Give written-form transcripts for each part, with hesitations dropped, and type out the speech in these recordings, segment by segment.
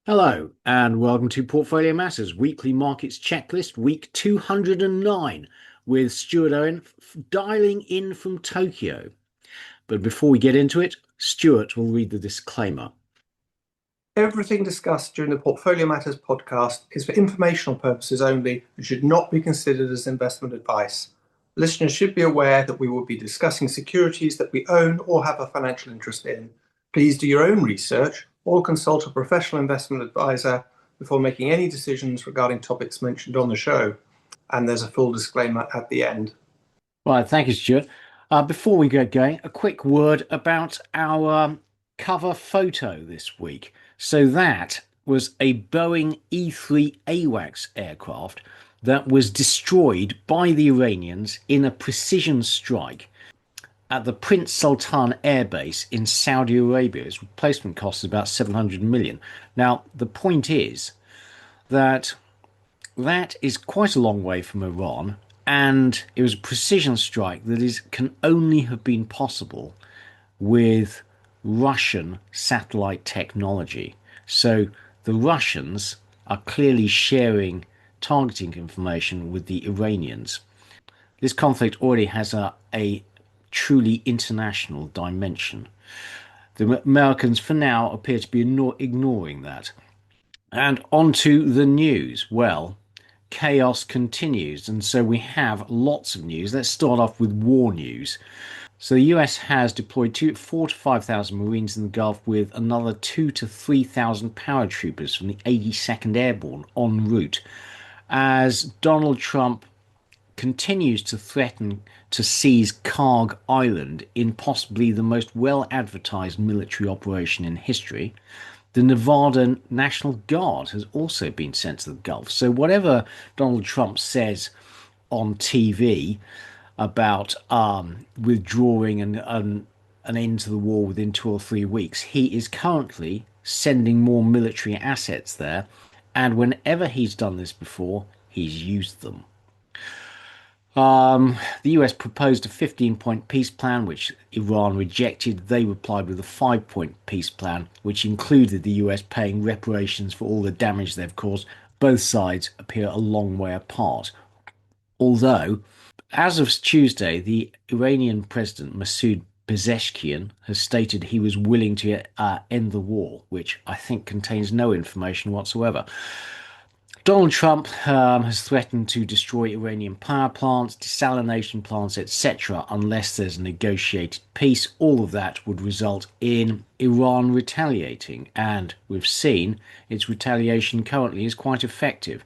Hello, and welcome to Portfolio Matters Weekly Markets Checklist, week 209, with Stuart Owen dialing in from Tokyo. But before we get into it, Stuart will read the disclaimer. Everything discussed during the Portfolio Matters podcast is for informational purposes only and should not be considered as investment advice. Listeners should be aware that we will be discussing securities that we own or have a financial interest in. Please do your own research or consult a professional investment advisor before making any decisions regarding topics mentioned on the show. And there's a full disclaimer at the end. Right, thank you, Stuart. Before we get going, a quick word about our cover photo this week. So that was a Boeing E-3 AWACS aircraft that was destroyed by the Iranians in a precision strike at the Prince Sultan Air Base in Saudi Arabia. Its replacement cost is about 700 million. Now, the point is that that is quite a long way from Iran, and it was a precision strike that can only have been possible with Russian satellite technology. So the Russians are clearly sharing targeting information with the Iranians. This conflict already has a truly international dimension. The Americans, for now, appear to be ignoring that. And on to the news. Well, chaos continues, and so we have lots of news. Let's start off with war news. So the US has deployed 4 to 5,000 Marines in the Gulf with another 2 to 3,000 paratroopers from the 82nd Airborne en route as Donald Trump continues to threaten to seize Karg Island in possibly the most well advertised military operation in history. The Nevada National Guard has also been sent to the Gulf. So, whatever Donald Trump says on TV about withdrawing and an end to the war within 2 or 3 weeks, he is currently sending more military assets there. And whenever he's done this before, he's used them. The US proposed a 15-point peace plan, which Iran rejected. They replied with a 5-point peace plan, which included the US paying reparations for all the damage they've caused. Both sides appear a long way apart. Although, as of Tuesday, the Iranian president, Masoud Pezeshkian, has stated he was willing to end the war, which I think contains no information whatsoever. Donald Trump has threatened to destroy Iranian power plants, desalination plants, etc., unless there's a negotiated peace. All of that would result in Iran retaliating, and we've seen its retaliation currently is quite effective.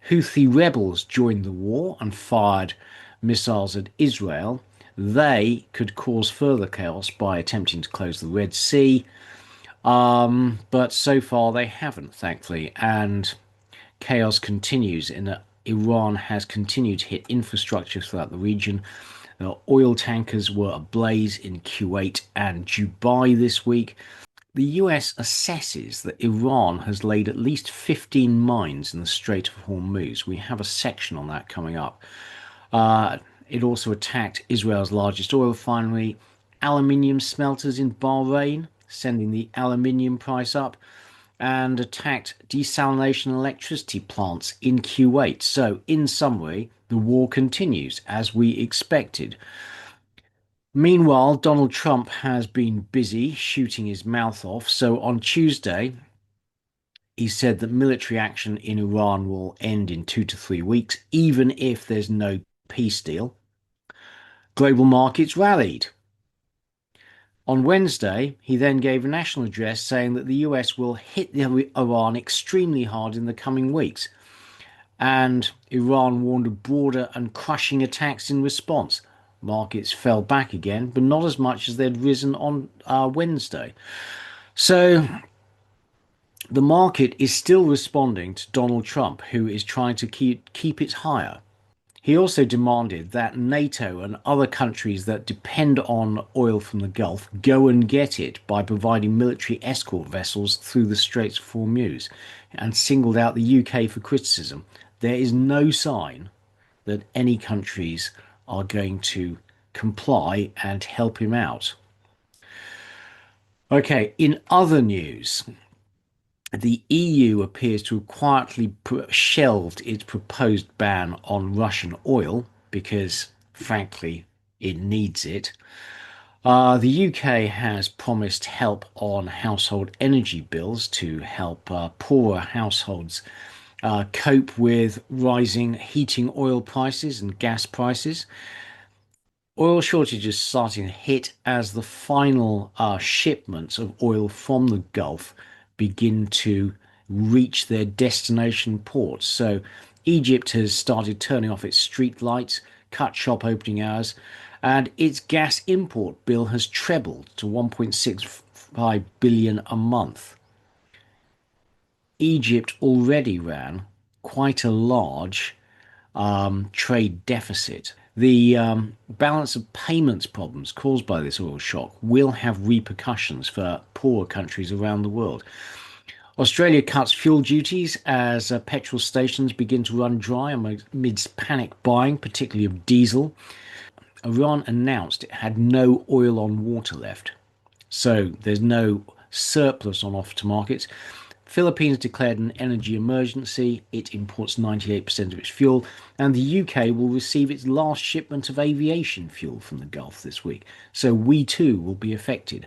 Houthi rebels joined the war and fired missiles at Israel. They could cause further chaos by attempting to close the Red Sea, but so far they haven't, thankfully, and chaos continues in that Iran has continued to hit infrastructure throughout the region. Oil tankers were ablaze in Kuwait and Dubai this week. The US assesses that Iran has laid at least 15 mines in the Strait of Hormuz. We have a section on that coming up. It also attacked Israel's largest oil refinery, aluminium smelters in Bahrain, sending the aluminium price up, and attacked desalination electricity plants in Kuwait. So, in summary, the war continues as we expected. Meanwhile, Donald Trump has been busy shooting his mouth off. So, on Tuesday, he said that military action in Iran will end in 2 to 3 weeks, even if there's no peace deal. Global markets rallied. On Wednesday, he then gave a national address saying that the US will hit Iran extremely hard in the coming weeks. And Iran warned of broader and crushing attacks in response. Markets fell back again, but not as much as they'd risen on Wednesday. So the market is still responding to Donald Trump, who is trying to keep it higher. He also demanded that NATO and other countries that depend on oil from the Gulf go and get it by providing military escort vessels through the Straits of Hormuz, and singled out the UK for criticism. There is no sign that any countries are going to comply and help him out. Okay, in other news, the EU appears to have quietly shelved its proposed ban on Russian oil because, frankly, it needs it. The UK has promised help on household energy bills to help poorer households cope with rising heating oil prices and gas prices. Oil shortages starting to hit as the final shipments of oil from the Gulf begin to reach their destination ports. So Egypt has started turning off its street lights, cut shop opening hours, and its gas import bill has trebled to 1.65 billion a month. Egypt already ran quite a large trade deficit. The balance of payments problems caused by this oil shock will have repercussions for poorer countries around the world. Australia cuts fuel duties as petrol stations begin to run dry amidst panic buying, particularly of diesel. Iran announced it had no oil on water left, so there's no surplus on off to markets. Philippines declared an energy emergency. It imports 98% of its fuel, and the UK will receive its last shipment of aviation fuel from the Gulf this week. So we too will be affected.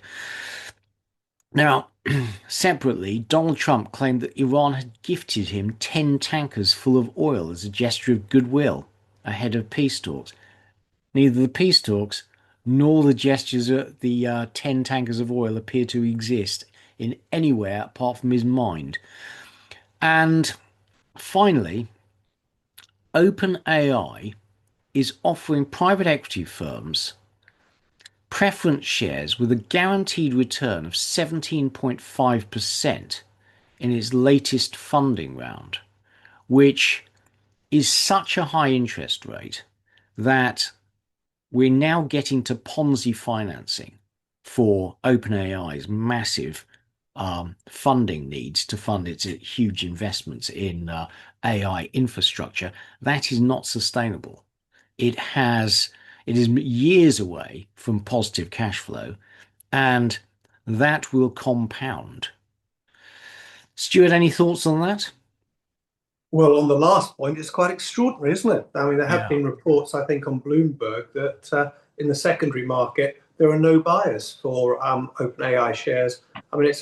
Now, separately, Donald Trump claimed that Iran had gifted him 10 tankers full of oil as a gesture of goodwill ahead of peace talks. Neither the peace talks nor the gestures of the 10 tankers of oil appear to exist in anywhere apart from his mind. And finally, OpenAI is offering private equity firms preference shares with a guaranteed return of 17.5% in its latest funding round, which is such a high interest rate that we're now getting to Ponzi financing for OpenAI's massive funding needs to fund its huge investments in AI infrastructure. That is not sustainable. It has, it is years away from positive cash flow, and that will compound. Stuart, any thoughts on that? Well, on the last point, it's quite extraordinary, isn't it? I mean, there have Yeah. been reports, I think, on Bloomberg that in the secondary market, there are no buyers for OpenAI shares. I mean,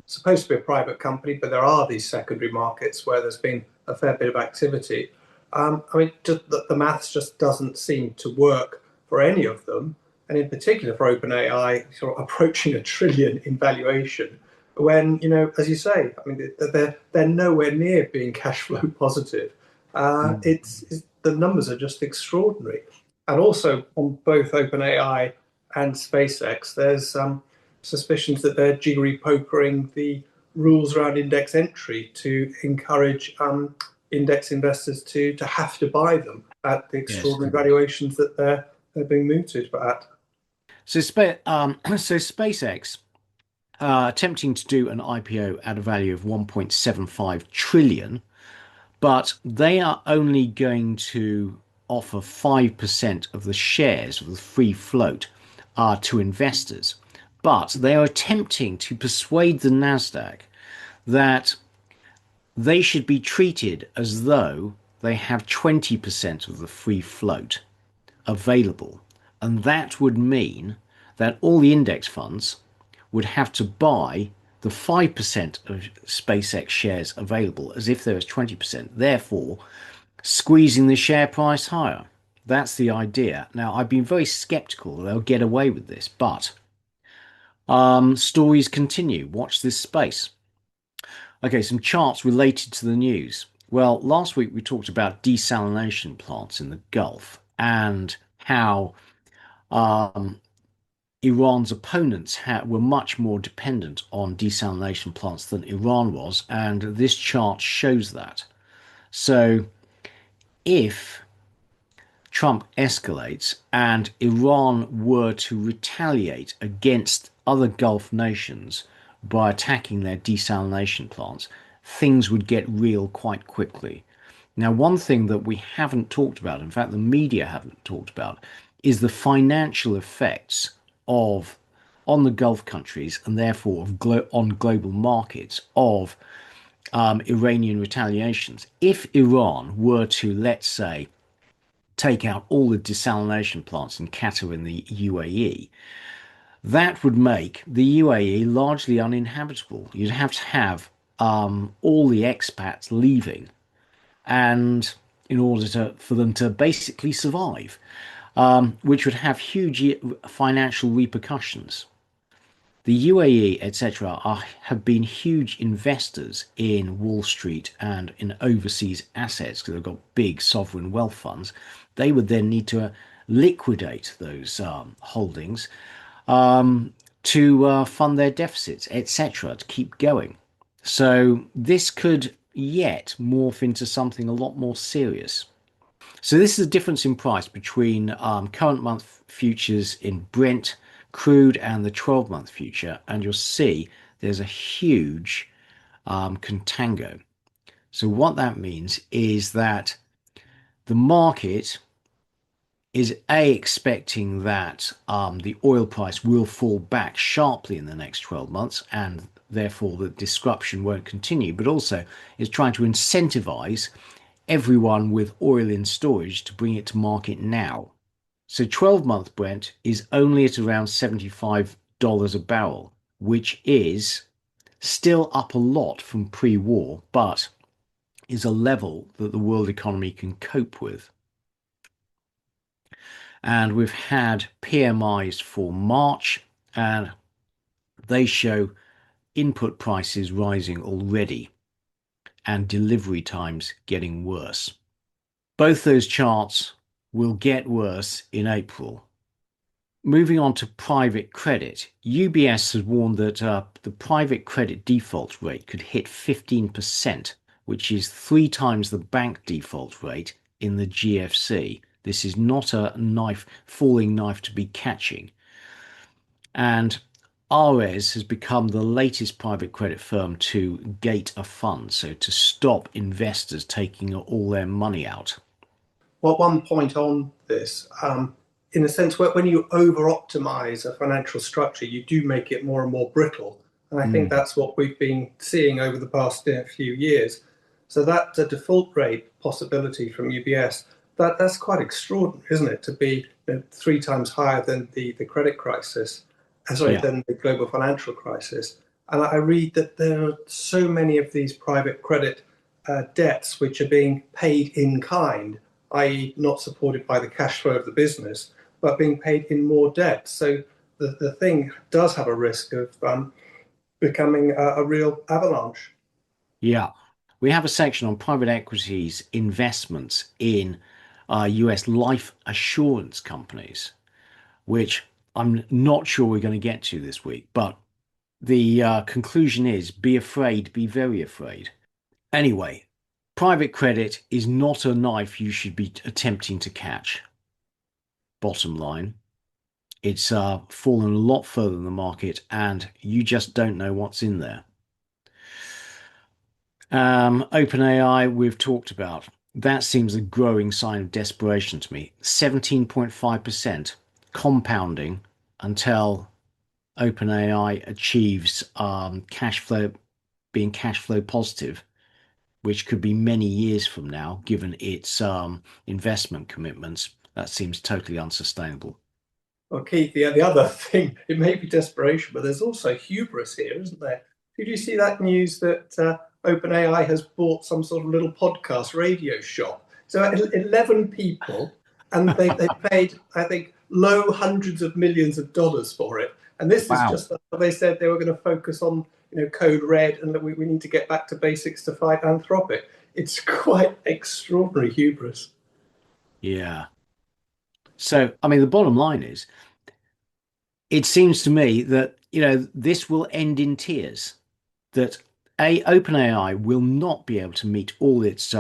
supposed to be a private company, but there are these secondary markets where there's been a fair bit of activity. I mean, just the maths just doesn't seem to work for any of them, and in particular for OpenAI, sort of approaching a trillion in valuation when, as you say, I mean, they're nowhere near being cash flow positive. Mm. The numbers are just extraordinary. And also on both OpenAI and SpaceX, there's suspicions that they're jiggery pokering the rules around index entry to encourage index investors to have to buy them at the Yes. extraordinary valuations that they're being mooted at. So SpaceX attempting to do an IPO at a value of 1.75 trillion, but they are only going to offer 5% of the shares of the free float to investors. But they are attempting to persuade the Nasdaq that they should be treated as though they have 20% of the free float available. And that would mean that all the index funds would have to buy the 5% of SpaceX shares available as if there was 20%, therefore squeezing the share price higher. That's the idea. Now, I've been very skeptical that they'll get away with this, but stories continue. Watch this space. Okay, some charts related to the news. Well, last week we talked about desalination plants in the Gulf and how um, Iran's opponents were much more dependent on desalination plants than Iran was, and this chart shows that. So, if Trump escalates and Iran were to retaliate against other Gulf nations by attacking their desalination plants, things would get real quite quickly. Now, one thing that we haven't talked about, in fact, the media haven't talked about, is the financial effects of on the Gulf countries and therefore on global markets of Iranian retaliations. If Iran were to, let's say, take out all the desalination plants in Qatar in the UAE, that would make the UAE largely uninhabitable. You'd have to have all the expats leaving, and in order for them to basically survive, which would have huge financial repercussions. The UAE, etc., have been huge investors in Wall Street and in overseas assets because they've got big sovereign wealth funds. They would then need to liquidate those holdings to fund their deficits, etc., to keep going. So this could yet morph into something a lot more serious. So this is a difference in price between current month futures in Brent crude and the 12-month future, and you'll see there's a huge contango. So what that means is that the market is expecting that the oil price will fall back sharply in the next 12 months and therefore the disruption won't continue, but also is trying to incentivize everyone with oil in storage to bring it to market now. So 12-month Brent is only at around $75 a barrel, which is still up a lot from pre-war, but is a level that the world economy can cope with. And we've had PMIs for March, and they show input prices rising already and delivery times getting worse. Both those charts will get worse in April. Moving on to private credit, UBS has warned that the private credit default rate could hit 15%, which is 3 times the bank default rate in the GFC. This is not a falling knife to be catching. And Ares has become the latest private credit firm to gate a fund, so to stop investors taking all their money out. Well, one point on this, in a sense, when you over optimize a financial structure, you do make it more and more brittle. And I think Mm. that's what we've been seeing over the past few years. So that default rate possibility from UBS, that's quite extraordinary, isn't it? To be 3 times higher than the credit crisis, sorry, Yeah. than the global financial crisis. And I read that there are so many of these private credit debts which are being paid in kind, i.e., not supported by the cash flow of the business, but being paid in more debt. So the thing does have a risk of becoming a real avalanche. Yeah. We have a section on private equities investments in US life assurance companies, which I'm not sure we're going to get to this week. But the conclusion is be afraid, be very afraid. Anyway, private credit is not a knife you should be attempting to catch. Bottom line, it's fallen a lot further than the market, and you just don't know what's in there. OpenAI, we've talked about. That seems a growing sign of desperation to me. 17.5% compounding until OpenAI achieves cash flow, being cash flow positive, which could be many years from now, given its investment commitments. That seems totally unsustainable. Well, Keith, the other thing, it may be desperation, but there's also hubris here, isn't there? Did you see that news that OpenAI has bought some sort of little podcast radio shop? So 11 people, and they paid, I think, low hundreds of millions of dollars for it. And this is Wow. just, they said they were going to focus on, code red and that we need to get back to basics to fight Anthropic. It's quite extraordinary hubris. Yeah. So, I mean, the bottom line is, it seems to me that, this will end in tears. That OpenAI will not be able to meet all its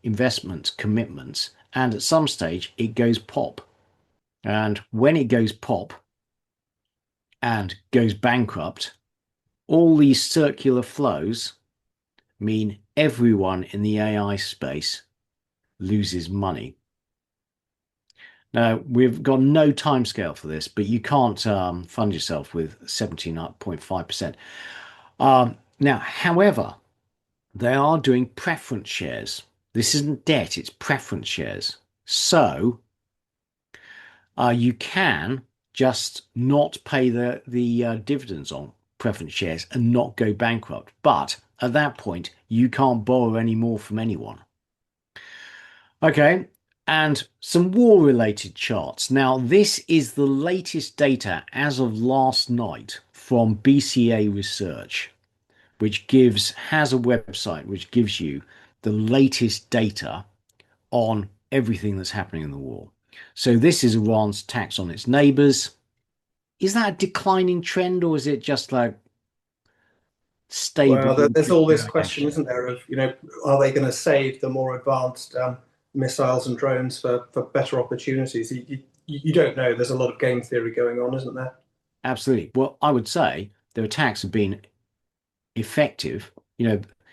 investment commitments, and at some stage it goes pop. And when it goes pop and goes bankrupt, all these circular flows mean everyone in the AI space loses money. Now, we've got no timescale for this, but you can't fund yourself with 17.5%. Now, however, they are doing preference shares. This isn't debt, it's preference shares. So you can just not pay the dividends on preference shares and not go bankrupt. But at that point, you can't borrow any more from anyone. Okay, and some war-related charts. Now, this is the latest data as of last night from BCA Research, which has a website which gives you the latest data on everything that's happening in the war. So this is Iran's tax on its neighbors. Is that a declining trend or is it just like stable? Well, there's all this question, isn't there, of, are they going to save the more advanced missiles and drones for better opportunities? You don't know. There's a lot of game theory going on, isn't there? Absolutely. Well, I would say their attacks have been effective.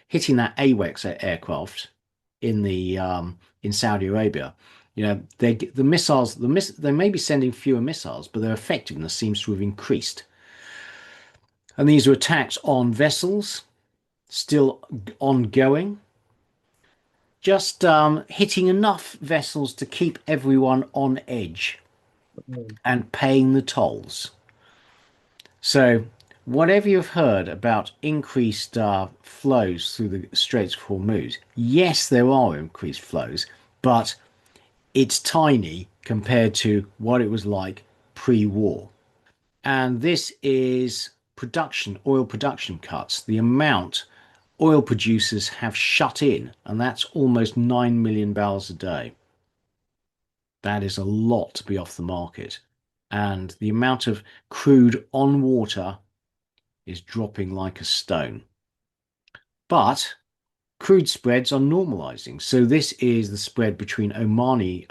Hitting that AWACS aircraft in Saudi Arabia. The missiles, they may be sending fewer missiles, but their effectiveness seems to have increased. And these are attacks on vessels, still ongoing, just hitting enough vessels to keep everyone on edge Mm. and paying the tolls. So, whatever you've heard about increased flows through the Straits of Hormuz, yes, there are increased flows, but it's tiny compared to what it was like pre-war. And this is oil production cuts. The amount oil producers have shut in, and that's almost 9 million barrels a day. That is a lot to be off the market. And the amount of crude on water is dropping like a stone. But crude spreads are normalizing. So this is the spread between Omani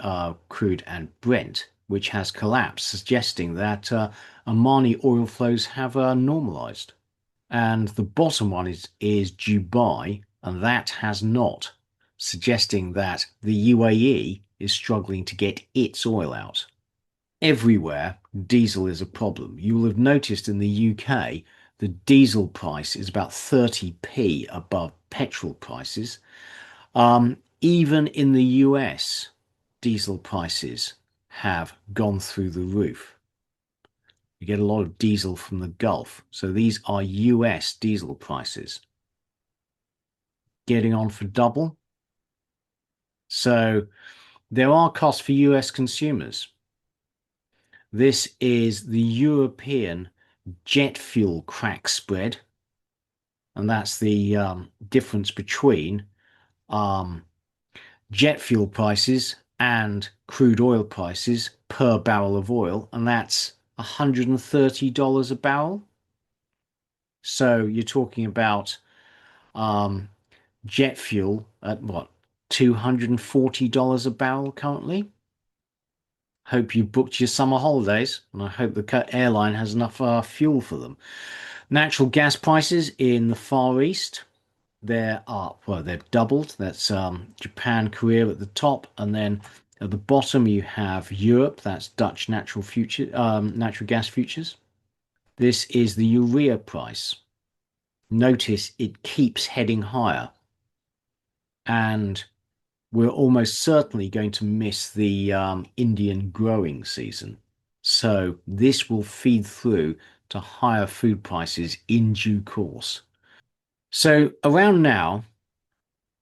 crude and Brent, which has collapsed, suggesting that Omani oil flows have normalized. And the bottom one is Dubai, and that has not, suggesting that the UAE is struggling to get its oil out. Everywhere, diesel is a problem. You will have noticed in the UK, the diesel price is about 30p above petrol prices. Even in the US, diesel prices have gone through the roof. You get a lot of diesel from the Gulf. So these are US diesel prices getting on for double. So there are costs for US consumers. This is the European jet fuel crack spread, and that's the difference between um, jet fuel prices and crude oil prices per barrel of oil, and that's $130 a barrel. So you're talking about um, jet fuel at what, $240 a barrel currently? Hope you booked your summer holidays, and I hope the airline has enough fuel for them. Natural gas prices in the Far East, they've doubled. That's Japan, Korea at the top, and then at the bottom you have Europe. That's Dutch natural gas futures. This is the urea price. Notice it keeps heading higher, and we're almost certainly going to miss the Indian growing season. So this will feed through to higher food prices in due course. So around now,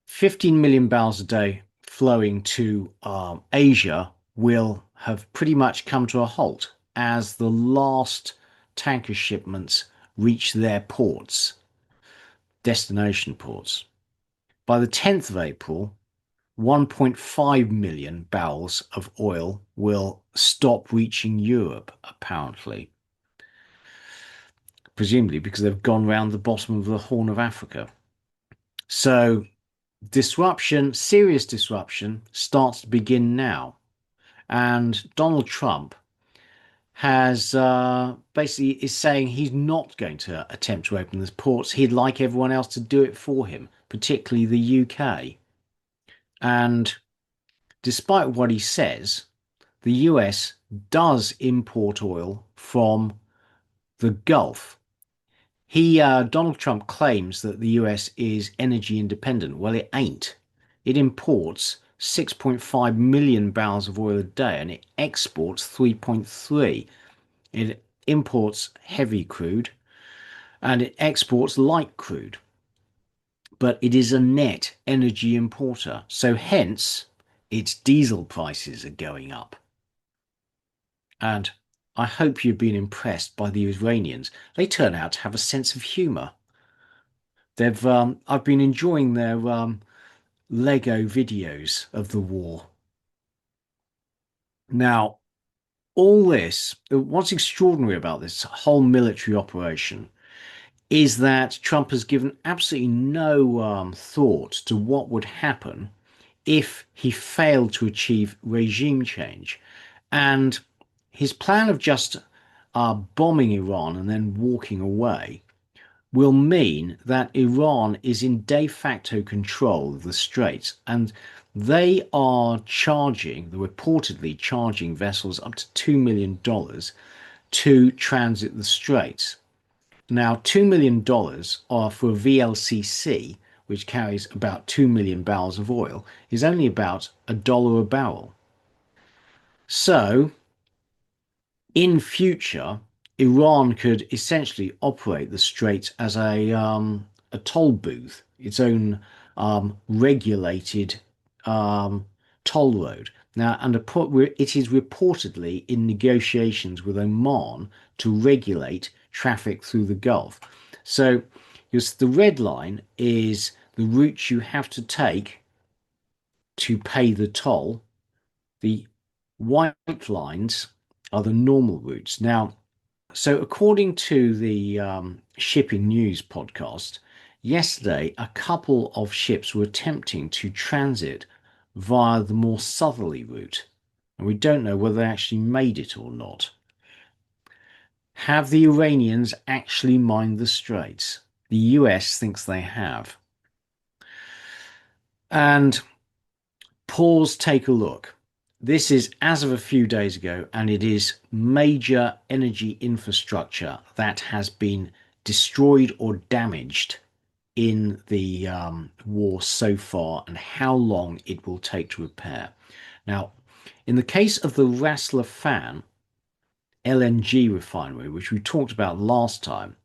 15 million barrels a day flowing to Asia will have pretty much come to a halt as the last tanker shipments reach their ports, destination ports. By the 10th of April, 1.5 million barrels of oil will stop reaching Europe, apparently. Presumably because they've gone round the bottom of the Horn of Africa. So disruption, serious disruption, starts to begin now. And Donald Trump has basically is saying he's not going to attempt to open the ports. He'd like everyone else to do it for him, particularly the UK. And despite what he says, the US does import oil from the Gulf. Donald Trump claims that the US is energy independent. Well, it ain't. It imports 6.5 million barrels of oil a day and it exports 3.3. It imports heavy crude and it exports light crude, but it is a net energy importer. So hence, its diesel prices are going up. And I hope you've been impressed by the Iranians. They turn out to have a sense of humour. I've been enjoying their Lego videos of the war. Now, what's extraordinary about this whole military operation is that Trump has given absolutely no thought to what would happen if he failed to achieve regime change. And his plan of just bombing Iran and then walking away will mean that Iran is in de facto control of the Straits, and they are reportedly charging vessels up to $2 million to transit the Straits. Now, $2 million are for a VLCC, which carries about 2 million barrels of oil, is only about $1 a barrel. So, in future, Iran could essentially operate the Straits as a toll booth, its own regulated toll road. Now, it is reportedly in negotiations with Oman to regulate traffic through the Gulf. So, the red line is the route you have to take to pay the toll. The white lines are the normal routes. Now, so according to the Shipping News podcast, yesterday a couple of ships were attempting to transit via the more southerly route, and we don't know whether they actually made it or not. Have the Iranians actually mined the straits? The US thinks they have. And pause, take a look. This is as of a few days ago, and it is major energy infrastructure that has been destroyed or damaged in the war so far, and how long it will take to repair. Now, in the case of the Ras Laffan LNG refinery, which we talked about last time,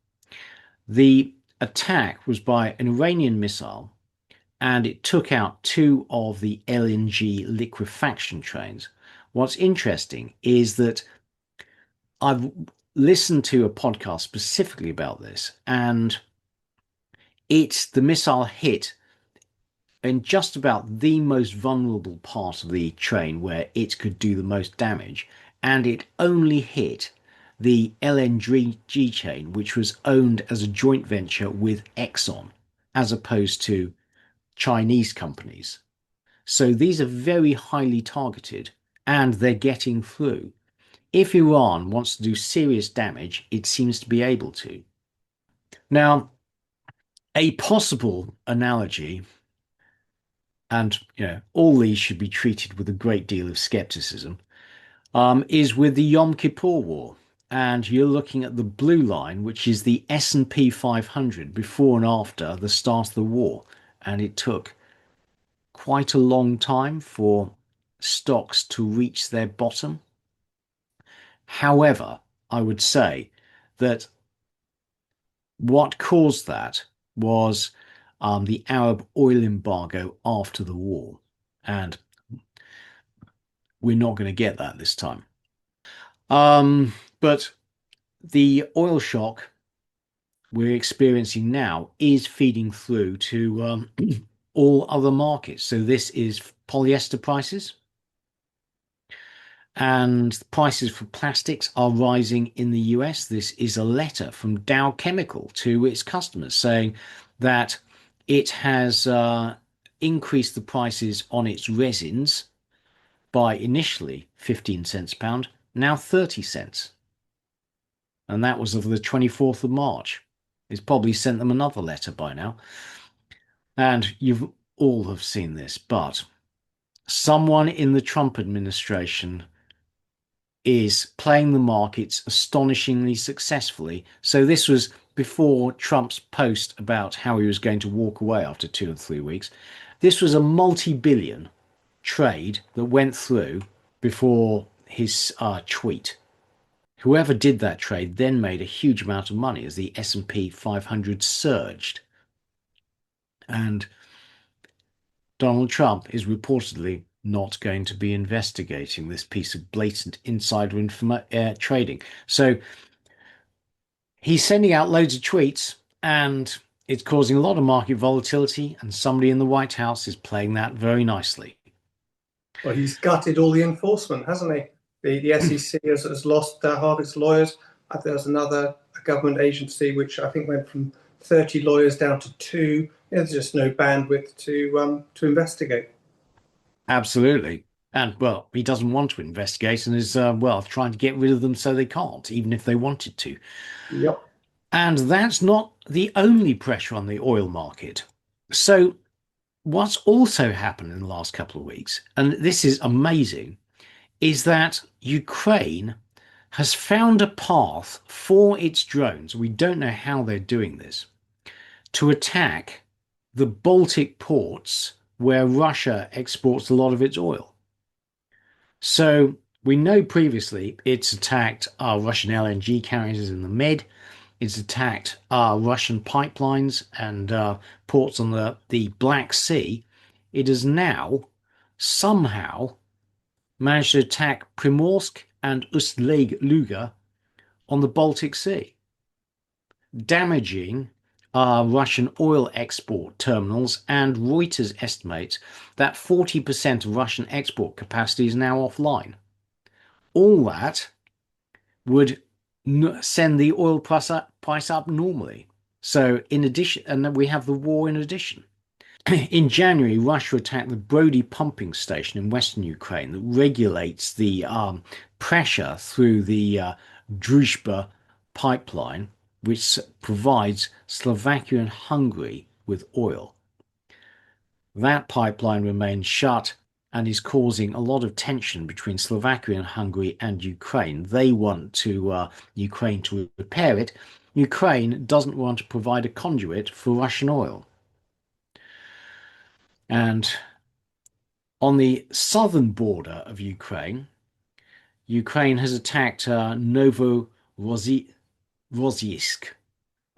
the attack was by an Iranian missile and it took out two of the LNG liquefaction trains. What's interesting is that I've listened to a podcast specifically about this, and the missile hit in just about the most vulnerable part of the train where it could do the most damage, and it only hit the LNG chain, which was owned as a joint venture with Exxon, as opposed to Chinese companies. So these are very highly targeted and they're getting through. If Iran wants to do serious damage, it seems to be able to. Now, a possible analogy, and all these should be treated with a great deal of skepticism, is with the Yom Kippur War. And you're looking at the blue line, which is the S&P 500 before and after the start of the war. And it took quite a long time for stocks to reach their bottom. However, I would say that what caused that was the Arab oil embargo after the war. And we're not going to get that this time. But the oil shock we're experiencing now is feeding through to all other markets. So this is polyester prices. And prices for plastics are rising in the US. This is a letter from Dow Chemical to its customers saying that it has increased the prices on its resins by initially 15 cents a pound, now 30 cents. And that was of the 24th of March. It's probably sent them another letter by now. And you've all have seen this, but someone in the Trump administration is playing the markets astonishingly successfully. So this was before Trump's post about how he was going to walk away after 2 or 3 weeks. This was a multi-billion trade that went through before his tweet. Whoever did that trade then made a huge amount of money as the S&P 500 surged. And Donald Trump is reportedly not going to be investigating this piece of blatant insider trading. So he's sending out loads of tweets and it's causing a lot of market volatility, and somebody in the White House is playing that very nicely. Well, he's gutted all the enforcement, hasn't he? The SEC has lost half its lawyers. I think there's another government agency which I think went from 30 lawyers down to 2. There's just no bandwidth to investigate. Absolutely. And well, he doesn't want to investigate and is, trying to get rid of them so they can't, even if they wanted to. Yep. And that's not the only pressure on the oil market. So, what's also happened in the last couple of weeks, and this is amazing, is that Ukraine has found a path for its drones. We don't know how they're doing this, to attack the Baltic ports where Russia exports a lot of its oil. So we know previously it's attacked our Russian LNG carriers in the Med. It's attacked our Russian pipelines and ports on the Black Sea. It has now somehow managed to attack Primorsk and Ust-Luga on the Baltic Sea, damaging our Russian oil export terminals, and Reuters estimates that 40% of Russian export capacity is now offline. All that would send the oil price up normally. So in addition, and then we have the war in addition. In January, Russia attacked the Brody pumping station in western Ukraine that regulates the pressure through the Druzhba pipeline, which provides Slovakia and Hungary with oil. That pipeline remains shut and is causing a lot of tension between Slovakia and Hungary and Ukraine. They want Ukraine to repair it. Ukraine doesn't want to provide a conduit for Russian oil. And on the southern border of Ukraine, Ukraine has attacked Novorossiysk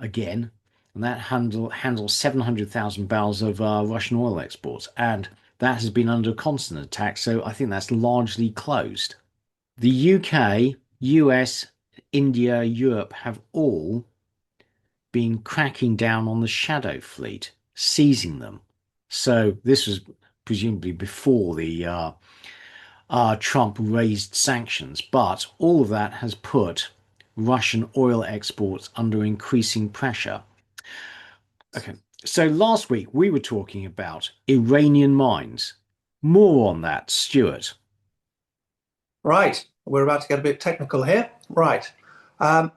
again, and that handles 700,000 barrels of Russian oil exports, and that has been under constant attack, so I think that's largely closed. The UK, US, India, Europe have all been cracking down on the shadow fleet, seizing them. So this was presumably before the Trump raised sanctions, but all of that has put Russian oil exports under increasing pressure. Okay, so last week we were talking about Iranian mines. More on that, Stuart. Right. We're about to get a bit technical here. Right.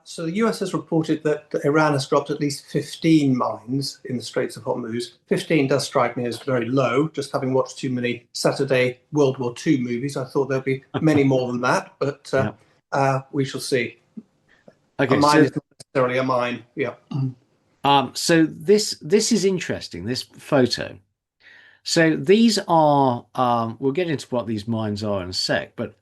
So the US has reported that Iran has dropped at least 15 mines in the Straits of Hormuz. 15 does strike me as very low. Just having watched too many Saturday World War II movies, I thought there'd be many more than that, but we shall see. Okay, a mine is not necessarily a mine. Yeah. So this is interesting, this photo. So these are, we'll get into what these mines are in a sec, but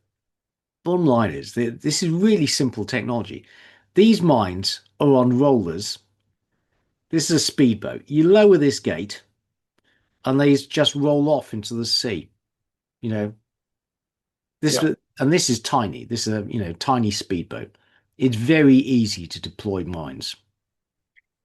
bottom line is this is really simple technology. These mines are on rollers. This is a speedboat. You lower this gate and they just roll off into the sea. You know, and this is tiny. This is a tiny speedboat. It's very easy to deploy mines.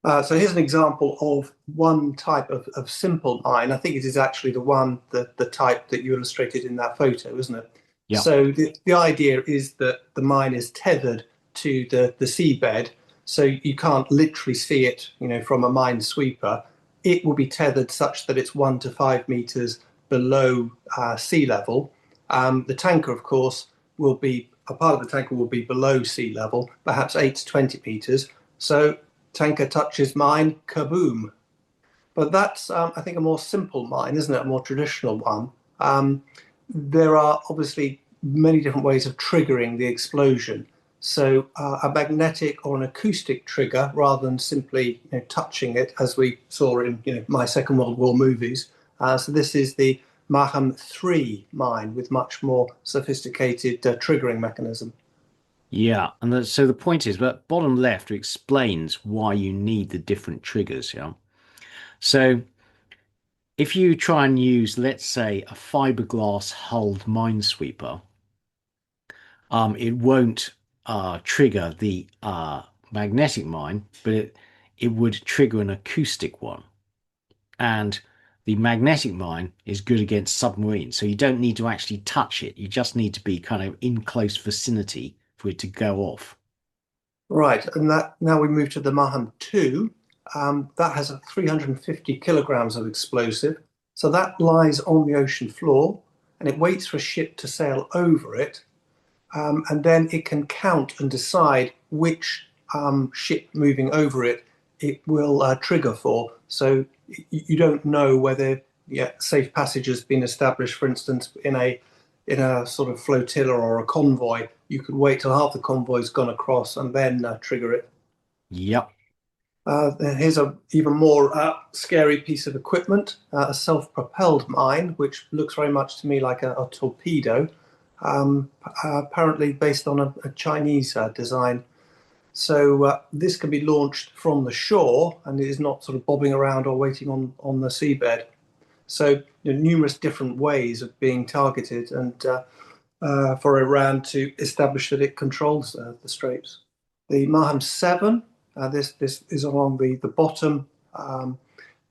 So here's an example of one type of simple mine. I think it is actually the type that you illustrated in that photo, isn't it? Yeah. So the idea is that the mine is tethered to the seabed, so you can't literally see it, from a mine sweeper. It will be tethered such that it's 1 to 5 meters below sea level. The tanker, of course, a part of the tanker will be below sea level, perhaps 8 to 20 meters. So tanker touches mine, kaboom. But that's, I think, a more simple mine, isn't it? A more traditional one. There are obviously many different ways of triggering the explosion. So a magnetic or an acoustic trigger, rather than simply touching it, as we saw in my Second World War movies. So this is the Maham 3 mine with much more sophisticated triggering mechanism. Yeah, and so the point is, but bottom left explains why you need the different triggers. Yeah. So if you try and use, let's say, a fiberglass hulled minesweeper, it won't trigger the magnetic mine, but it would trigger an acoustic one. And the magnetic mine is good against submarines, so you don't need to actually touch it. You just need to be kind of in close vicinity for it to go off. Right, and that now we move to the Maham 2. That has a 350 kilograms of explosive. So that lies on the ocean floor and it waits for a ship to sail over it. And then it can count and decide which ship moving over it it will trigger for. So you don't know whether safe passage has been established, for instance, in a sort of flotilla or a convoy. You could wait till half the convoy's gone across and then trigger it. Yep. Here's a even more scary piece of equipment, a self-propelled mine, which looks very much to me like a torpedo, apparently based on a Chinese design. So this can be launched from the shore and it is not sort of bobbing around or waiting on the seabed. So numerous different ways of being targeted and for Iran to establish that it controls the straits. The Maham 7, this is along the bottom, a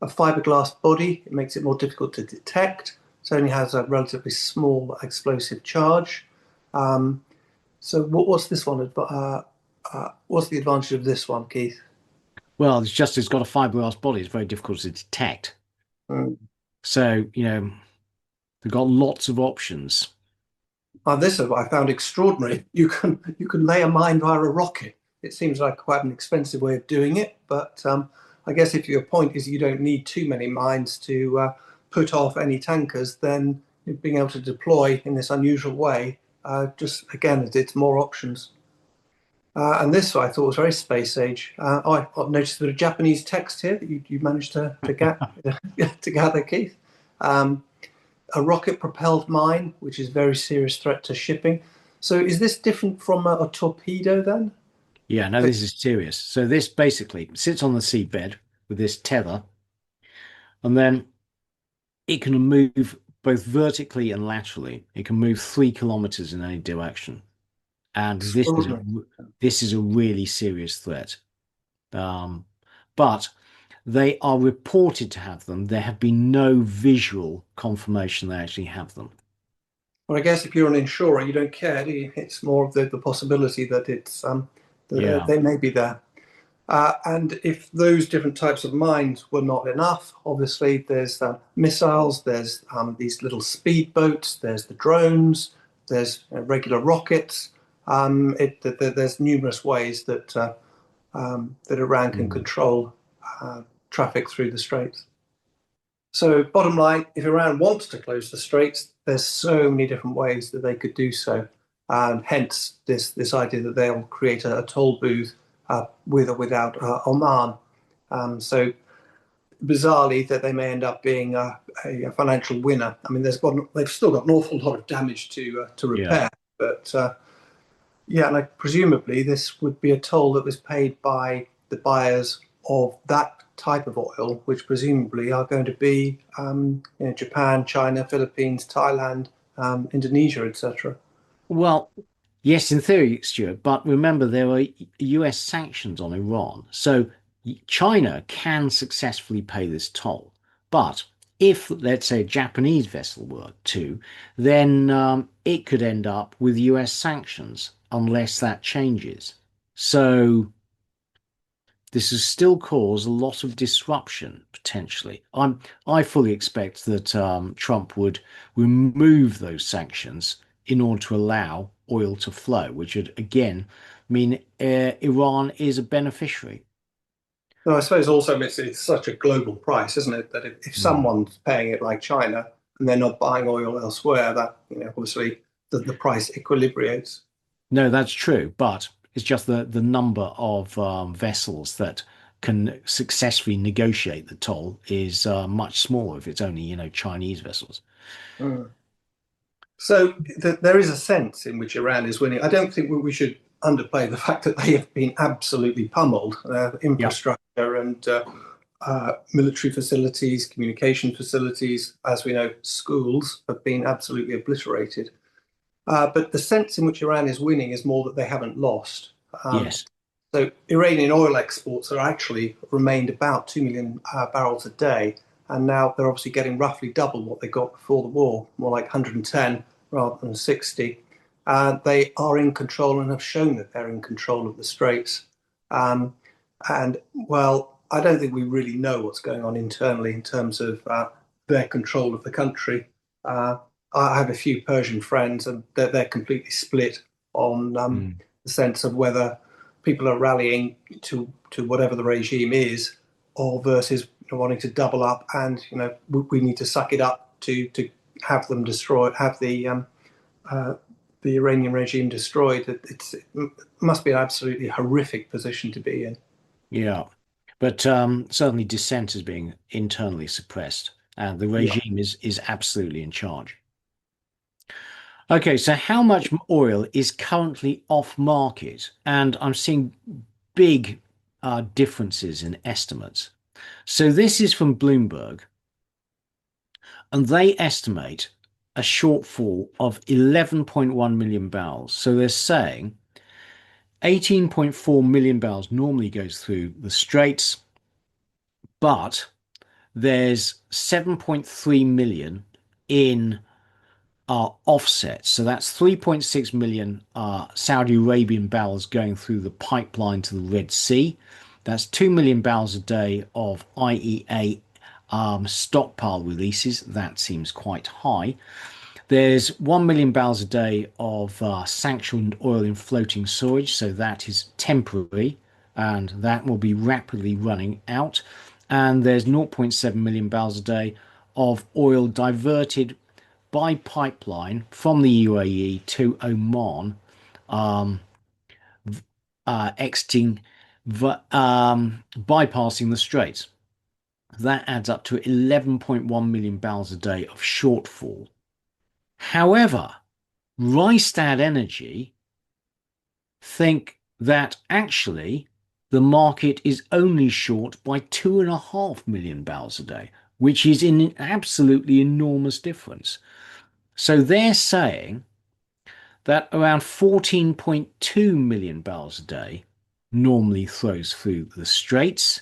fiberglass body. It makes it more difficult to detect. It only has a relatively small explosive charge. So what's this one? What's the advantage of this one, Keith? Well, it's got a fiberglass body. It's very difficult to detect. Mm. So, they've got lots of options. This I found extraordinary. You can lay a mine via a rocket. It seems like quite an expensive way of doing it, but I guess if your point is you don't need too many mines to put off any tankers, then being able to deploy in this unusual way, just again, it's more options. And this I thought was very space age. I've noticed a bit of Japanese text here that you managed to get to gather, Keith. Um, a rocket-propelled mine, which is a very serious threat to shipping. So is this different from a torpedo then? Yeah, no, this is serious. So this basically sits on the seabed with this tether, and then it can move both vertically and laterally. It can move 3 kilometers in any direction. And Extraordinary. this is a really serious threat. Um, but they are reported to have them. There have been no visual confirmation they actually have them. Well, I guess if you're an insurer, you don't care, do you? It's more of the possibility that Yeah. they may be there. And if those different types of mines were not enough, obviously there's missiles, there's these little speedboats, there's the drones, there's regular rockets. There's numerous ways that Iran can Mm. control traffic through the straits. So, bottom line, if Iran wants to close the straits, there's so many different ways that they could do so. And hence this idea that they'll create a toll booth with or without Oman. So bizarrely, that they may end up being a financial winner. I mean, they've still got an awful lot of damage to Yeah. repair, but yeah, like presumably this would be a toll that was paid by the buyers of that type of oil, which presumably are going to be Japan, China, Philippines, Thailand, Indonesia, etc. Well, yes, in theory, Stuart, but remember there are US sanctions on Iran. So China can successfully pay this toll. But if, let's say, a Japanese vessel were to, then it could end up with US sanctions unless that changes. So this has still caused a lot of disruption potentially. I fully expect that Trump would remove those sanctions in order to allow oil to flow, which would again mean Iran is a beneficiary. No, I suppose also it's such a global price, isn't it? That if Mm. someone's paying it like China and they're not buying oil elsewhere, that obviously the price equilibrates. No, that's true, but It's just the number of vessels that can successfully negotiate the toll is much smaller if it's only, Chinese vessels. Mm. So there is a sense in which Iran is winning. I don't think we should underplay the fact that they have been absolutely pummeled. Yeah. Infrastructure and military facilities, communication facilities, as we know, schools have been absolutely obliterated. But the sense in which Iran is winning is more that they haven't lost. Um, Yes. so Iranian oil exports are actually remained about 2 million barrels a day, and now they're obviously getting roughly double what they got before the war, more like 110 rather than 60. They are in control and have shown that they're in control of the straits. Um, and well, I don't think we really know what's going on internally in terms of their control of the country. Uh, I have a few Persian friends, and they're completely split on Mm. the sense of whether people are rallying to whatever the regime is, or versus wanting to double up and we need to suck it up to have them destroyed, have uh, the Iranian regime destroyed. It must be an absolutely horrific position to be in. Yeah. But certainly dissent is being internally suppressed, and the Yeah. regime is absolutely in charge. Okay, so how much oil is currently off market? And I'm seeing big differences in estimates. So this is from Bloomberg, and they estimate a shortfall of 11.1 million barrels. So they're saying 18.4 million barrels normally goes through the Straits, but there's 7.3 million in offsets. So that's 3.6 million Saudi Arabian barrels going through the pipeline to the Red Sea. That's 2 million barrels a day of IEA stockpile releases. That seems quite high. There's 1 million barrels a day of sanctioned oil in floating storage. So that is temporary and that will be rapidly running out. And there's zero point 0.7 million barrels a day of oil diverted by pipeline from the UAE to Oman, exiting, bypassing the Straits. That adds up to 11.1 million barrels a day of shortfall. However, Rystad Energy think that actually the market is only short by 2.5 million barrels a day, which is an absolutely enormous difference. So they're saying that around 14.2 million barrels a day normally flows through the Straits.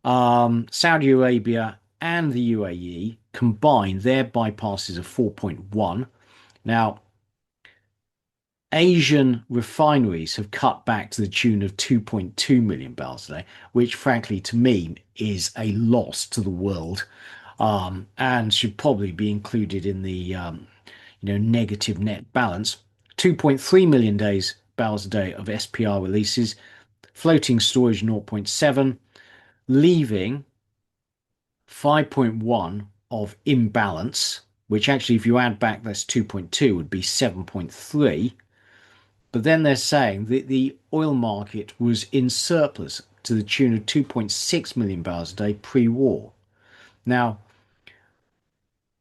Saudi Arabia and the UAE combined, their bypasses are 4.1. Now, Asian refineries have cut back to the tune of 2.2 million barrels a day, which frankly to me is a loss to the world, and should probably be included in the negative net balance. 2.3 million days barrels a day of SPR releases, floating storage zero point 0.7, leaving 5.1 of imbalance, which actually, if you add back that's 2.2, would be 7.3. But then they're saying that the oil market was in surplus to the tune of 2.6 million barrels a day pre-war. Now,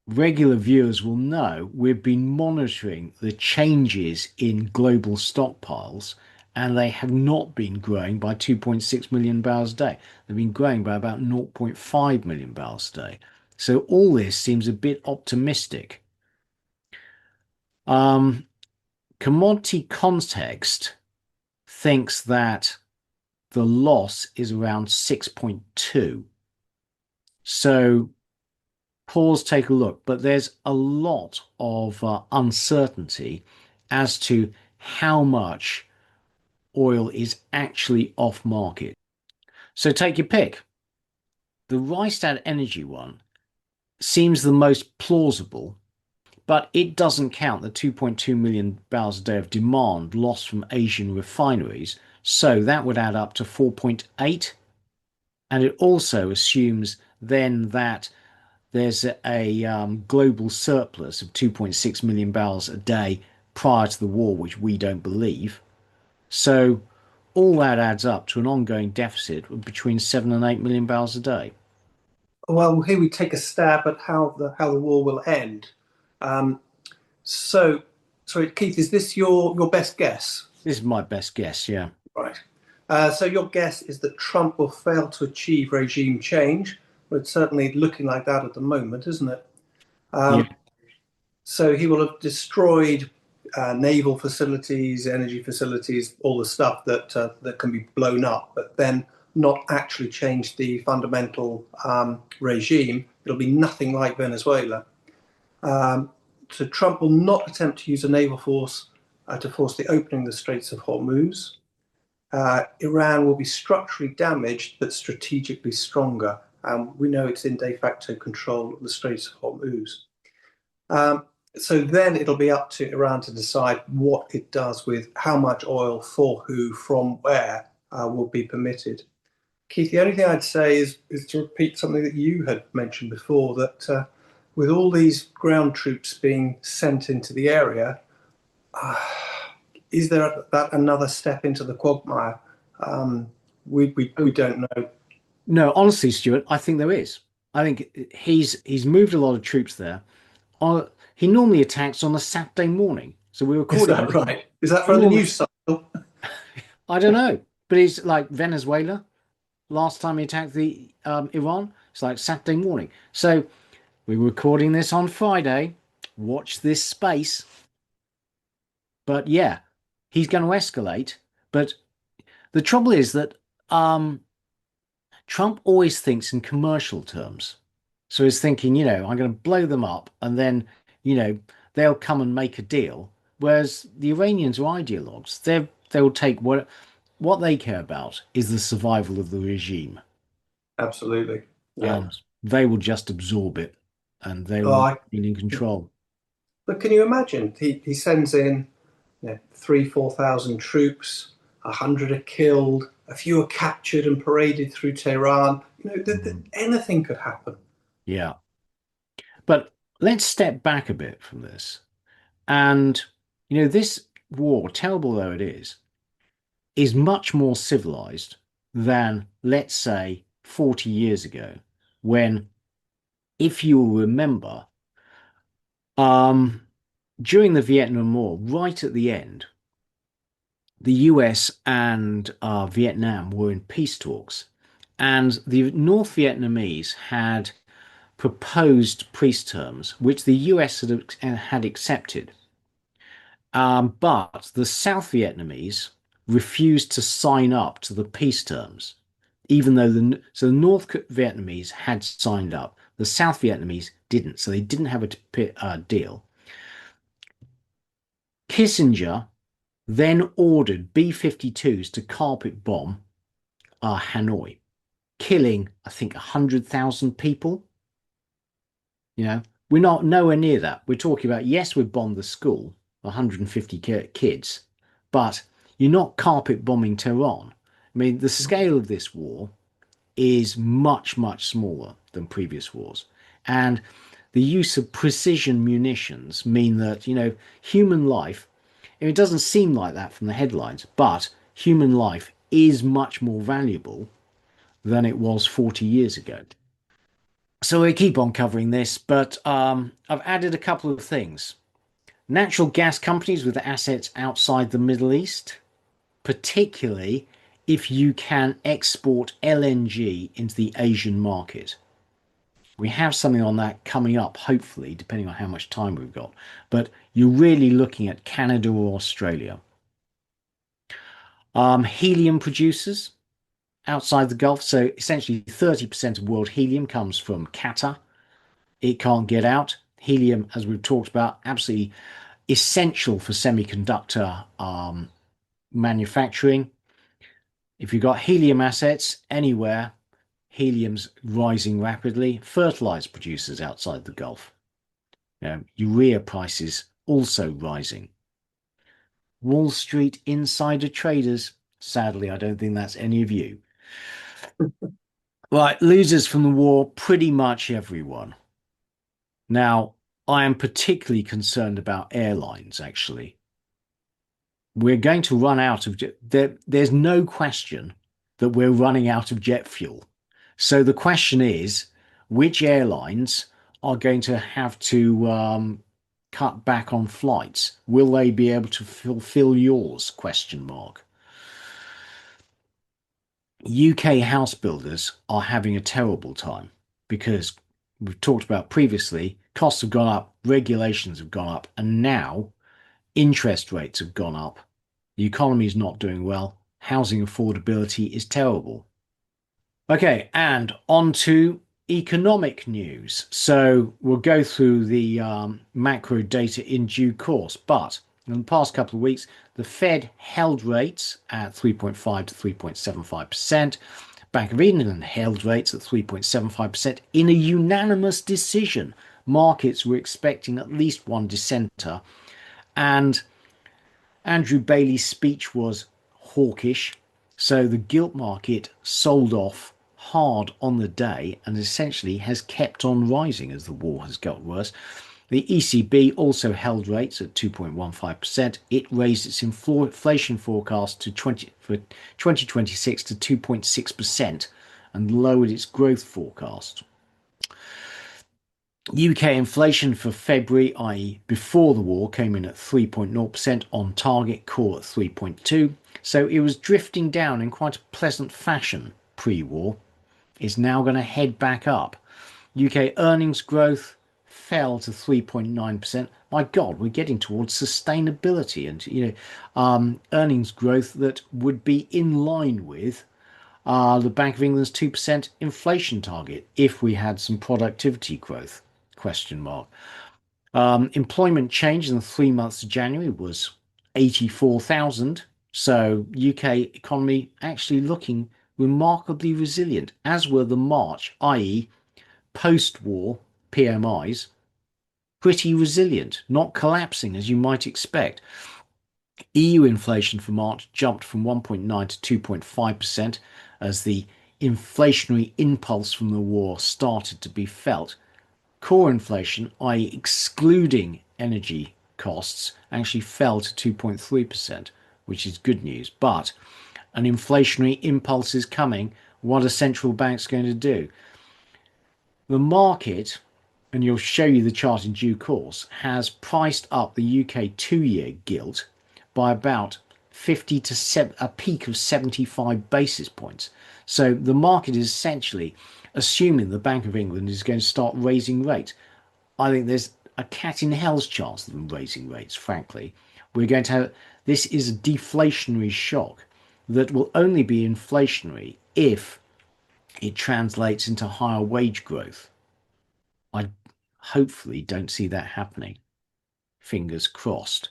regular viewers will know we've been monitoring the changes in global stockpiles, and they have not been growing by 2.6 million barrels a day. They've been growing by about 0.5 million barrels a day. So all this seems a bit optimistic. Um, Commodity Context thinks that the loss is around 6.2. So pause, take a look. But there's a lot of uncertainty as to how much oil is actually off market. So take your pick. The Rystad Energy one seems the most plausible, but it doesn't count the 2.2 million barrels a day of demand lost from Asian refineries. So that would add up to 4.8. And it also assumes then that there's a global surplus of 2.6 million barrels a day prior to the war, which we don't believe. So all that adds up to an ongoing deficit of between 7 and 8 million barrels a day. Well, here we take a stab at how the war will end. Um, so, sorry, Keith, is this your best guess? This is my best guess, yeah. Right. So your guess is that Trump will fail to achieve regime change. Well, it's certainly looking like that at the moment, isn't it? Yeah. Um, so he will have destroyed naval facilities, energy facilities, all the stuff that can be blown up, but then not actually change the fundamental regime. It'll be nothing like Venezuela. Um, so Trump will not attempt to use a naval force to force the opening of the Straits of Hormuz. Iran will be structurally damaged but strategically stronger. And we know it's in de facto control of the Straits of Hormuz. Um, so then it'll be up to Iran to decide what it does with how much oil, for who, from where will be permitted. Keith, the only thing I'd say is to repeat something that you had mentioned before, that with all these ground troops being sent into the area, uh, is there that another step into the quagmire? Um, we Oh, don't know. no, honestly, Stuart, I think there is. I think he's moved a lot of troops there. He normally attacks on a Saturday morning. So we're Is recording that this. right? Is that He from the normally, news cycle? I don't know, but he's like Venezuela. Last time he attacked the Iran, it's like Saturday morning. So we're recording this on Friday. Watch this space. But yeah, he's going to escalate. But the trouble is that um, Trump always thinks in commercial terms. So he's thinking, I'm going to blow them up and then, you know, they'll come and make a deal. Whereas the Iranians are ideologues. They'll take what they care about is the survival of the regime. Absolutely. Yeah. And they will just absorb it and they Oh, will be in control. but can you imagine? He sends in, 3,000, 4,000 troops. 100 are killed. A few are captured and paraded through Tehran. Mhm. Anything could happen. Yeah. But let's step back a bit from this. And, this war, terrible though it is much more civilized than, let's say, 40 years ago, when, if you will remember, um, during the Vietnam War, right at the end, the US and Vietnam were in peace talks, and the North Vietnamese had proposed peace terms, which the US had accepted. But the South Vietnamese refused to sign up to the peace terms, even though the North Vietnamese had signed up. The South Vietnamese didn't, so they didn't have a deal. Kissinger then ordered B-52s to carpet bomb Hanoi, killing, I think, 100,000 people. We're not nowhere near that. We're talking about, yes, we bombed the school, 150 kids, but you're not carpet bombing Tehran. I mean, the scale of this war is much, much smaller than previous wars. And the use of precision munitions mean that, human life, it doesn't seem like that from the headlines, but human life is much more valuable than it was 40 years ago. So we keep on covering this, but I've added a couple of things. Natural gas companies with assets outside the Middle East, particularly if you can export LNG into the Asian market. We have something on that coming up, hopefully, depending on how much time we've got. But you're really looking at Canada or Australia. Helium producers outside the Gulf. So essentially, 30% of world helium comes from Qatar. It can't get out. Helium, as we've talked about, absolutely essential for semiconductor manufacturing. If you've got helium assets anywhere, helium's rising rapidly. Fertilizer producers outside the Gulf. Urea prices also rising. Wall Street insider traders. Sadly, I don't think that's any of you. Right, losers from the war, pretty much everyone. Now, I am particularly concerned about airlines, actually. we're going to run out of there's no question that we're running out of jet fuel. So the question is, which airlines are going to have to cut back on flights? Will they be able to fulfill yours? Question mark. UK house builders are having a terrible time because we've talked about previously, costs have gone up, regulations have gone up, and now interest rates have gone up. The economy is not doing well. Housing affordability is terrible. Okay, and on to economic news. So we'll go through the macro data in due course, but in the past couple of weeks, the Fed held rates at 3.5 to 3.75%. Bank of England held rates at 3.75% in a unanimous decision. Markets were expecting at least one dissenter, and Andrew Bailey's speech was hawkish, so the gilt market sold off hard on the day and essentially has kept on rising as the war has got worse. The ECB also held rates at 2.15%. It raised its inflation forecast for 2026 to 2.6% and lowered its growth forecast. UK inflation for February, i.e. before the war, came in at 3.0% on target, core at 3.2. So it was drifting down in quite a pleasant fashion pre-war. It's now going to head back up. UK earnings growth fell to 3.9%. My God, we're getting towards sustainability and earnings growth that would be in line with the Bank of England's 2% inflation target if we had some productivity growth. Question mark. Employment change in the 3 months to January was 84,000. So UK economy actually looking remarkably resilient, as were the March, i.e. post-war PMIs, pretty resilient, not collapsing as you might expect. EU inflation for March jumped from 1.9 to 2.5% as the inflationary impulse from the war started to be felt. Core inflation, i.e. excluding energy costs, actually fell to 2.3%, which is good news. But an inflationary impulse is coming. What are central banks going to do? The market, and you'll show you the chart in due course, has priced up the UK 2-year gilt by about 50 to a peak of 75 basis points. So the market is essentially assuming the Bank of England is going to start raising rates. I think there's a cat in hell's chance of them raising rates, frankly. We're going to have, this is a deflationary shock that will only be inflationary if it translates into higher wage growth. I hopefully don't see that happening. Fingers crossed.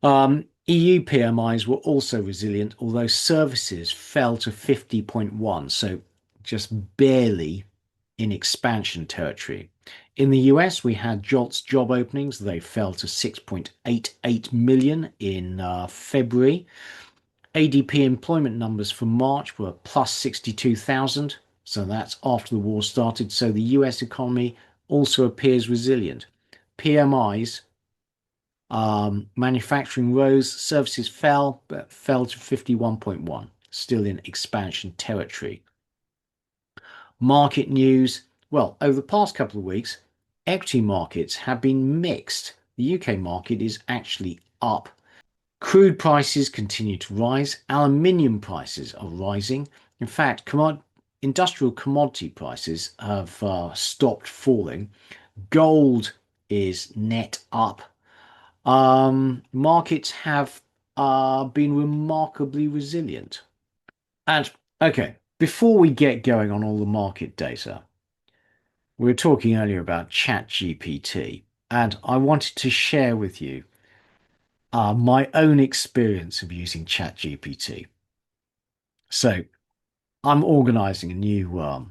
EU PMIs were also resilient, although services fell to 50.1, so just barely in expansion territory. In the US, we had JOLTS job openings. They fell to 6.88 million in February. ADP employment numbers for March were plus 62,000. So that's after the war started. So the US economy also appears resilient. PMIs, manufacturing rose, services fell, but fell to 51.1, still in expansion territory. Market news. Well, over the past couple of weeks, equity markets have been mixed. The UK market is actually up. Crude prices continue to rise. Aluminium prices are rising. In fact, industrial commodity prices have stopped falling. Gold is net up. Markets have been remarkably resilient. And okay, before we get going on all the market data, we were talking earlier about ChatGPT, and I wanted to share with you my own experience of using ChatGPT. So I'm organizing a new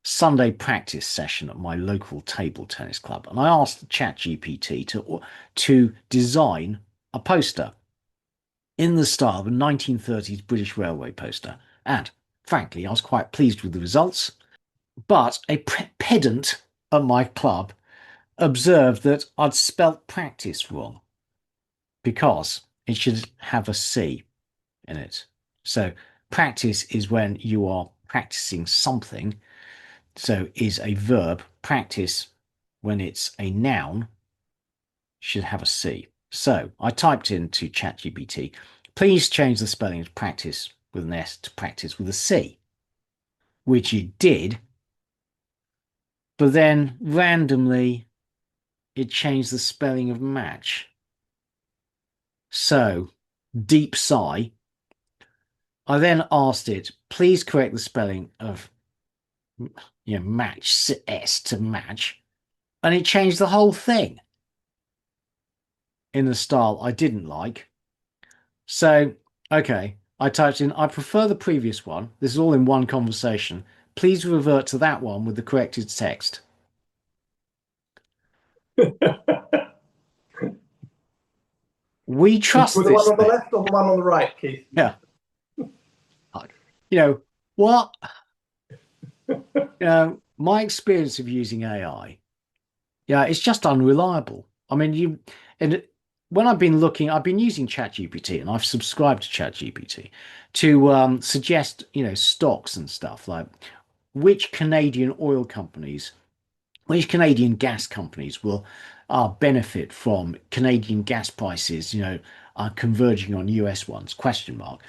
Sunday practice session at my local table tennis club, and I asked ChatGPT to design a poster in the style of a 1930s British Railway poster. And frankly, I was quite pleased with the results. But a pedant at my club observed that I'd spelt practice wrong because It should have a C in it. So practice is when you are practicing something. So is a verb. Practice, when it's a noun, should have a C. So I typed into ChatGPT, please change the spelling of practice with an S to practice with a C, which it did, but then randomly it changed the spelling of match. So, deep sigh. I then asked it, please correct the spelling of match S to match, and it changed the whole thing in a style I didn't like. So, okay, I typed in, I prefer the previous one. This is all in one conversation. Please revert to that one with the corrected text. We trust With the one this on the thing. left or the one on the right, Keith? Yeah. You know, what? My experience of using AI, yeah, it's just unreliable. I mean, and when I've been using ChatGPT and I've subscribed to ChatGPT to suggest, stocks and stuff like which Canadian oil companies, which Canadian gas companies will benefit from Canadian gas prices, converging on US ones, question mark.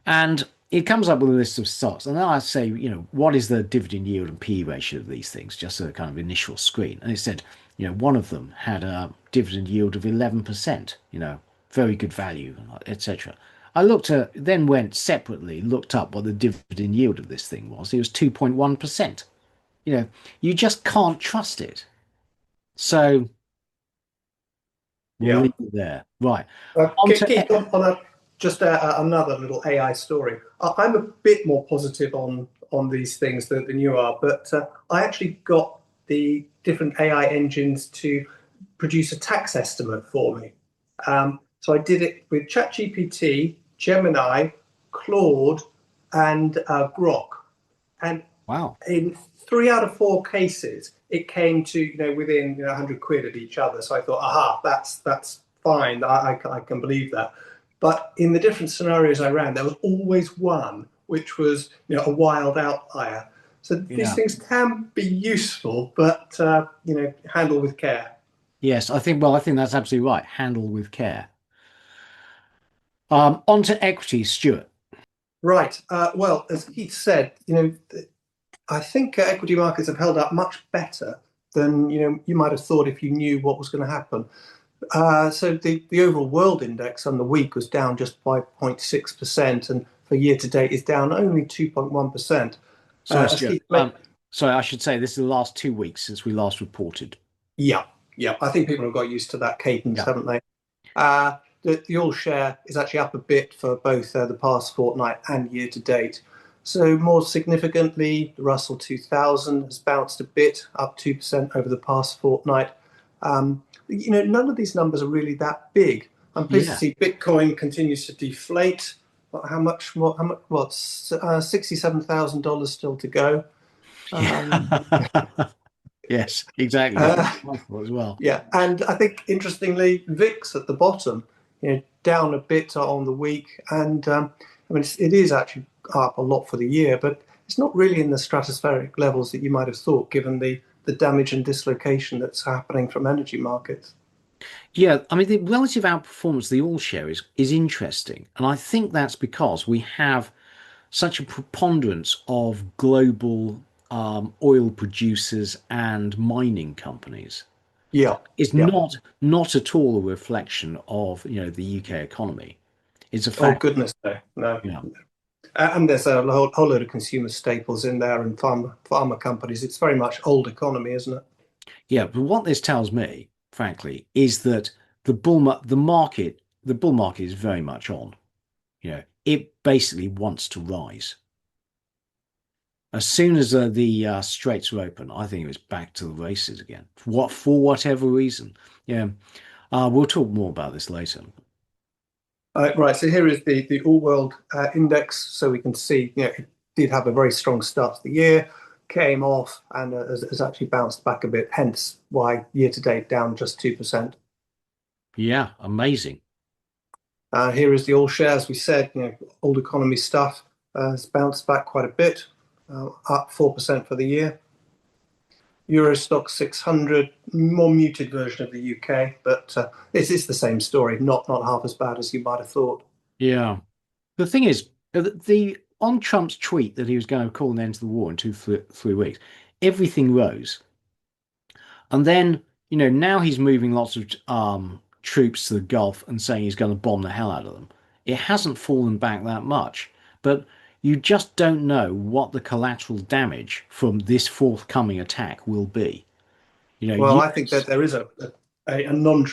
And it comes up with a list of stocks. And then I say, what is the dividend yield and PE ratio of these things? Just a kind of initial screen. And it said, one of them had a dividend yield of 11%, very good value, etc. Then went separately, looked up what the dividend yield of this thing was. It was 2.1%. You just can't trust it. So we'll Yeah. leave it there. Right. On to, Keith, just another little AI story. I'm a bit more positive on these things than you are, but I actually got the different AI engines to produce a tax estimate for me. So I did it with ChatGPT, Gemini, Claude, and Grok. And wow. in 3 out of 4 cases, it came to within 100 quid of each other. So I thought, aha, that's fine. I can believe that. But in the different scenarios I ran, there was always one which was a wild outlier. So these Yeah. things can be useful, but handle with care. Yes, I think that's absolutely right. Handle with care. On to equities, Stuart. Right. Well, as Keith said, I think equity markets have held up much better than you might have thought if you knew what was going to happen. So the overall world index on the week was down just by 0.6%, and for year to date is down only 2.1%. Sorry, As Stuart. Keith said, Sorry, I should say this is the last 2 weeks since we last reported. yeah, yeah, I think people have got used to that cadence, Yeah. haven't they? The all share is actually up a bit for both the past fortnight and year to date. So more significantly, the Russell 2000 has bounced a bit, up 2% over the past fortnight. None of these numbers are really that big. I'm pleased to Yeah. see Bitcoin continues to deflate. How much more? How much? What? $67,000 still to go. Um, Yeah. Yes, exactly. That's uh, my thought as well. Yeah, and I think interestingly, VIX at the bottom, down a bit on the week, and I mean it is actually up a lot for the year, but it's not really in the stratospheric levels that you might have thought, given the damage and dislocation that's happening from energy markets. Yeah, I mean the relative outperformance of the all share is interesting, and I think that's because we have such a preponderance of global oil producers and mining companies. Yeah, It's yeah. not at all a reflection of the UK economy. It's a Oh fact. goodness, no, no. Yeah, And there's a whole load of consumer staples in there and pharma companies. It's very much old economy, isn't it? yeah. But what this tells me, frankly, is that the bull market is very much on. It basically wants to rise. As soon as the straits were open, I think it was back to the races again. For whatever reason. Yeah. We'll talk more about this later. Right, so here is the all world index. So we can see, it did have a very strong start to the year, came off, and has actually bounced back a bit. Hence why year to date down just 2%. Yeah, amazing. Here is the all shares. We said, old economy stuff has bounced back quite a bit, up 4% for the year. Euro Stock 600, more muted version of the UK, but it's the same story, not half as bad as you might have thought. Yeah. The thing is, the on Trump's tweet that he was going to call an end to the war in 3 weeks, everything rose. And then, now he's moving lots of troops to the Gulf and saying he's going to bomb the hell out of them. It hasn't fallen back that much, but you just don't know what the collateral damage from this forthcoming attack will be. Well, I think US, that there is a non.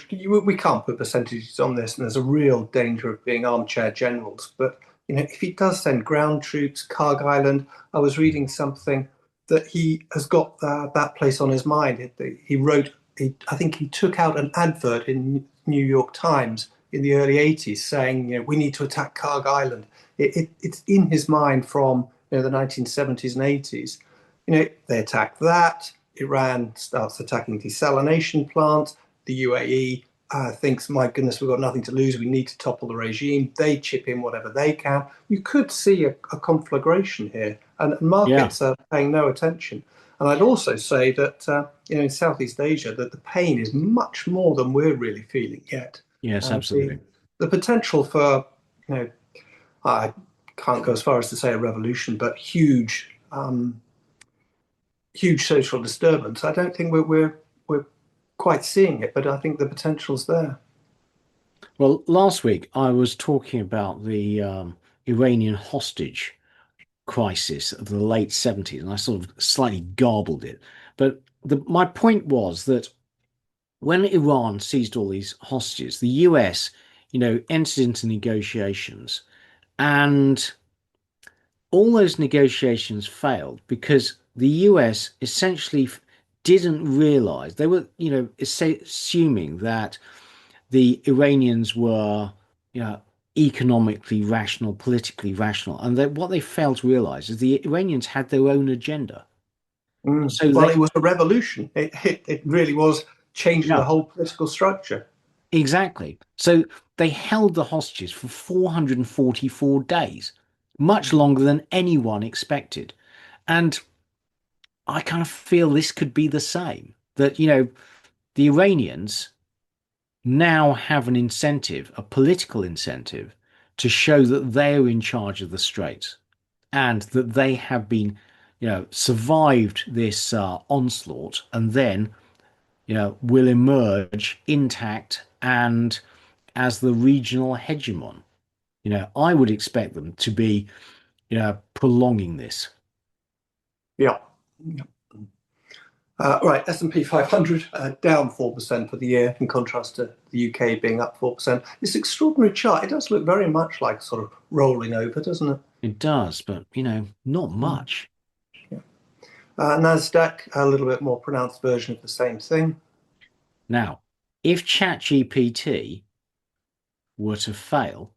We can't put percentages on this, and there's a real danger of being armchair generals. But if he does send ground troops, Karg Island, I was reading something that he has got that place on his mind. He wrote, I think he took out an advert in New York Times in the early '80s saying, we need to attack Karg Island. It's in his mind from the 1970s and '80s. They attack that. Iran starts attacking desalination plants. The UAE thinks, my goodness, we've got nothing to lose. We need to topple the regime. They chip in whatever they can. You could see a conflagration here, and yeah, markets are paying no attention. And I'd also say that in Southeast Asia, that the pain is much more than we're really feeling yet. yes, And the absolutely. the potential for, I can't go as far as to say a revolution, but huge social disturbance. I don't think we're quite seeing it, but I think the potential's there. Well, last week I was talking about the Iranian hostage crisis of the late 70s, and I sort of slightly garbled it. But my point was that when Iran seized all these hostages, the US, entered into negotiations, and all those negotiations failed because the US essentially didn't realize they were, assuming that the Iranians were, you know, economically rational, politically rational, and that what they failed to realize is the Iranians had their own agenda. So Well, they, it was a revolution. It really was changing the yeah, whole political structure. exactly. So they held the hostages for 444 days, much longer than anyone expected. And I kind of feel this could be the same, that, the Iranians now have an incentive, a political incentive, to show that they're in charge of the Straits and that they have been, survived this onslaught and then, will emerge intact and as the regional hegemon. I would expect them to be, prolonging this. Yeah. Right, S&P 500 down 4% for the year, in contrast to the UK being up 4%. This extraordinary chart, it does look very much like sort of rolling over, doesn't it? It does, but, not Mm. much. Yeah. Nasdaq, a little bit more pronounced version of the same thing. Now, if ChatGPT were to fail,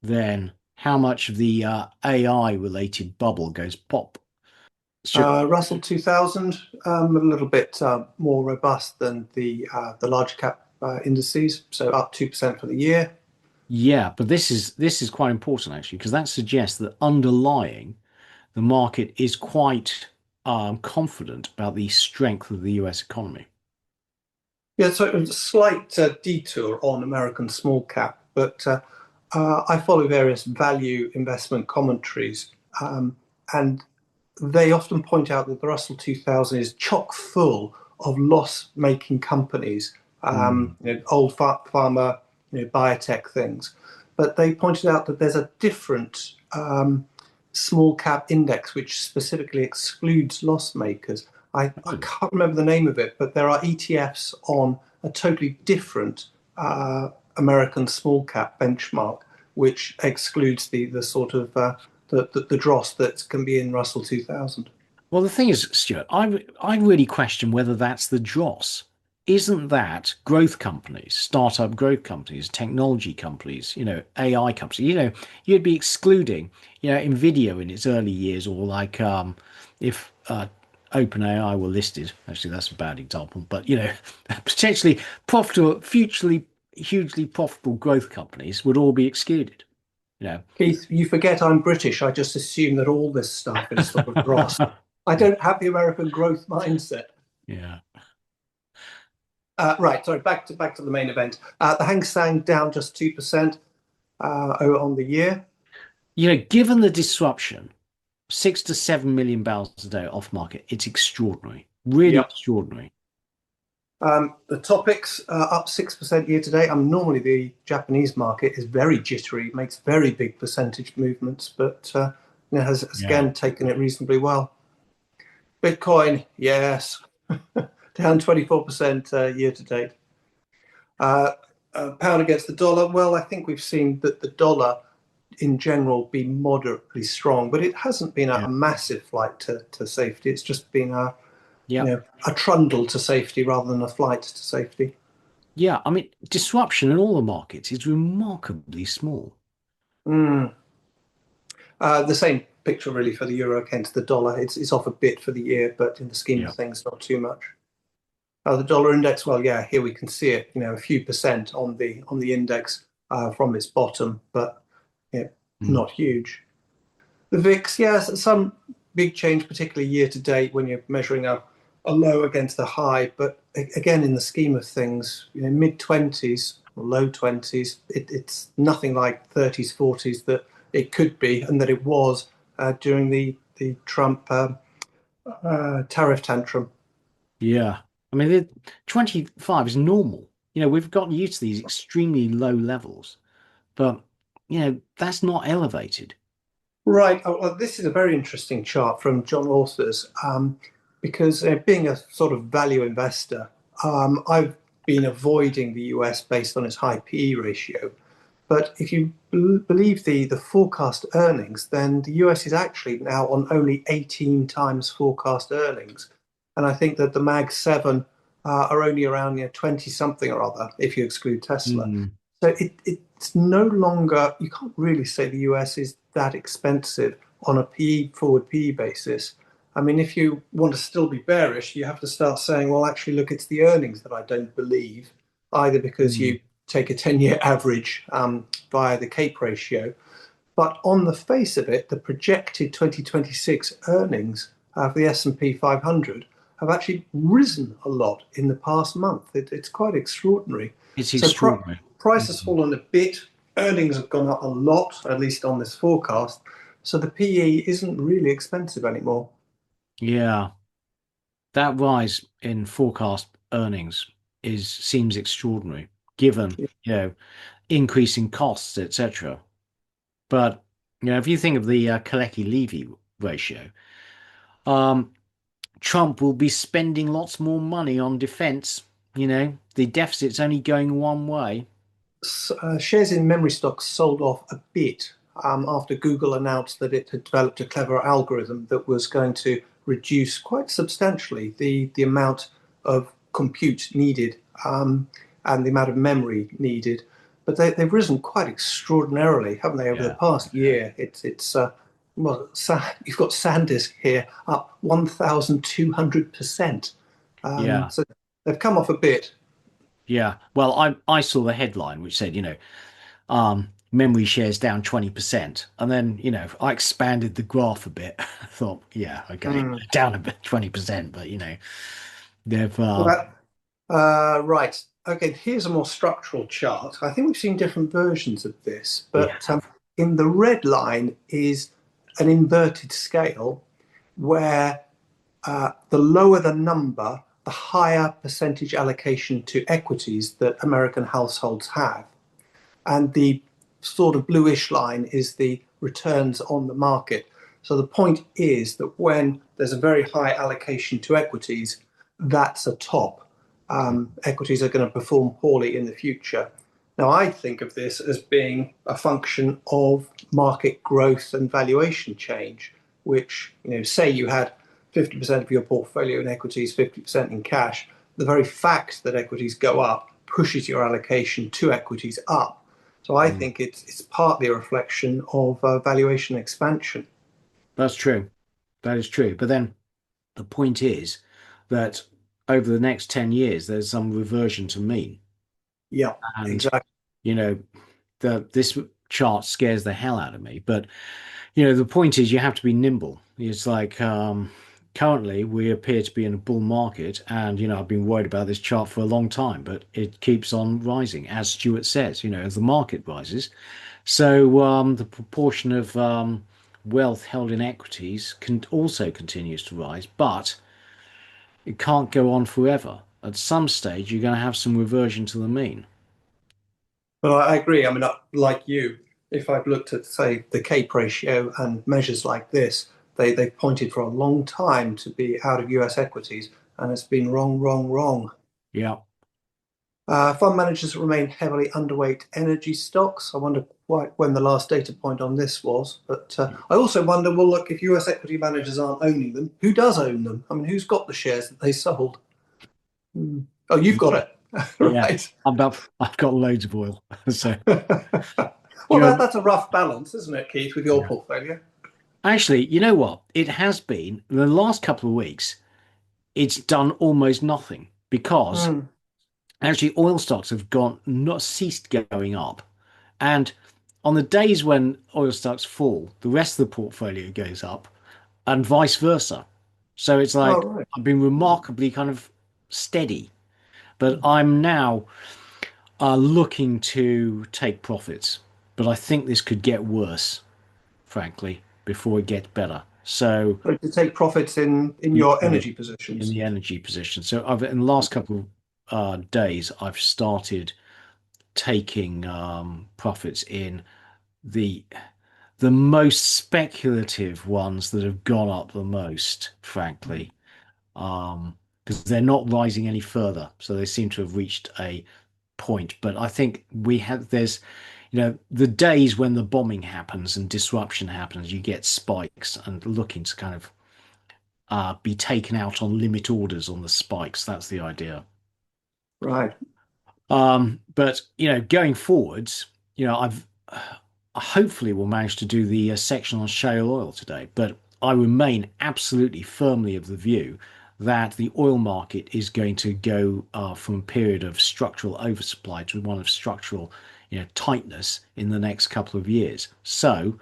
then how much of the AI related bubble goes pop? Stuart, Russell 2000, a little bit more robust than the large cap indices, so up 2% for the year. yeah, but this is quite important actually because that suggests that underlying the market is quite confident about the strength of the US economy. Yeah, so a slight detour on American small cap, but I follow various value investment commentaries, and they often point out that the Russell 2000 is chock full of loss-making companies, Mm. old pharma, biotech things. But they pointed out that there's a different small cap index which specifically excludes loss makers. I Oh, can't remember the name of it, but there are ETFs on a totally different American small cap benchmark, which excludes the sort of the dross that can be in Russell 2000. well, the thing is, Stuart, I really question whether that's the dross. Isn't that growth companies, startup growth companies, technology companies, AI companies? You'd be excluding, Nvidia in its early years, or like if OpenAI were listed. Actually, that's a bad example, but potentially profitable, hugely profitable growth companies would all be excluded. You Keith, you forget I'm British. I just assume that all this stuff is sort of dross. know. I don't have the American growth mindset. Yeah. Right, sorry, back to the main event. The Hang Seng down just 2% on the year. Given the disruption, 6 to 7 million barrels a day off market, it's extraordinary, really Yep. extraordinary. The topics up 6% year to date. Normally the Japanese market is very jittery, makes very big percentage movements, but has Yeah. again taken it reasonably well. Bitcoin, yes, down 24% year to date. Uh, Pound against the dollar. Well, I think we've seen that the dollar in general be moderately strong, but it hasn't been a Yeah. massive flight to safety. It's just been Yeah. a trundle to safety rather than a flight to safety. Yeah. I mean, disruption in all the markets is remarkably small. Mm. The same picture really for the euro against the dollar. It's off a bit for the year, but in the scheme of Yeah. things, not too much. The dollar index, well, yeah, here we can see it, a few percent on the index from its bottom, but yeah, Mm. not huge. The VIX, yes, some big change, particularly year to date when you're measuring a low against a high. But again, in the scheme of things, mid 20s or low 20s, it's nothing like 30s, 40s that it could be and that it was during the Trump tariff tantrum. Yeah. I mean, 25 is normal. We've gotten used to these extremely low levels, but, that's not elevated. Right. Well, this is a very interesting chart from John Authors because being a sort of value investor, I've been avoiding the US based on its high PE ratio. But if you believe the forecast earnings, then the US is actually now on only 18 times forecast earnings. And I think that the Mag 7 are only around 20 something or other if you exclude Tesla. Mm. So it's no longer, you can't really say the US is that expensive on a forward PE basis. I mean, if you want to still be bearish, you have to start saying, well, actually, look, it's the earnings that I don't believe, either because Mm. you take a 10-year average via the CAPE ratio. But on the face of it, the projected 2026 earnings for the S&P 500 have actually risen a lot in the past month. It's quite extraordinary. It's So extraordinary. price has Mm. fallen a bit. Earnings have gone up a lot, at least on this forecast. So the PE isn't really expensive anymore. Yeah. That rise in forecast earnings seems extraordinary given, increasing costs, etc. But, if you think of the Kalecki-Levy ratio, um, Trump will be spending lots more money on defense. The deficit's only going one way. Shares in memory stocks sold off a bit after Google announced that it had developed a clever algorithm that was going to reduce quite substantially the amount of compute needed and the amount of memory needed. But they've risen quite extraordinarily, haven't they, over the Yeah. past year? Well, you've got SanDisk here up 1,200%. Yeah. So they've come off a bit. Yeah. Well, I saw the headline which said, memory shares down 20%. And then, I expanded the graph a bit. I thought, yeah, okay, Mm. down a bit, 20%, but they've Well, right. Okay, here's a more structural chart. I think we've seen different versions of this, we but have. in the red line is an inverted scale where the lower the number, the higher percentage allocation to equities that American households have. And the sort of bluish line is the returns on the market. So the point is that when there's a very high allocation to equities, that's a top. Equities are going to perform poorly in the future. Now, I think of this as being a function of market growth and valuation change, which, say you had 50% of your portfolio in equities, 50% in cash, the very fact that equities go up pushes your allocation to equities up. So I Mm. think it's partly a reflection of valuation expansion. That's true. That is true. But then the point is that over the next 10 years, there's some reversion to mean. Yeah, And, exactly. you know, this chart scares the hell out of me. But, the point is you have to be nimble. It's like currently we appear to be in a bull market. And, I've been worried about this chart for a long time, but it keeps on rising, as Stuart says, as the market rises. So the proportion of wealth held in equities can also continues to rise, but it can't go on forever. At some stage, you're going to have some reversion to the mean. But I agree. I mean, like you, if I've looked at, say, the CAPE ratio and measures like this, they've pointed for a long time to be out of US equities, and it's been wrong, wrong, wrong. Yeah. Fund managers remain heavily underweight energy stocks. I wonder when the last data point on this was. But I also wonder, well, look, if US equity managers aren't owning them, who does own them? I mean, who's got the shares that they sold? Hmm. Oh, you've got it. Yeah. Right. I've got loads of oil. So, Well, you know, that's a rough balance, isn't it, Keith, with your yeah. portfolio? Actually, you know what? It has been the last couple of weeks, it's done almost nothing because Hmm. actually oil stocks have gone not ceased going up. And on the days when oil stocks fall, the rest of the portfolio goes up and vice versa. So it's Oh, like right. I've been remarkably kind of steady, but I'm now looking to take profits. But I think this could get worse, frankly, before it gets better. So So to take profits in yeah, your energy in positions. the energy position. So in the last couple of days, I've started taking profits in the the most speculative ones that have gone up the most, frankly, because they're not rising any further. So they seem to have reached a point. But I think there's, the days when the bombing happens and disruption happens, you get spikes and looking to kind of be taken out on limit orders on the spikes. That's the idea. Right. But going forwards, I've hopefully will manage to do the section on shale oil today. But I remain absolutely firmly of the view that the oil market is going to go from a period of structural oversupply to one of structural, tightness in the next couple of years. So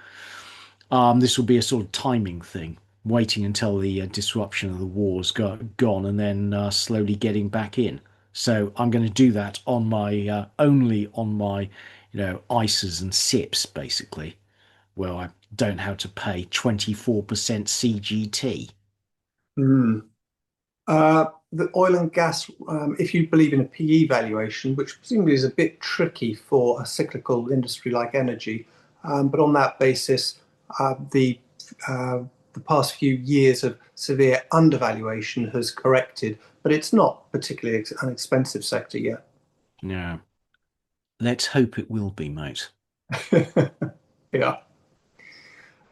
this will be a sort of timing thing, waiting until the disruption of the war's gone and then slowly getting back in. So I'm going to do that on my only on my, ISAs and SIPs basically, where I don't have to pay 24% CGT. Hmm. The oil and gas, if you believe in a PE valuation, which presumably is a bit tricky for a cyclical industry like energy, but on that basis, uh, the past few years of severe undervaluation has corrected, but it's not particularly an expensive sector yet. Yeah, let's hope it will be, mate. Yeah.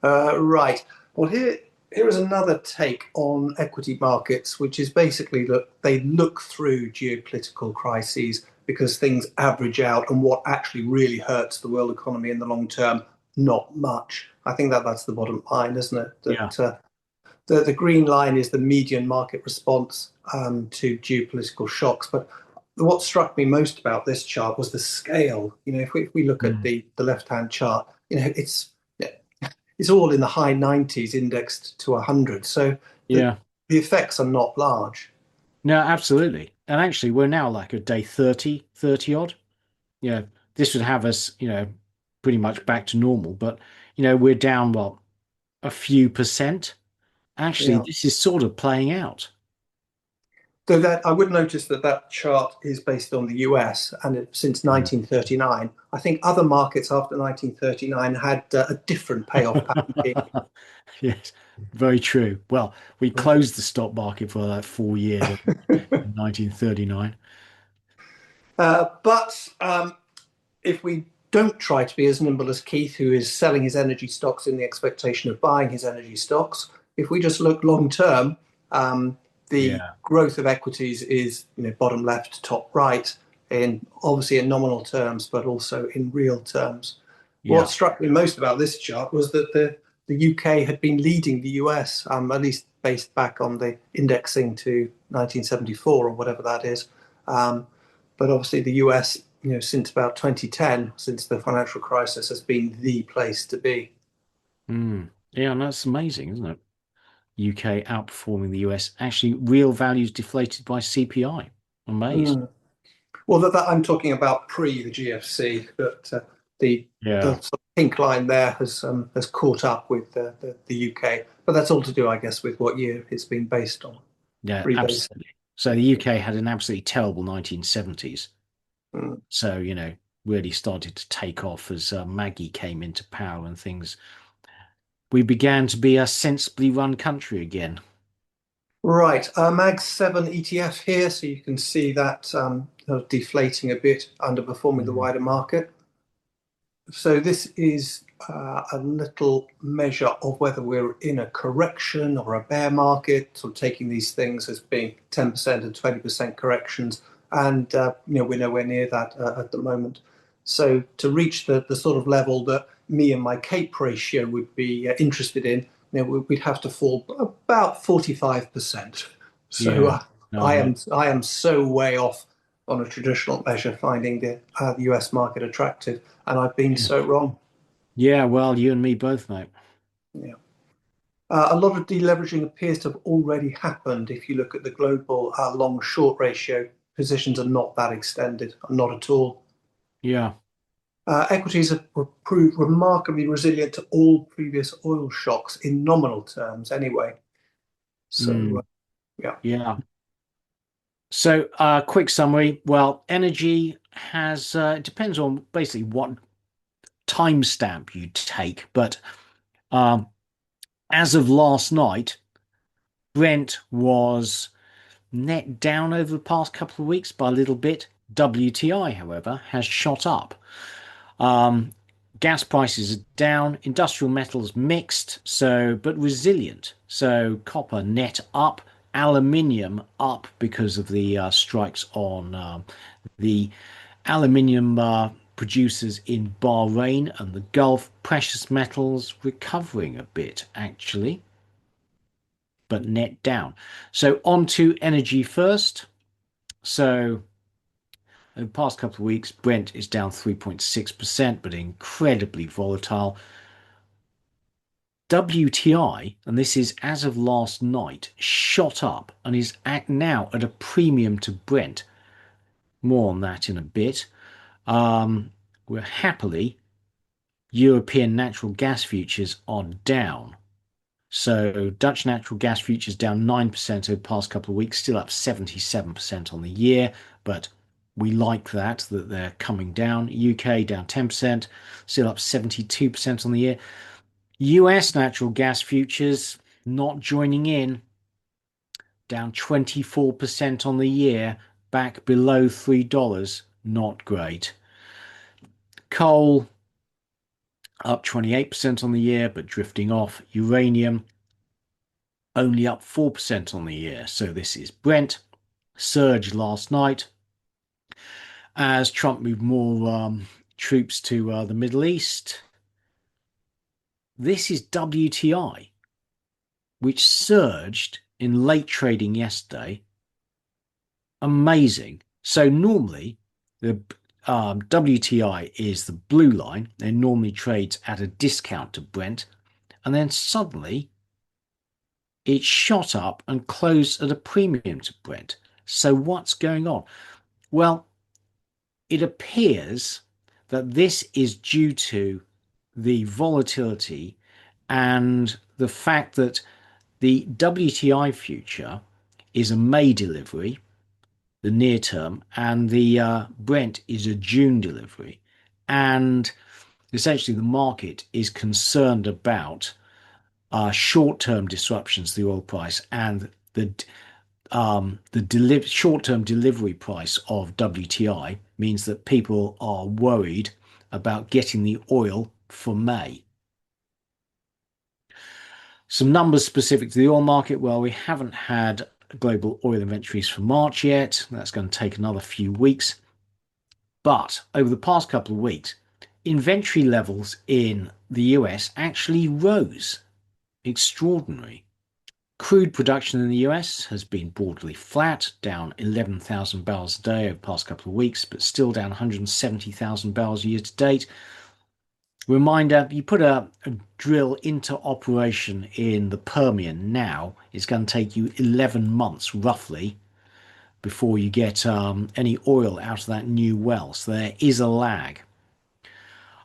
Right. Well, here is another take on equity markets, which is basically that they look through geopolitical crises because things average out, and what actually really hurts the world economy in the long term, not much. I think that's the bottom line, isn't it? Yeah. That the green line is the median market response to geopolitical shocks. But what struck me most about this chart was the scale. If we look at Mm. the left-hand chart, it's all in the high 90s indexed to 100. So Yeah. the effects are not large. No, absolutely. And actually, we're now like a day 30 odd. This would have us, pretty much back to normal. But, we're down, what, a few percent? Actually, Yeah. this is sort of playing out. So that I would notice that chart is based on the US and since Mm. 1939. I think other markets after 1939 had a different payoff pattern. Yes, very true. Well, we closed the stock market for like 4 years in 1939. But if we don't try to be as nimble as Keith, who is selling his energy stocks in the expectation of buying his energy stocks, if we just look long term, the Yeah, growth of equities is bottom left, top right, in obviously in nominal terms, but also in real terms. What yeah, struck me most about this chart was that the UK had been leading the US, at least based back on the indexing to 1974 or whatever that is. Um, but obviously the US since about 2010, since the financial crisis, has been the place to be. Mm. Yeah, and that's amazing, isn't it? UK outperforming the US. Actually, real values deflated by CPI. Amazed. Mm. Well, that I'm talking about pre the GFC, but the Yeah. sort of pink line there has caught up with the UK. But that's all to do, I guess, with what year it's been based on, Yeah, rebased. absolutely. So the UK had an absolutely terrible 1970s. Mm. So, really started to take off as Maggie came into power and things. We began to be a sensibly run country again. Right, Mag 7 ETF here, so you can see that sort of deflating a bit, underperforming the Mm. wider market. So this is a little measure of whether we're in a correction or a bear market, sort of taking these things as being 10% and 20% corrections. And we're nowhere near that at the moment. So to reach the sort of level that me and my CAPE ratio would be interested in, we'd have to fall about 45%. So Yeah. I No. am I am so way off on a traditional measure, finding the US market attractive, and I've been Yeah. so wrong. Yeah, well, you and me both, mate. Yeah. A lot of deleveraging appears to have already happened. If you look at the global long-short ratio, positions are not that extended, not at all. Yeah. Equities have proved remarkably resilient to all previous oil shocks in nominal terms, anyway. So, Mm. yeah. Yeah. So, quick summary. Well, energy has, it depends on basically what timestamp you take, but um, as of last night, Brent was net down over the past couple of weeks by a little bit. WTI, however, has shot up. Um, Gas prices are down, industrial metals mixed, but resilient. So copper net up, aluminium up because of the strikes on the aluminium producers in Bahrain and the Gulf. Precious metals recovering a bit actually, but net down. So on to energy first. So over the past couple of weeks, Brent is down 3.6%, but incredibly volatile. WTI, and this is as of last night, shot up and is now at a premium to Brent. More on that in a bit. We're happily, European natural gas futures are down. So Dutch natural gas futures down 9% over the past couple of weeks, still up 77% on the year, but we like that they're coming down. UK down 10%, still up 72% on the year. US natural gas futures not joining in, down 24% on the year, back below $3. Not great. Coal up 28% on the year, but drifting off. Uranium only up 4% on the year. So this is Brent. Surge last night as Trump moved more troops to the Middle East. This is WTI, which surged in late trading yesterday. Amazing. So normally the WTI is the blue line. It normally trades at a discount to Brent, and then suddenly it shot up and closed at a premium to Brent. So what's going on? Well, it appears that this is due to the volatility and the fact that the WTI future is a May delivery, the near term, and the Brent is a June delivery. And essentially, the market is concerned about short-term disruptions to the oil price and the short-term delivery price of WTI means that people are worried about getting the oil for May. Some numbers specific to the oil market. Well, we haven't had global oil inventories for March yet. That's going to take another few weeks. But over the past couple of weeks, inventory levels in the US actually rose. Extraordinary. Crude production in the US has been broadly flat, down 11,000 barrels a day over the past couple of weeks, but still down 170,000 barrels year to date. Reminder, you put a drill into operation in the Permian now, it's going to take you 11 months roughly before you get any oil out of that new well. So there is a lag.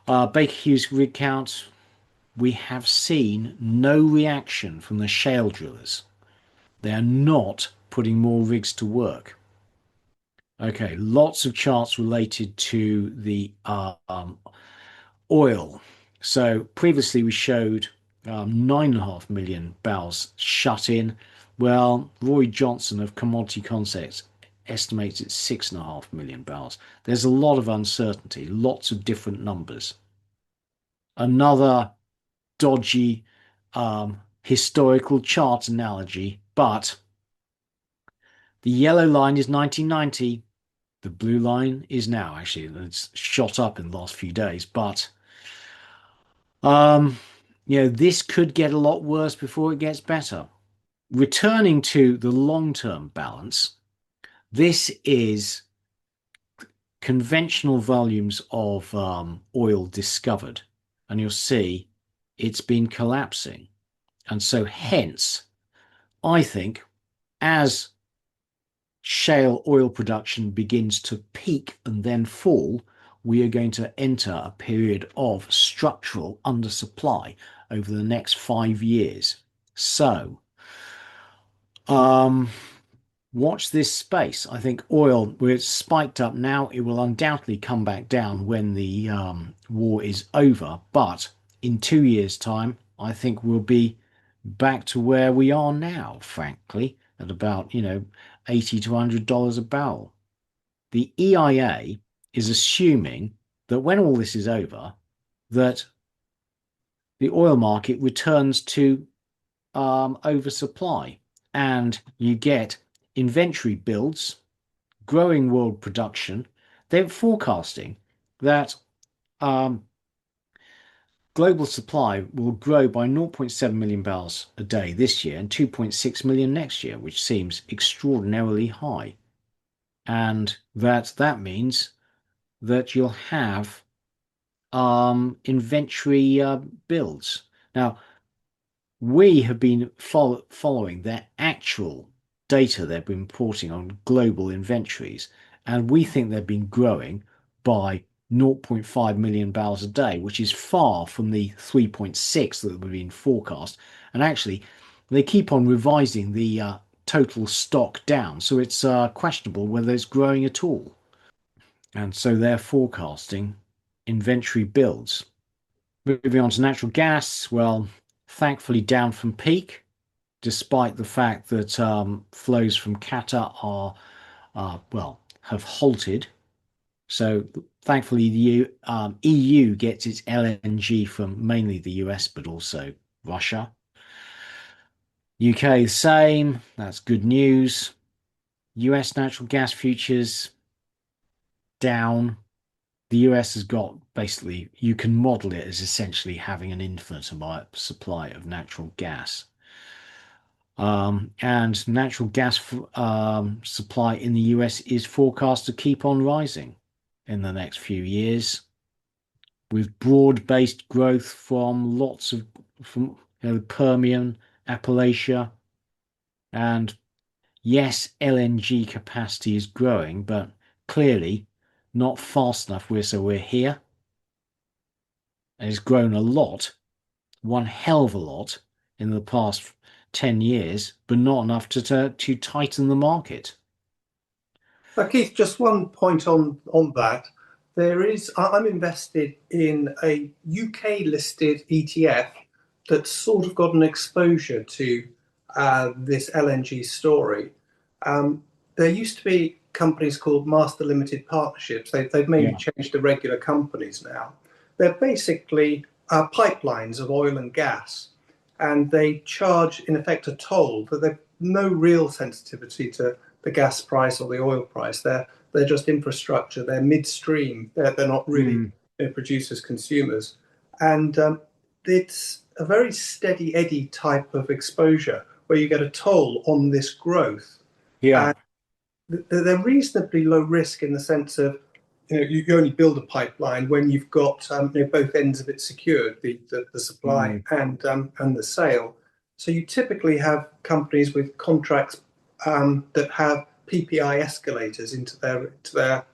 Baker Hughes rig count, we have seen no reaction from the shale drillers. They are not putting more rigs to work. Okay, lots of charts related to the oil. So previously we showed 9.5 million barrels shut in. Well, Roy Johnson of Commodity Concepts estimates it's 6.5 million barrels. There's a lot of uncertainty, lots of different numbers. Another dodgy historical chart analogy, but the yellow line is 1990. The blue line is now. Actually, it's shot up in the last few days, but this could get a lot worse before it gets better. Returning to the long-term balance, this is conventional volumes of oil discovered, and you'll see it's been collapsing. And so hence, I think, as shale oil production begins to peak and then fall, we are going to enter a period of structural undersupply over the next 5 years. So, watch this space. I think oil, where it's spiked up now, it will undoubtedly come back down when the war is over. But in 2 years' time, I think we'll be back to where we are now, frankly, at about, $80 to $100 a barrel. The EIA is assuming that when all this is over, that the oil market returns to oversupply and you get inventory builds, growing world production. They're forecasting that global supply will grow by 0.7 million barrels a day this year and 2.6 million next year, which seems extraordinarily high. And that means that you'll have inventory builds. Now, we have been following their actual data they've been reporting on global inventories, and we think they've been growing by 0.5 million barrels a day, which is far from the 3.6 that have been forecast. And actually, they keep on revising the total stock down, so it's questionable whether it's growing at all. And so they're forecasting inventory builds. Moving on to natural gas, well, thankfully down from peak, despite the fact that flows from Qatar have halted. So thankfully the EU gets its LNG from mainly the US, but also Russia. UK, the same. That's good news. US natural gas futures down. The US has got basically, you can model it as essentially having an infinite supply of natural gas. And natural gas supply in the US is forecast to keep on rising in the next few years, with broad-based growth from the Permian, Appalachia, and yes, LNG capacity is growing, but clearly not fast enough. We're here, and it's grown a lot, one hell of a lot in the past 10 years, but not enough to tighten the market. Keith, just one point on that. I'm invested in a UK listed ETF that's sort of got an exposure to this LNG story. There used to be companies called Master Limited Partnerships. They've mainly changed to regular companies now. They're basically pipelines of oil and gas, and they charge, in effect, a toll, but they've no real sensitivity to the gas price or the oil price. They're just infrastructure. They're midstream. They're not really producers, consumers, and it's a very steady Eddie type of exposure where you get a toll on this growth. Yeah. And they're reasonably low risk in the sense of, you only build a pipeline when you've got both ends of it secured, the supply Mm. and the sale. So you typically have companies with contracts that have PPI escalators into their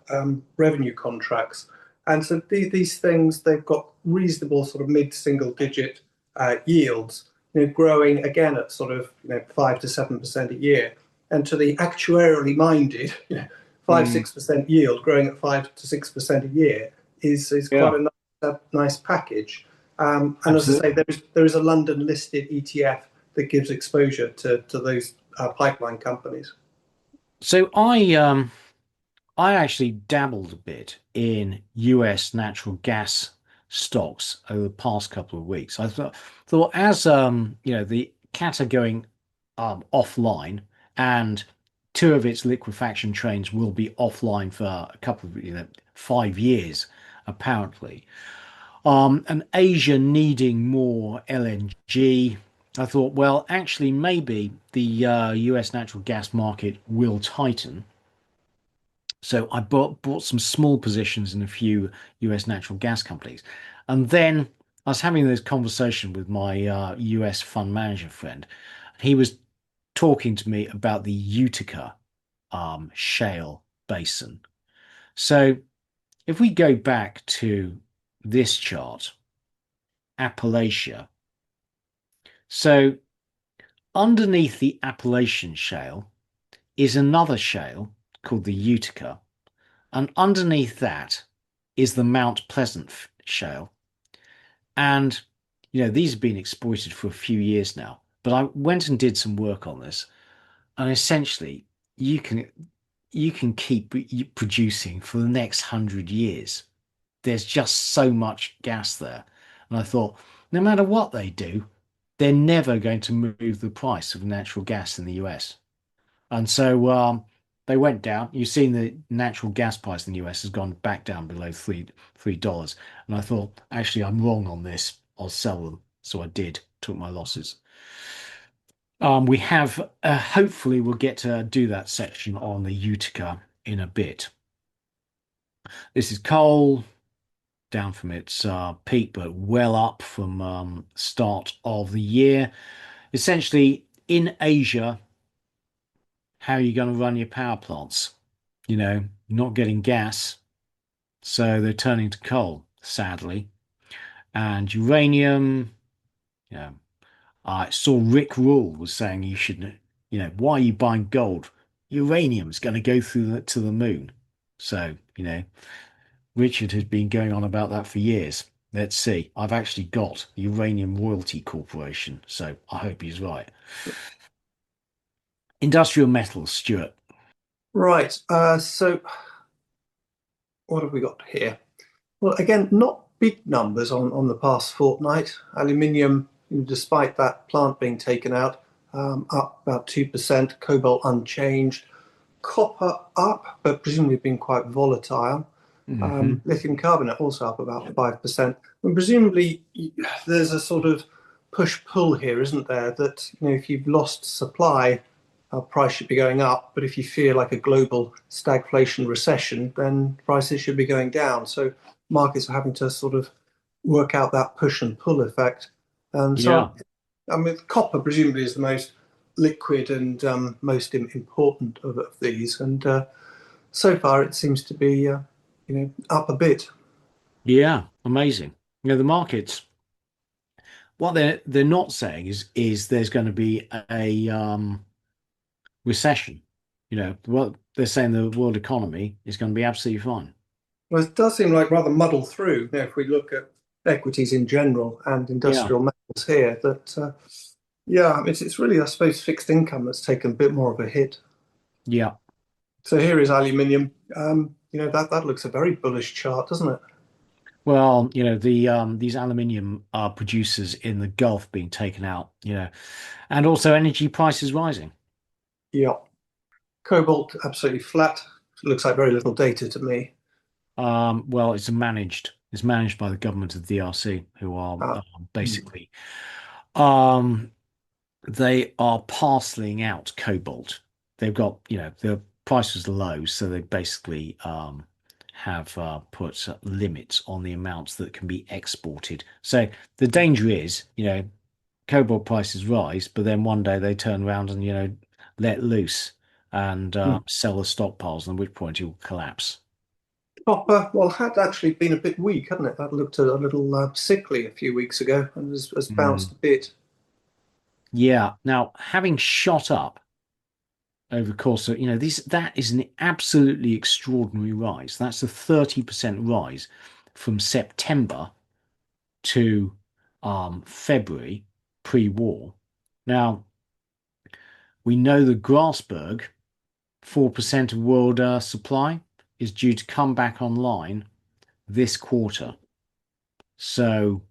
revenue contracts, and so these things, they've got reasonable sort of mid-single digit yields, growing again at sort of 5 to 7% a year. And to the actuarially minded, five Mm. 6% yield growing at 5 to 6% a year is quite Yeah. a nice package. And as I say, Absolutely. there is a London listed ETF that gives exposure to those pipeline companies. So I actually dabbled a bit in US natural gas stocks over the past couple of weeks. I thought as the cat are going offline and two of its liquefaction trains will be offline for a couple of 5 years apparently. And Asia needing more LNG. I thought, well, actually, maybe the US natural gas market will tighten, so I bought some small positions in a few US natural gas companies. And then I was having this conversation with my US fund manager friend. He was talking to me about the Utica shale basin. So if we go back to this chart, Appalachia. So underneath the Appalachian shale is another shale called the Utica. And underneath that is the Mount Pleasant shale. And, these have been exploited for a few years now. But I went and did some work on this. And essentially, you can you can keep producing for the next 100 years. There's just so much gas there. And I thought, no matter what they do, they're never going to move the price of natural gas in the US. And so they went down. You've seen the natural gas price in the US has gone back down below $3. And I thought, actually, I'm wrong on this. I'll sell them. So I did, took my losses. We have, hopefully, we'll get to do that section on the Utica in a bit. This is coal down from its peak, but well up from start of the year. Essentially, in Asia, how are you going to run your power plants? Not getting gas, so they're turning to coal, sadly. And uranium, you know, I saw Rick Rule was saying you should, why are you buying gold? Uranium's going to go to the moon. So, Richard has been going on about that for years. Let's see. I've actually got the Uranium Royalty Corporation, so I hope he's right. Industrial metals, Stuart. Right. So what have we got here? Well, again, not big numbers on the past fortnight. Aluminium, despite that plant being taken out, up about 2%, cobalt unchanged, copper up, but presumably been quite volatile. Hmm. Lithium carbonate also up about 5%. And presumably there's a sort of push-pull here, isn't there? That, if you've lost supply, price should be going up. But if you fear like a global stagflation recession, then prices should be going down. So markets are having to sort of work out that push and pull effect. Yeah. I mean, copper presumably is the most liquid and most important of these. And so far, it seems to be, up a bit. Yeah. Amazing. The markets, what they're not saying is there's going to be a recession. What they're saying the world economy is going to be absolutely fine. Well, it does seem like rather muddled through. If we look at equities in general and Yeah. industrial metals here, that yeah, it's really, I suppose, fixed income that's taken a bit more of a hit. Yeah. So here is aluminium. That looks a very bullish chart, doesn't it? Well, these aluminium producers in the Gulf being taken out, and also energy prices rising. Yeah. Cobalt absolutely flat. Looks like very little data to me. Well, it's managed by the government of the DRC, who are Uh, basically um, they are parceling out cobalt. They've got, the price was low, so they basically have put limits on the amounts that can be exported. So the danger is, cobalt prices rise, but then one day they turn around and, let loose and sell the stockpiles, and at which point it will collapse. Copper, well, had actually been a bit weak, hadn't it? That looked a little sickly a few weeks ago and has bounced Mm. a bit. Yeah. Now, having shot up over the course of, that is an absolutely extraordinary rise. That's a 30% rise from September to February pre-war. Now, we know the Grasberg, 4% of world supply, is due to come back online this quarter. So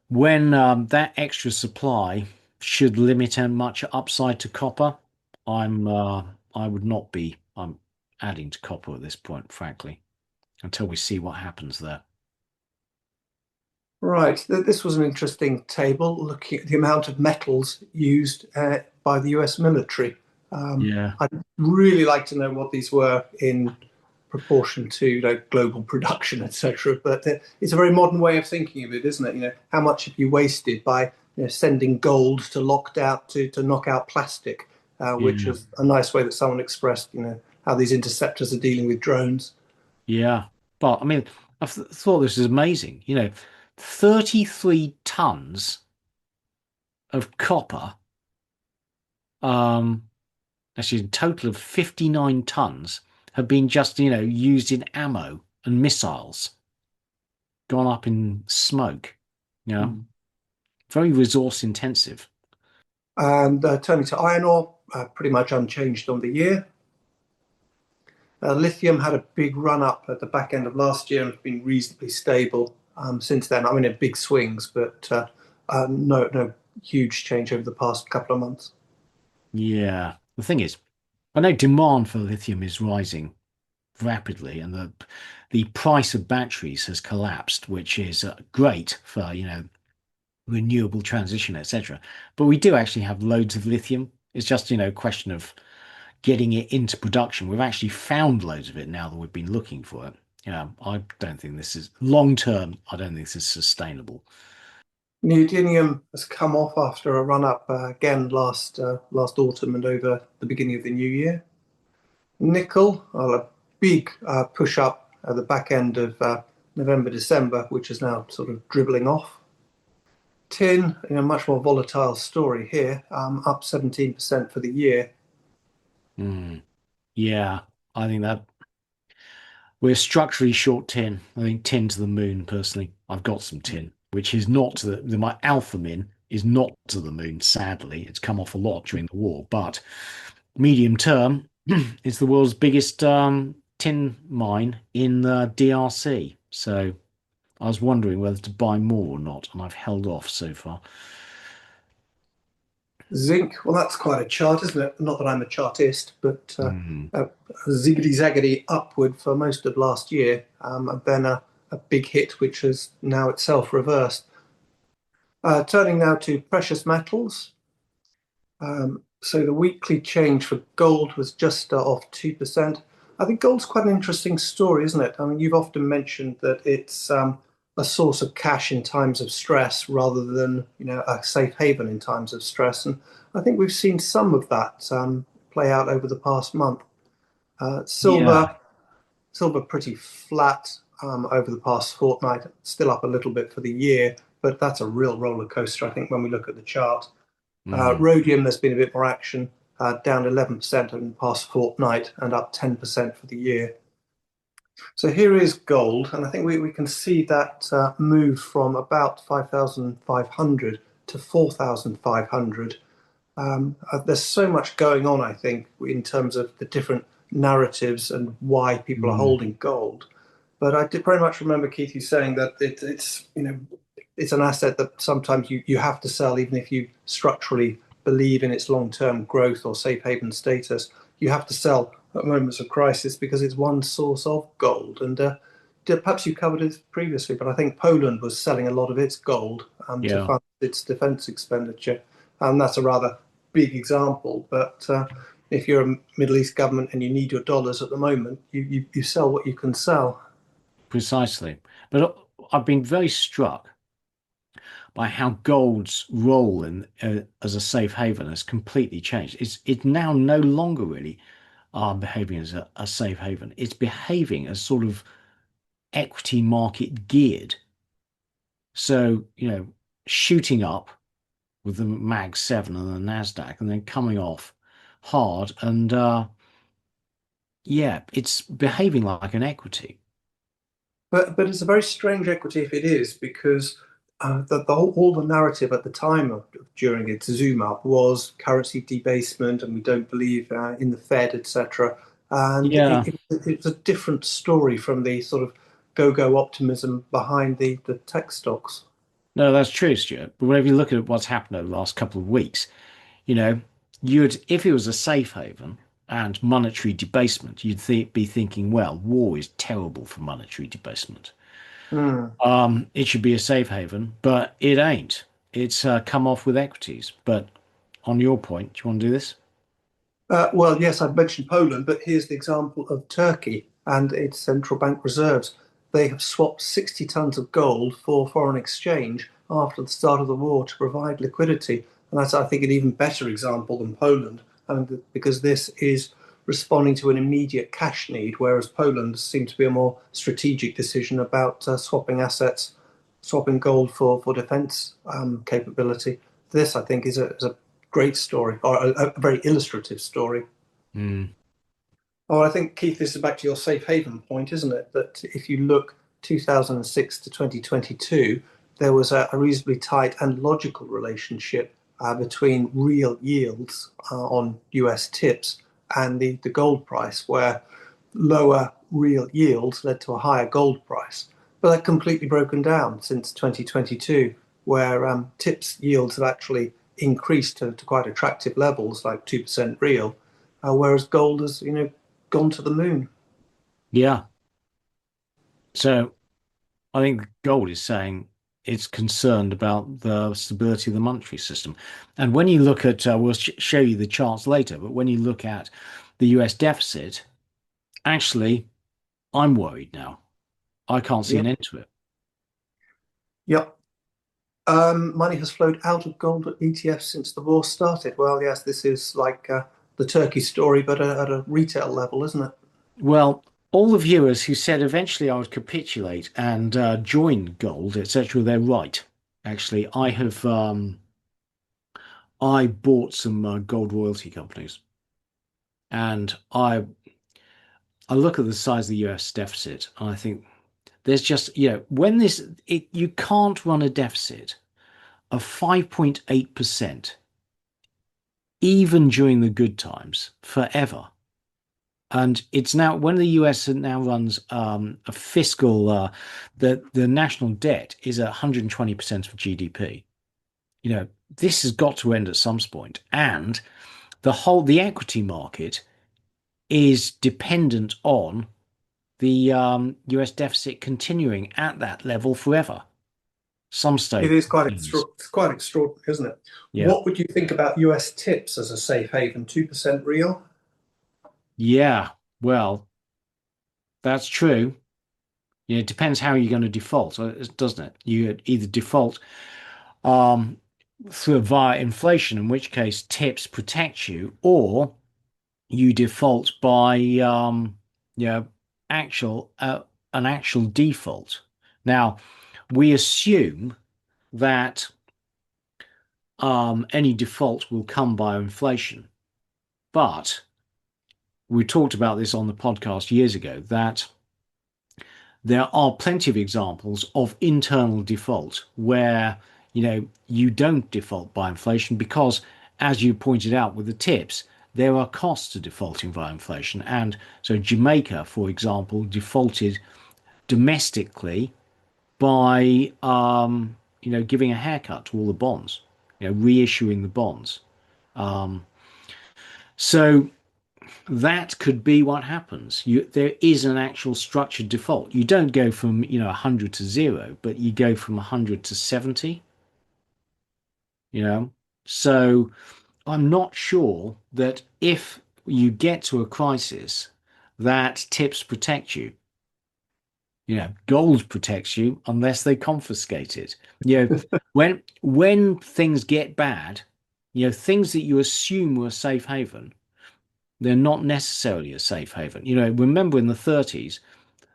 when that extra supply should limit how much upside to copper, I'm I would not be adding to copper at this point, frankly, until we see what happens there. Right, this was an interesting table looking at the amount of metals used by the US military. Yeah, I'd really like to know what these were in proportion to global production, etc. But it's a very modern way of thinking of it, isn't it? How much have you wasted by sending gold to locked out to knock out plastic, which yeah, is a nice way that someone expressed, how these interceptors are dealing with drones. yeah. But I mean, thought this is amazing. 33 tons of copper, um, actually a total of 59 tons have been just, used in ammo and missiles, gone up in smoke. Mm. Very resource intensive. And turning to iron ore, pretty much unchanged on the year. Lithium had a big run up at the back end of last year and has been reasonably stable since then. I mean, in big swings, but no huge change over the past couple of months. Yeah. The thing is, I know demand for lithium is rising rapidly, and the price of batteries has collapsed, which is great for, renewable transition, etc. But we do actually have loads of lithium. It's just, a question of getting it into production. We've actually found loads of it now that we've been looking for it. I don't think this is long term. I don't think this is sustainable. Neodymium has come off after a run up again last autumn and over the beginning of the new year. Nickel, well, a big push up at the back end of November, December, which is now sort of dribbling off. Tin, much more volatile story here, up 17% for the year. Mm, yeah, I think that we're structurally short tin. I think tin to the moon, personally. I've got some tin, which is not to my alpha min is not to the moon, sadly. It's come off a lot during the war, but medium term, it's the world's biggest tin mine in the DRC. So I was wondering whether to buy more or not, and I've held off so far. Zinc, well, that's quite a chart, isn't it? Not that I'm a chartist, but Mm, ziggity zaggity upward for most of last year, and then a big hit, which has now itself reversed. Turning now to precious metals. So the weekly change for gold was just off 2%. I think gold's quite an interesting story, isn't it? I mean, you've often mentioned that it's a source of cash in times of stress rather than, a safe haven in times of stress. And I think we've seen some of that play out over the past month. yeah. Silver pretty flat over the past fortnight, still up a little bit for the year, but that's a real roller coaster, I think, when we look at the chart. Mm, Rhodium, there's been a bit more action, down 11% in the past fortnight and up 10% for the year. So here is gold, and I think we can see that move from about 5,500 to 4,500. There's so much going on, I think, in terms of the different narratives and why people are mm, holding gold. But I did very much remember Keith you saying that it's an asset that sometimes you have to sell even if you structurally believe in its long-term growth or safe haven status. You have to sell at moments of crisis because it's one source of gold. And perhaps you covered it previously, but I think Poland was selling a lot of its gold to yeah. fund its defense expenditure. And that's a rather big example. But if you're a Middle East government and you need your dollars at the moment, you sell what you can sell. Precisely. But I've been very struck by how gold's role in as a safe haven has completely changed. It's now no longer really behaving as a safe haven. It's behaving as sort of equity market geared. So, shooting up with the Mag 7 and the Nasdaq and then coming off hard and yeah, it's behaving like an equity. But it's a very strange equity if it is, because all the narrative at the time during its zoom up was currency debasement, and we don't believe in the Fed, etc. And Yeah, it's a different story from the sort of go-go optimism behind the tech stocks. no, that's true, Stuart. But whenever you look at what's happened over the last couple of weeks, you know, you'd if it was a safe haven and monetary debasement, you'd be thinking, well, war is terrible for monetary debasement. Hmm. It should be a safe haven, but it ain't. It's come off with equities. But on your point, do you want to do this? Well, yes, I've mentioned Poland, but here's the example of Turkey and its central bank reserves. They have swapped 60 tons of gold for foreign exchange after the start of the war to provide liquidity. And that's, I think, an even better example than Poland, and because this is responding to an immediate cash need, whereas Poland seemed to be a more strategic decision about swapping assets, swapping gold for defense capability. This, I think, is a great story, or a very illustrative story. Mm, Oh, I think, Keith, this is back to your safe haven point, isn't it? That if you look 2006 to 2022, there was a reasonably tight and logical relationship between real yields on US tips and the gold price, where lower real yields led to a higher gold price. But that completely broken down since 2022, where tips yields have actually increased to quite attractive levels, like 2% real, whereas gold has, gone to the moon. yeah. So I think gold is saying it's concerned about the stability of the monetary system. And when you look at, we'll show you the charts later, but when you look at the US deficit, actually, I'm worried now. I can't see Yep. an end to it. Yep. Money has flowed out of gold ETFs since the war started. Well, yes, this is like the Turkey story, but at a retail level, isn't it? Well, all the viewers who said eventually I would capitulate and join gold, etc., they're right. Actually, I bought some gold royalty companies, and I look at the size of the US deficit, and I think there's just, when you can't run a deficit of 5.8%, even during the good times, forever. And it's now when the US now runs a fiscal, the national debt is at 120% of GDP. This has got to end at some point, and the equity market is dependent on the US deficit continuing at that level forever. Some It state is is. it's quite extraordinary, isn't it? Yeah. What would you think about US tips as a safe haven? 2% real? Yeah. Well, that's true. Yeah, it depends how you're going to default, doesn't it? You either default um, through via inflation, in which case tips protect you, or you default by you know, actual an actual default. Now, we assume that any default will come by inflation. But we talked about this on the podcast years ago that there are plenty of examples of internal default where you don't default by inflation because, as you pointed out with the tips, there are costs to defaulting by inflation. And so Jamaica, for example, defaulted domestically by giving a haircut to all the bonds, reissuing the bonds. So that could be what happens. There is an actual structured default. You don't go from 100 to 0, but you go from 100 to 70. You know. So I'm not sure that if you get to a crisis, that tips protect you. Gold protects you unless they confiscate it. When things get bad, things that you assume were a safe haven, they're not necessarily a safe haven. Remember in the 30s,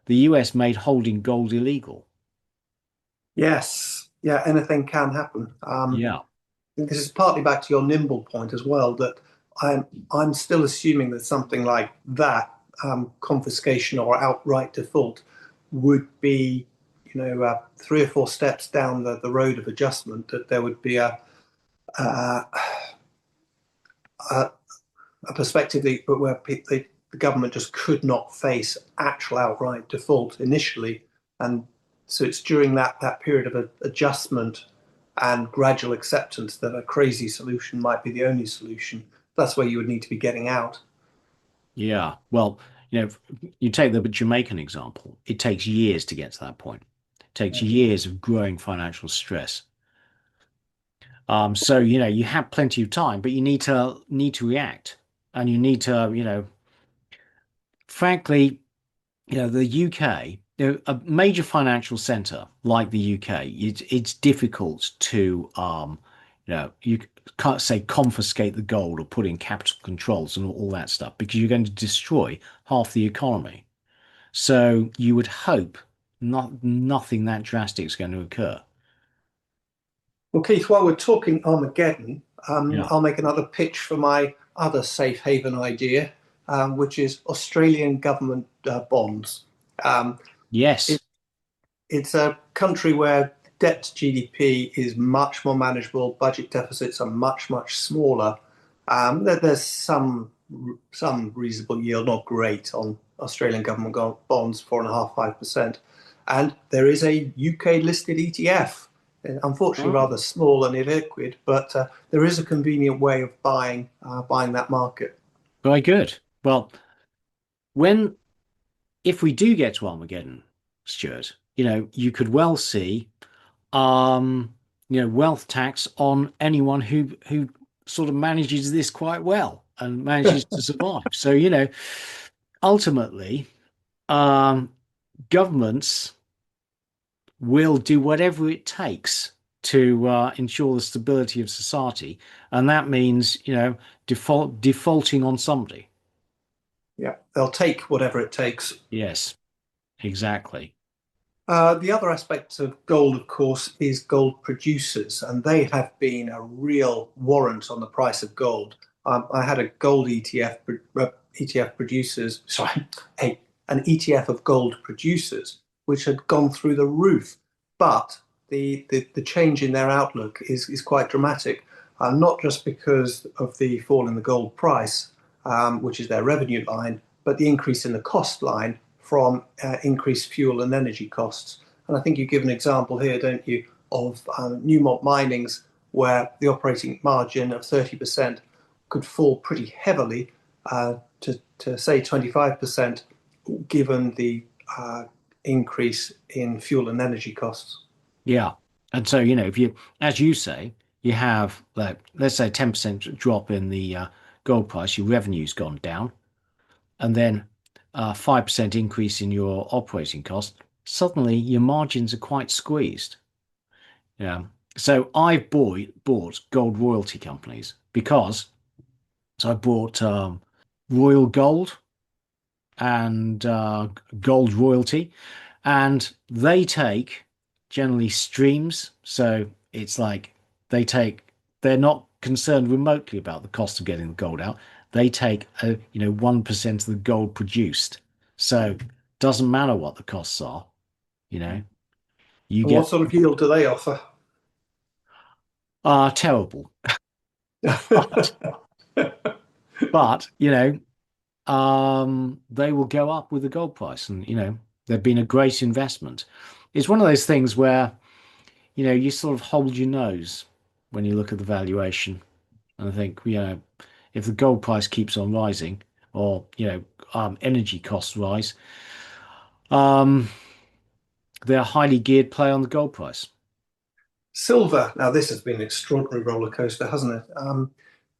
the US made holding gold illegal. Yes, yeah, anything can happen. Yeah. This is partly back to your nimble point as well, that I'm still assuming that something like that, confiscation or outright default, would be, 3 or 4 steps down the road of adjustment. That there would be a, a, a perspective where the government just could not face actual outright default initially, and so it's during that period of adjustment and gradual acceptance that a crazy solution might be the only solution. That's where you would need to be getting out. Yeah. Well, you know, you take the Jamaican example, it takes years to get to that point. It takes years of growing financial stress. So, you have plenty of time, but you need to react. And you need to, frankly, the UK, a major financial center like the UK, it's difficult to, you can't say confiscate the gold or put in capital controls and all that stuff because you're going to destroy half the economy. So you would hope nothing that drastic is going to occur. Well, Keith, while we're talking Armageddon, Yeah. I'll make another pitch for my other safe haven idea, which is Australian government bonds. Um, Yes. it's a country where debt to GDP is much more manageable. Budget deficits are much, much smaller. There's some reasonable yield, not great, on Australian government bonds, 4.5%, 5%. And there is a UK listed ETF, unfortunately Oh, rather small and illiquid, but there is a convenient way of buying that market. very good. Well, when if we do get to Armageddon, Stuart, you could well see wealth tax on anyone who sort of manages this quite well and manages to survive. So, ultimately, um, governments will do whatever it takes to ensure the stability of society, and that means, defaulting on somebody. Yeah, they'll take whatever it takes. Yes, exactly. The other aspect of gold, of course, is gold producers, and they have been a real warrant on the price of gold. I had a gold ETF producers, sorry, an ETF of gold producers, which had gone through the roof. But the change in their outlook is quite dramatic, not just because of the fall in the gold price, which is their revenue line, but the increase in the cost line from increased fuel and energy costs. And I think you give an example here, don't you, of Newmont Mining's, where the operating margin of 30% could fall pretty heavily to say 25%, given the increase in fuel and energy costs. Yeah. And so, if you, as you say, you have, like, let's say 10% drop in the gold price, your revenue's gone down, and then 5% increase in your operating cost, suddenly your margins are quite squeezed. Yeah. So I've bought gold royalty companies because so I bought Royal Gold and Gold Royalty, and they take generally streams. So it's like they take, they're not concerned remotely about the cost of getting the gold out. They take 1% of the gold produced. So doesn't matter what the costs are, you know, you And what get sort of yield do they offer? terrible. But they will go up with the gold price, and they've been a great investment. It's one of those things where you sort of hold your nose when you look at the valuation, and I think if the gold price keeps on rising, or energy costs rise, um, they're a highly geared play on the gold price. Silver. Now, this has been an extraordinary roller coaster, hasn't it?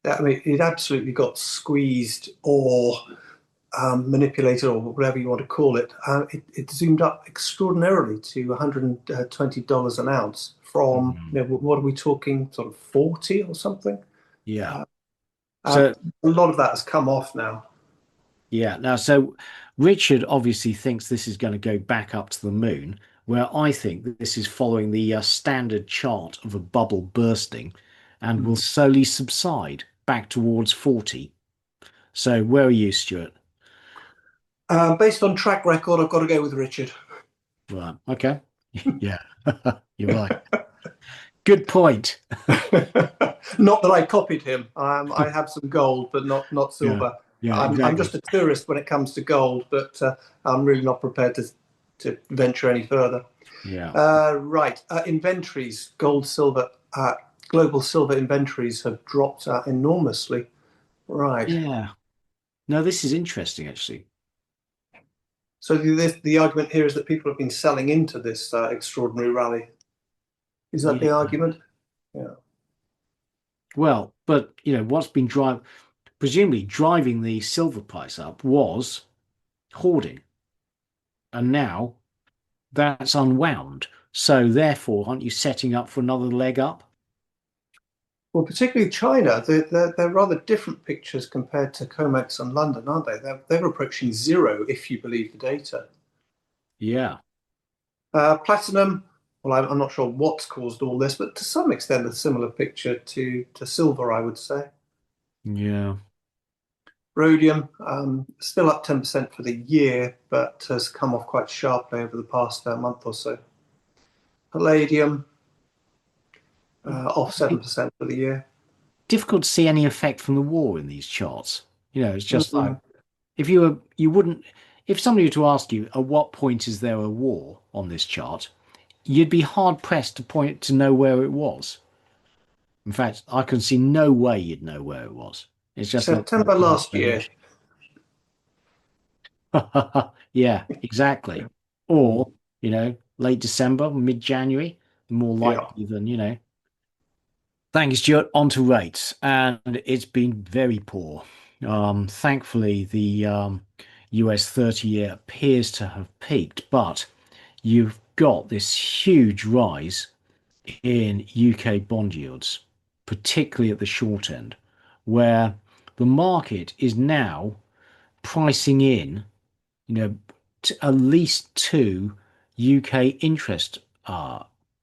I mean, it absolutely got squeezed or manipulated, or whatever you want to call it. It zoomed up extraordinarily to $120 an ounce from, Mhm. what are we talking, sort of 40 or something? Yeah. Uh, uh, So a lot of that has come off now. yeah. Now, so Richard obviously thinks this is going to go back up to the moon, where I think that this is following the standard chart of a bubble bursting and will Hmm. slowly subside back towards 40. So where are you, Stuart? Based on track record, I've got to go with Richard. Right. Okay. Yeah. You're right. Good point. Not that I copied him. I have some gold, but not Yeah. silver. Yeah, I'm exactly. just a tourist when it comes to gold, but I'm really not prepared to venture any further. Yeah. Right, inventories, gold, silver, global silver inventories have dropped enormously. Right. Yeah. No, this is interesting, actually. So the argument here is that people have been selling into this extraordinary rally. Is that Yeah. the argument? Yeah. Well, but what's been presumably driving the silver price up was hoarding, and now that's unwound. So therefore, aren't you setting up for another leg up? Well, particularly China, they're rather different pictures compared to COMEX and London, aren't they? They're approaching zero, if you believe the data. Yeah. Platinum, well, I'm not sure what's caused all this, but to some extent, a similar picture to silver, I would say. Yeah. Rhodium, still up 10% for the year, but has come off quite sharply over the past month or so. Palladium, off 7% for the year. Difficult to see any effect from the war in these charts. It's just like Mm. if you wouldn't, if somebody were to ask you at what point is there a war on this chart, you'd be hard pressed to point to know where it was. In fact, I can see no way you'd know where it was. It's just looks like September last year. imagination. Yeah, exactly. Mm. Or, late December, mid-January, more Yeah. likely than. Thank you, Stuart. On to rates, and it's been very poor. Thankfully, the US 30-year appears to have peaked, but you've got this huge rise in UK bond yields, particularly at the short end, where the market is now pricing in, at least two UK interest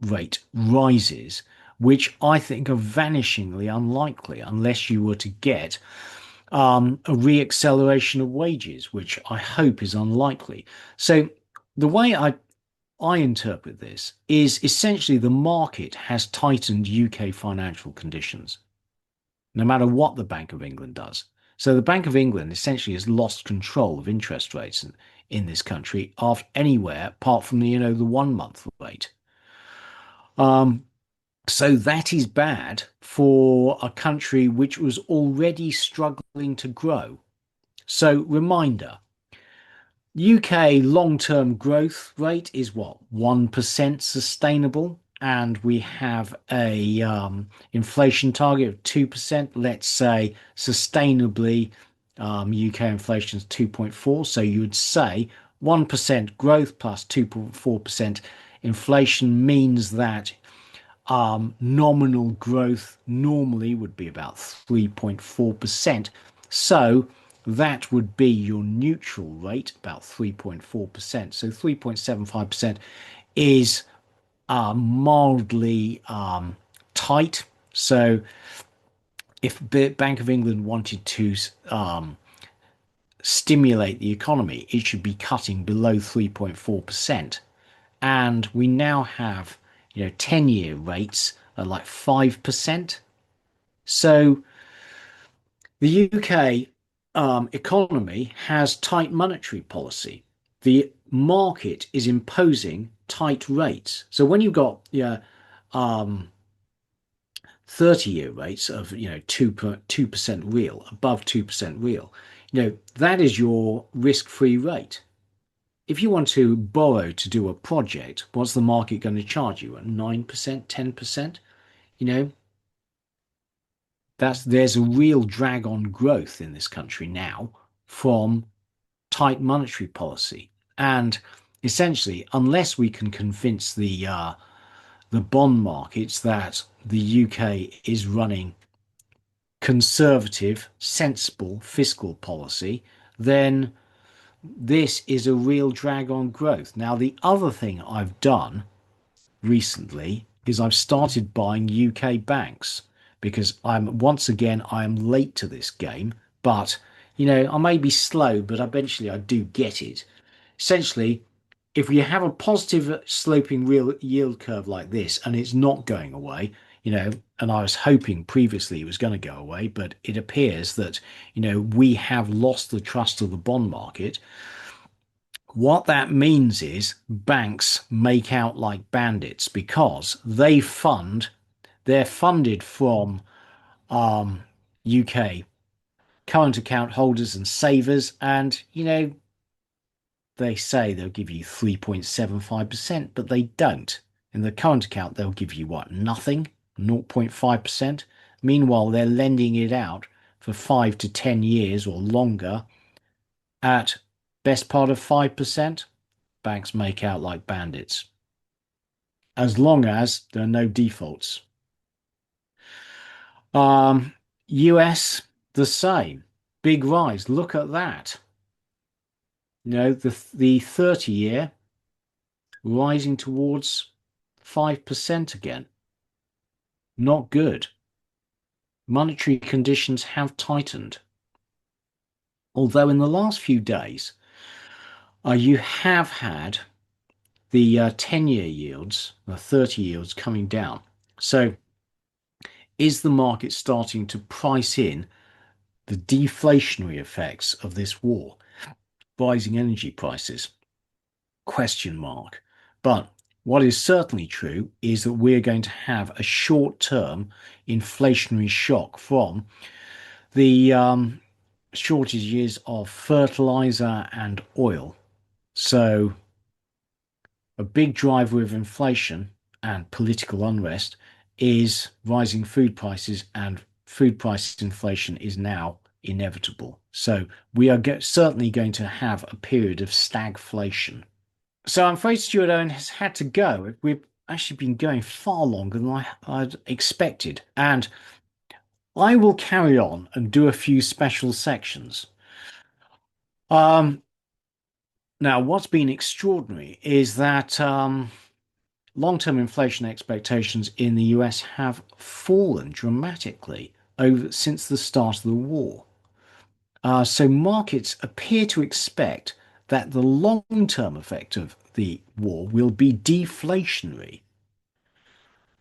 rate rises, which I think are vanishingly unlikely unless you were to get a re-acceleration of wages, which I hope is unlikely. So the way I interpret this is essentially the market has tightened UK financial conditions, no matter what the Bank of England does. So the Bank of England essentially has lost control of interest rates in this country of anywhere apart from the 1 month rate. Um, so that is bad for a country which was already struggling to grow. So reminder, UK long-term growth rate is what, 1% sustainable, and we have a inflation target of 2%. Let's say sustainably, UK inflation is 2.4. So you would say 1% growth plus 2.4% inflation means that nominal growth normally would be about 3.4%. So that would be your neutral rate, about 3.4%. So 3.75% is mildly tight. So if Bank of England wanted to stimulate the economy, it should be cutting below 3.4%. And we now have 10-year rates at like 5%. So the UK economy has tight monetary policy. The market is imposing tight rates. So when you've got 30-year rates of 2% real, above 2% real, that is your risk-free rate. if you want to borrow to do a project, what's the market going to charge you? At 9%, 10%? You know, there's a real drag on growth in this country now from tight monetary policy. And essentially, unless we can convince the bond markets that the UK is running conservative, sensible fiscal policy, then this is a real drag on growth. Now, the other thing I've done recently is I've started buying UK banks because I am late to this game, but I may be slow, but eventually I do get it. Essentially, if we have a positive sloping real yield curve like this and it's not going away, and I was hoping previously it was going to go away, but it appears that, we have lost the trust of the bond market. What that means is banks make out like bandits because they're funded from UK current account holders and savers, and they say they'll give you 3.75%, but they don't. In the current account, they'll give you what? Nothing? 0.5%. Meanwhile, they're lending it out for 5 to 10 years or longer at best part of 5%. Banks make out like bandits. As long as there are no defaults. Um, US, the same. Big rise. Look at that. The 30-year rising towards 5% again. Not good. Monetary conditions have tightened. Although in the last few days, you have had the 10-year yields, the 30 yields coming down. So is the market starting to price in the deflationary effects of this war? Rising energy prices? Question mark. But what is certainly true is that we're going to have a short-term inflationary shock from the shortages of fertilizer and oil. So a big driver of inflation and political unrest is rising food prices, and food price inflation is now inevitable. So we are certainly going to have a period of stagflation. So I'm afraid Stuart Owen has had to go. We've actually been going far longer than I'd expected, and I will carry on and do a few special sections. Um, Now, what's been extraordinary is that long-term inflation expectations in the US have fallen dramatically since the start of the war. So markets appear to expect that the long-term effect of the war will be deflationary,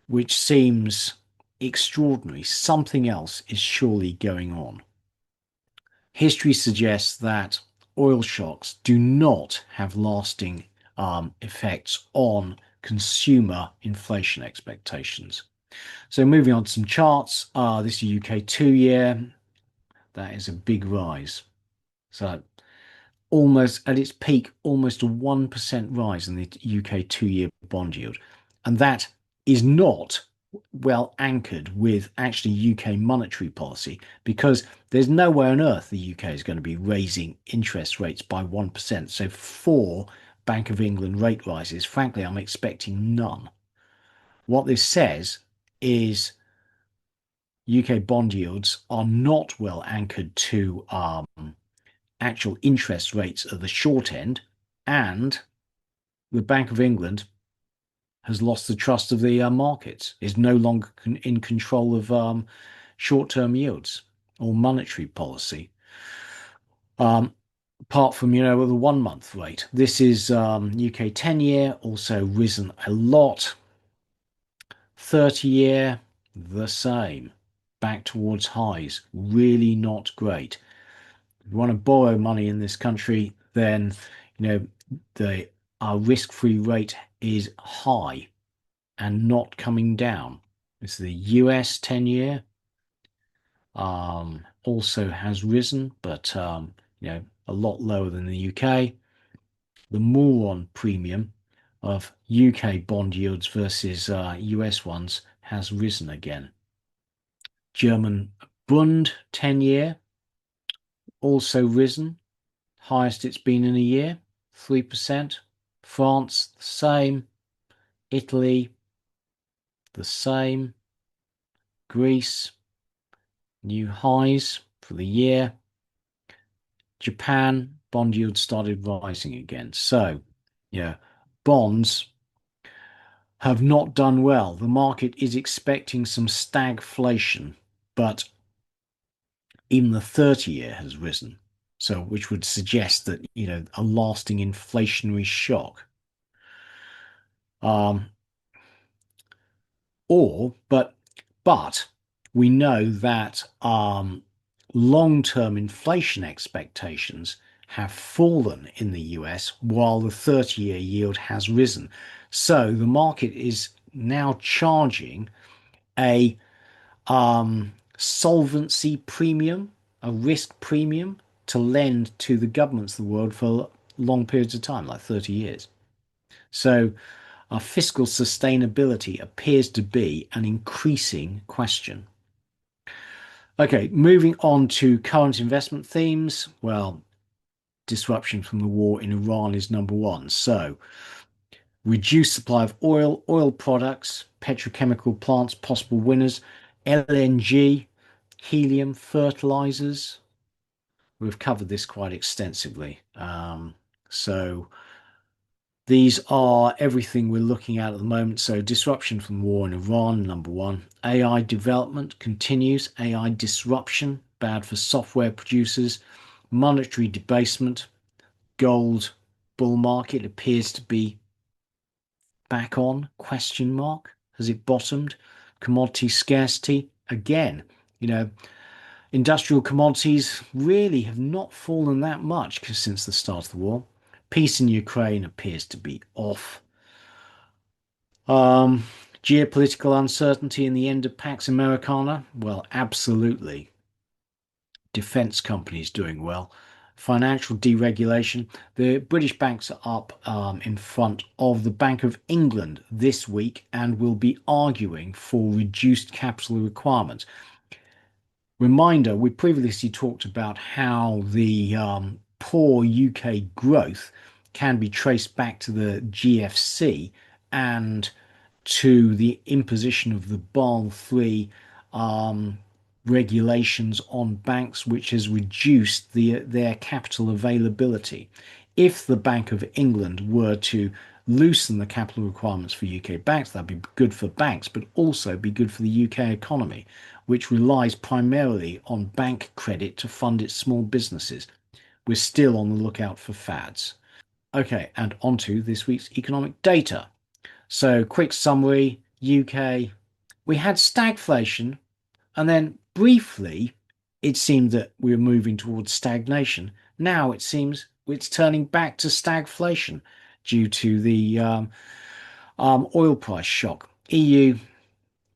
which seems extraordinary. Something else is surely going on. History suggests that oil shocks do not have lasting effects on consumer inflation expectations. So moving on to some charts, this is UK 2-year. That is a big rise. So almost at its peak, almost a 1% rise in the UK 2-year bond yield. And that is not well anchored with actually UK monetary policy, because there's no way on earth the UK is going to be raising interest rates by 1%. So 4 Bank of England rate rises, frankly, I'm expecting none. What this says is UK bond yields are not well anchored to actual interest rates at the short end, and the Bank of England has lost the trust of the markets, is no longer in control of short-term yields or monetary policy. Apart from, the 1 month rate. This is UK 10-year, also risen a lot. 30-year, the same. Back towards highs. Really not great. If you want to borrow money in this country, then, our risk-free rate is high and not coming down. It's the US 10-year, also has risen, but a lot lower than the UK. the moron premium of UK bond yields versus US ones has risen again. German Bund 10-year also risen, highest it's been in a year, 3%. France, the same. Italy, the same. Greece, new highs for the year. Japan, bond yields started rising again. So, yeah, bonds have not done well. The market is expecting some stagflation, but even the 30-year has risen. So, which would suggest that, a lasting inflationary shock. Um, or, but we know that long-term inflation expectations have fallen in the US while the 30-year yield has risen. So the market is now charging a solvency premium, a risk premium to lend to the governments of the world for long periods of time, like 30 years. So our fiscal sustainability appears to be an increasing question. Okay, moving on to current investment themes. Well, disruption from the war in Iran is number one. So, reduced supply of oil, oil products, petrochemical plants, possible winners, LNG, helium, fertilizers. We've covered this quite extensively. So, these are everything we're looking at the moment. So disruption from war in Iran, number one. AI development continues. AI disruption, bad for software producers. Monetary debasement. Gold bull market appears to be back on, question mark. Has it bottomed? Commodity scarcity, again, you know, industrial commodities really have not fallen that much since the start of the war. Peace in Ukraine appears to be off. Um, Geopolitical uncertainty in the end of Pax Americana? Well, absolutely. Defense companies doing well. Financial deregulation. The British banks are up in front of the Bank of England this week and will be arguing for reduced capital requirements. Reminder, we previously talked about how the poor UK growth can be traced back to the GFC and to the imposition of the Basel III regulations on banks, which has reduced their capital availability. If the Bank of England were to loosen the capital requirements for UK banks, that'd be good for banks, but also be good for the UK economy, which relies primarily on bank credit to fund its small businesses. We're still on the lookout for fads. Okay, and on to this week's economic data. So, quick summary: UK, we had stagflation, and then briefly it seemed that we were moving towards stagnation. Now it seems it's turning back to stagflation due to the oil price shock. EU,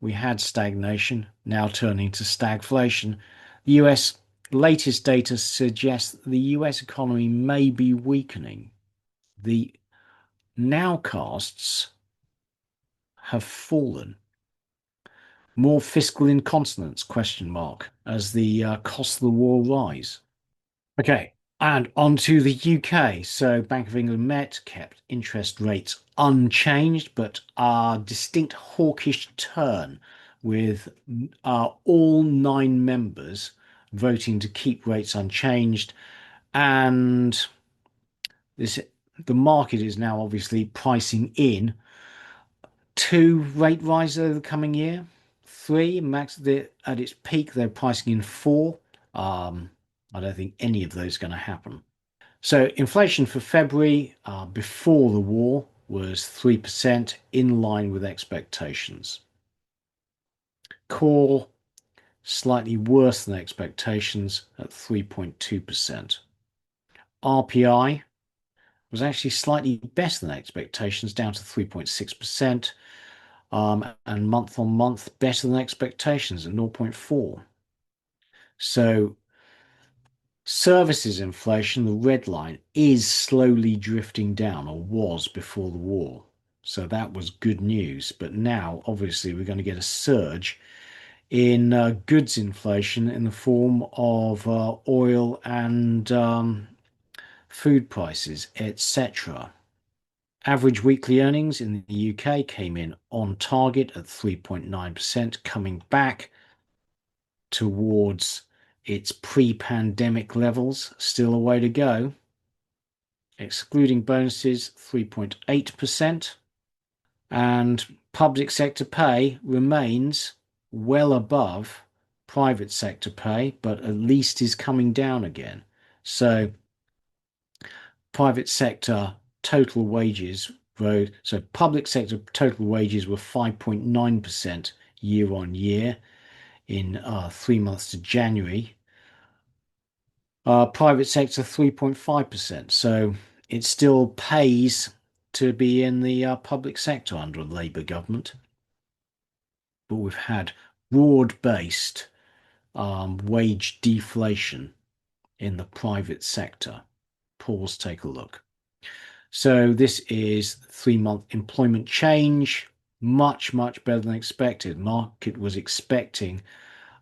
we had stagnation, now turning to stagflation. The US latest data suggests the US economy may be weakening. The nowcasts have fallen. More fiscal incontinence, question mark, as the costs of the war rise. Okay, and on to the UK. So Bank of England met, kept interest rates unchanged, but a distinct hawkish turn with all 9 members voting to keep rates unchanged. And this, the market is now obviously pricing in 2 rate rises over the coming year, 3 max. At its peak, they're pricing in 4. I don't think any of those are going to happen. So inflation for February before the war was 3%, in line with expectations. Core slightly worse than expectations at 3.2%. RPI was actually slightly better than expectations, down to 3.6%. And month on month better than expectations at 0.4. So Services inflation, the red line, is slowly drifting down, or was before the war. So that was good news. But now, obviously, we're going to get a surge in goods inflation in the form of oil and food prices, etc. Average weekly earnings in the UK came in on target at 3.9%, coming back towards its pre-pandemic levels. Still a way to go. Excluding bonuses, 3.8%. And public sector pay remains well above private sector pay, but at least is coming down again. So private sector total wages rose. So public sector total wages were 5.9% year on year in 3 months to January. Private sector 3.5%. So it still pays to be in the public sector under a Labour government. But we've had broad-based wage deflation in the private sector. Pause, take a look. So this is 3-month employment change, much better than expected. Market was expecting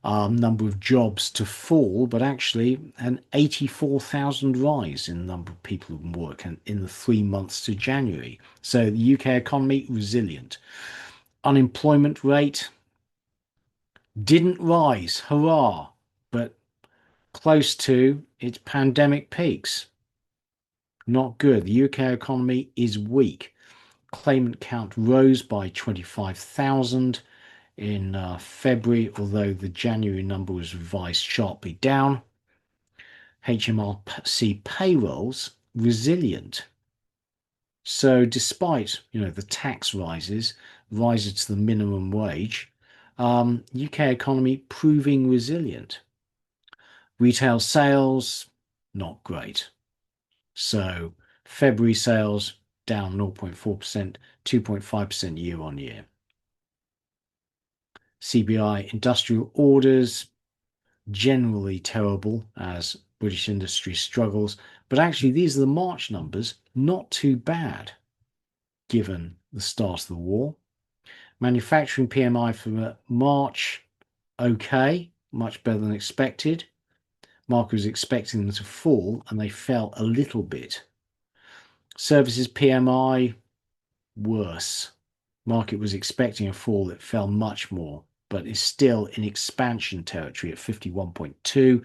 number of jobs to fall, but actually an 84,000 rise in the number of people who work in the 3 months to January. So the UK economy resilient. Unemployment rate didn't rise, hurrah, but close to its pandemic peaks. Not good. The UK economy is weak. Claimant count rose by 25,000 in February, although the January number was revised sharply down. HMRC payrolls resilient. So despite, the tax rises to the minimum wage, UK economy proving resilient. Retail sales, not great. So February sales down 0.4%, 2.5% year on year. CBI industrial orders, generally terrible as British industry struggles, but actually these are the March numbers, not too bad given the start of the war. Manufacturing PMI for March, okay, much better than expected. Market was expecting them to fall and they fell a little bit. Services PMI, worse. Market was expecting a fall that fell much more, but is still in expansion territory at 51.2.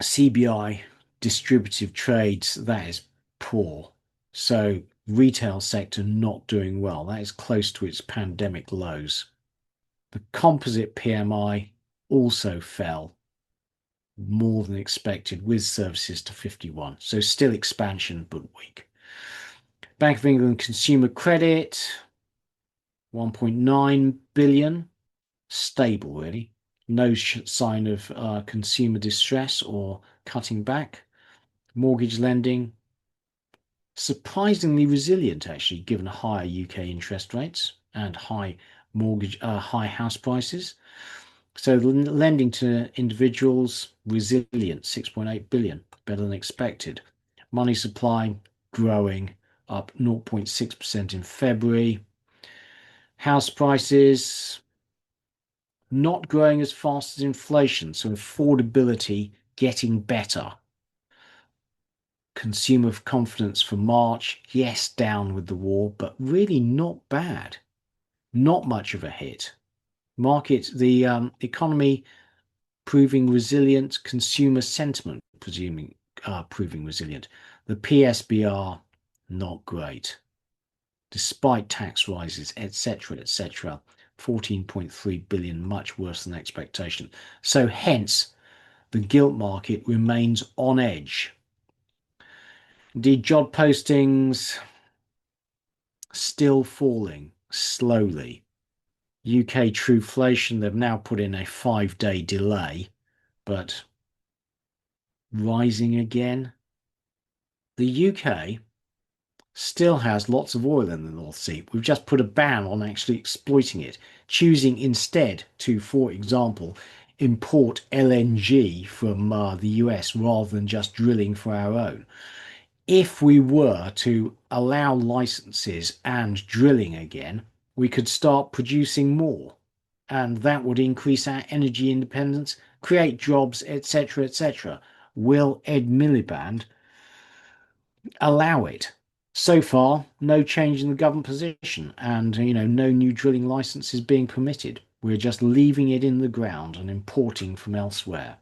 CBI distributive trades, that is poor. So retail sector not doing well. That is close to its pandemic lows. The composite PMI also fell more than expected with services to 51. So still expansion, but weak. Bank of England consumer credit, 1.9 billion, stable really. No sign of consumer distress or cutting back. Mortgage lending, surprisingly resilient actually, given higher UK interest rates and high house prices. So lending to individuals, resilient, 6.8 billion, better than expected. Money supply growing, up 0.6% in February. House prices not growing as fast as inflation, so affordability getting better. Consumer confidence for March, yes, down with the war, but really not bad. Not much of a hit. The economy proving resilient, consumer sentiment proving resilient. The PSBR, not great. Despite tax rises, etc., 14.3 billion, much worse than expectation. So hence, the gilt market remains on edge. Indeed, job postings still falling slowly. UK trueflation, they've now put in a 5-day delay, but rising again. The UK still has lots of oil in the North Sea. We've just put a ban on actually exploiting it, choosing instead to, for example, import LNG from the US rather than just drilling for our own. If we were to allow licenses and drilling again, we could start producing more. And that would increase our energy independence, create jobs, etc., etc. Will Ed Miliband allow it? So far, no change in the government position and, no new drilling licenses being permitted. We're just leaving it in the ground and importing from elsewhere.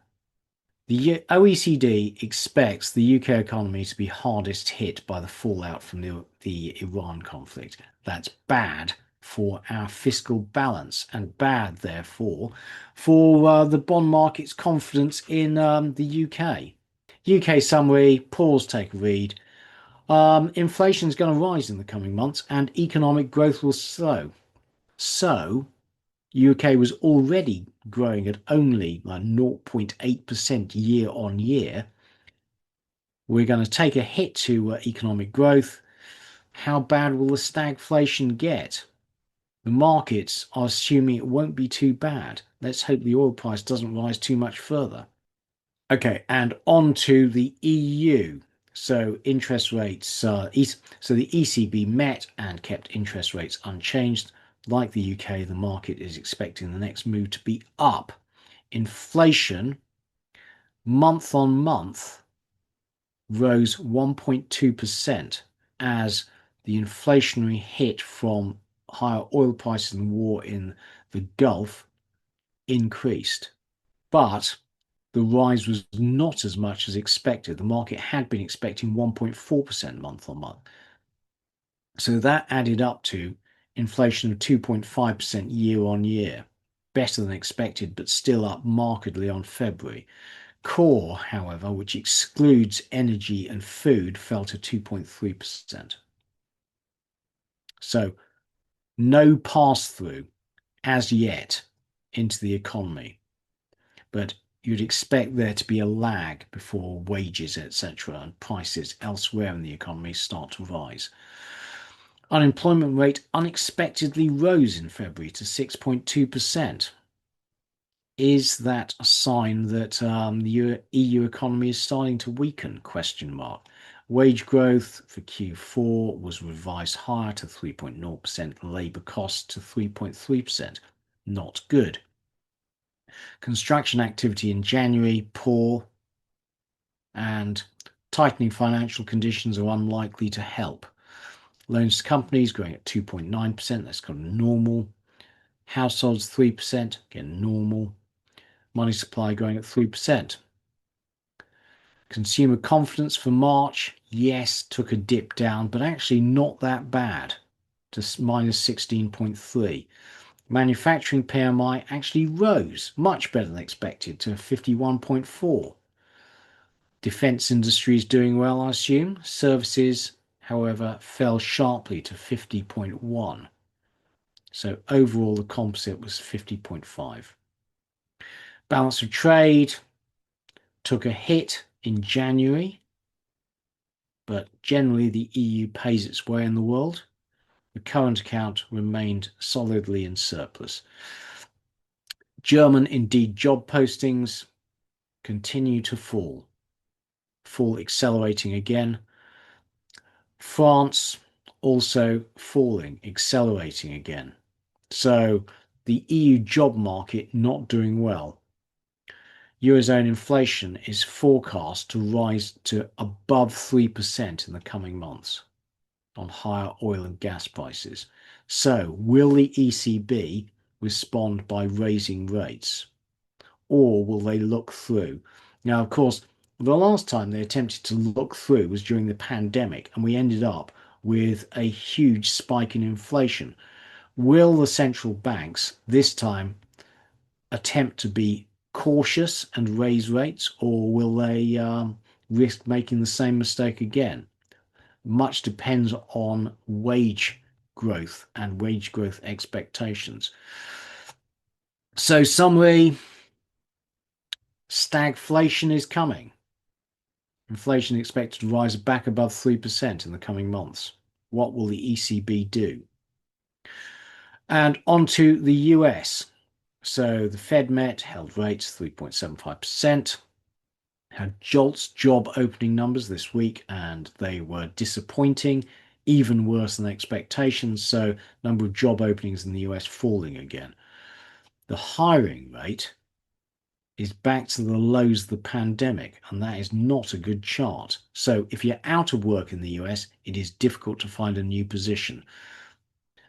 The OECD expects the UK economy to be hardest hit by the fallout from the Iran conflict. That's bad for our fiscal balance and bad, therefore, for the bond market's confidence in the UK. UK summary, pause, take a read. Inflation is going to rise in the coming months and economic growth will slow. So, UK was already growing at only like 0.8% year on year. We're going to take a hit to economic growth. How bad will the stagflation get? The markets are assuming it won't be too bad. Let's hope the oil price doesn't rise too much further. Okay, and on to the EU. So interest rates, so the ECB met and kept interest rates unchanged. Like the UK, the market is expecting the next move to be up. Inflation, month on month, rose 1.2% as the inflationary hit from higher oil prices and war in the Gulf increased. But the rise was not as much as expected. The market had been expecting 1.4% month on month. So that added up to inflation of 2.5% year on year. Better than expected, but still up markedly on February. Core, however, which excludes energy and food, fell to 2.3%. So no pass-through as yet into the economy. But you'd expect there to be a lag before wages, etc., and prices elsewhere in the economy start to rise. Unemployment rate unexpectedly rose in February to 6.2%. Is that a sign that the EU economy is starting to weaken? Question mark. Wage growth for Q4 was revised higher to 3.0%, labour costs to 3.3%. Not good. Construction activity in January, poor, and tightening financial conditions are unlikely to help. Loans to companies growing at 2.9%, that's kind of normal. Households 3%, again normal. Money supply growing at 3%. Consumer confidence for March, yes, took a dip down, but actually not that bad, to minus 16.3. Manufacturing PMI actually rose, much better than expected, to 51.4. Defence industry is doing well, I assume. Services, however, fell sharply to 50.1. So overall, the composite was 50.5. Balance of trade took a hit in January, but generally the EU pays its way in the world. The current account remained solidly in surplus. German Indeed job postings continue to fall accelerating again. France also falling, accelerating again. So the EU job market not doing well. Eurozone inflation is forecast to rise to above 3% in the coming months on higher oil and gas prices. So will the ECB respond by raising rates, or will they look through? Now, of course, the last time they attempted to look through was during the pandemic, and we ended up with a huge spike in inflation. Will the central banks this time attempt to be cautious and raise rates, or will they risk making the same mistake again? Much depends on wage growth and wage growth expectations. So summary, stagflation is coming. Inflation expected to rise back above 3% in the coming months. What will the ECB do? And on to the US. So the Fed met, held rates 3.75%, had JOLTS job opening numbers this week, and they were disappointing, even worse than expectations. So number of job openings in the US falling again. The hiring rate is back to the lows of the pandemic, and that is not a good chart. So if you're out of work in the US, it is difficult to find a new position.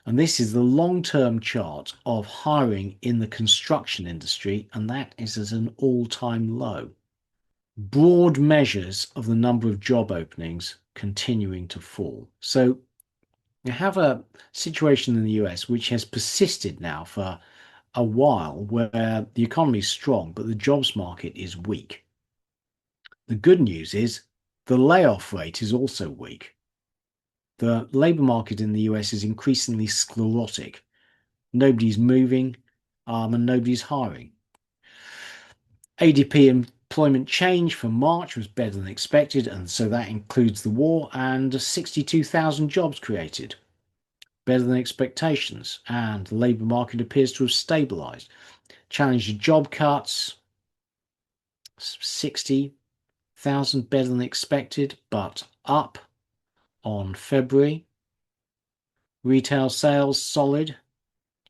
And this is the long-term chart of hiring in the construction industry, and that is at an all-time low. Broad measures of the number of job openings continuing to fall. So you have a situation in the US which has persisted now for a while, where the economy is strong, but the jobs market is weak. The good news is the layoff rate is also weak. The labour market in the US is increasingly sclerotic. Nobody's moving, and nobody's hiring. ADP employment change for March was better than expected, and so that includes the war, and 62,000 jobs created. Better than expectations, and the labour market appears to have stabilised. Challenge of job cuts, 60,000 better than expected, but up on February. Retail sales solid,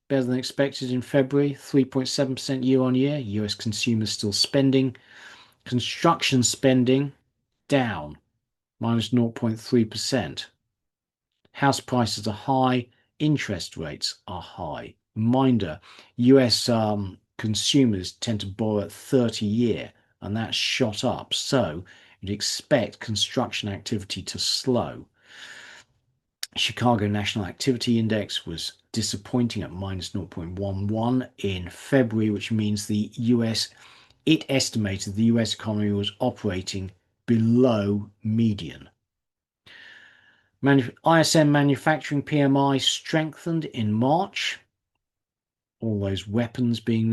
better than expected in February, 3.7% year on year. US consumers still spending. Construction spending down, minus 0.3%. House prices are high, interest rates are high. Reminder, US consumers tend to borrow at 30-year, and that's shot up. So you'd expect construction activity to slow. Chicago National Activity Index was disappointing at minus 0.11 in February, which means it estimated the US economy was operating below median. ISM manufacturing PMI strengthened in March, all those weapons being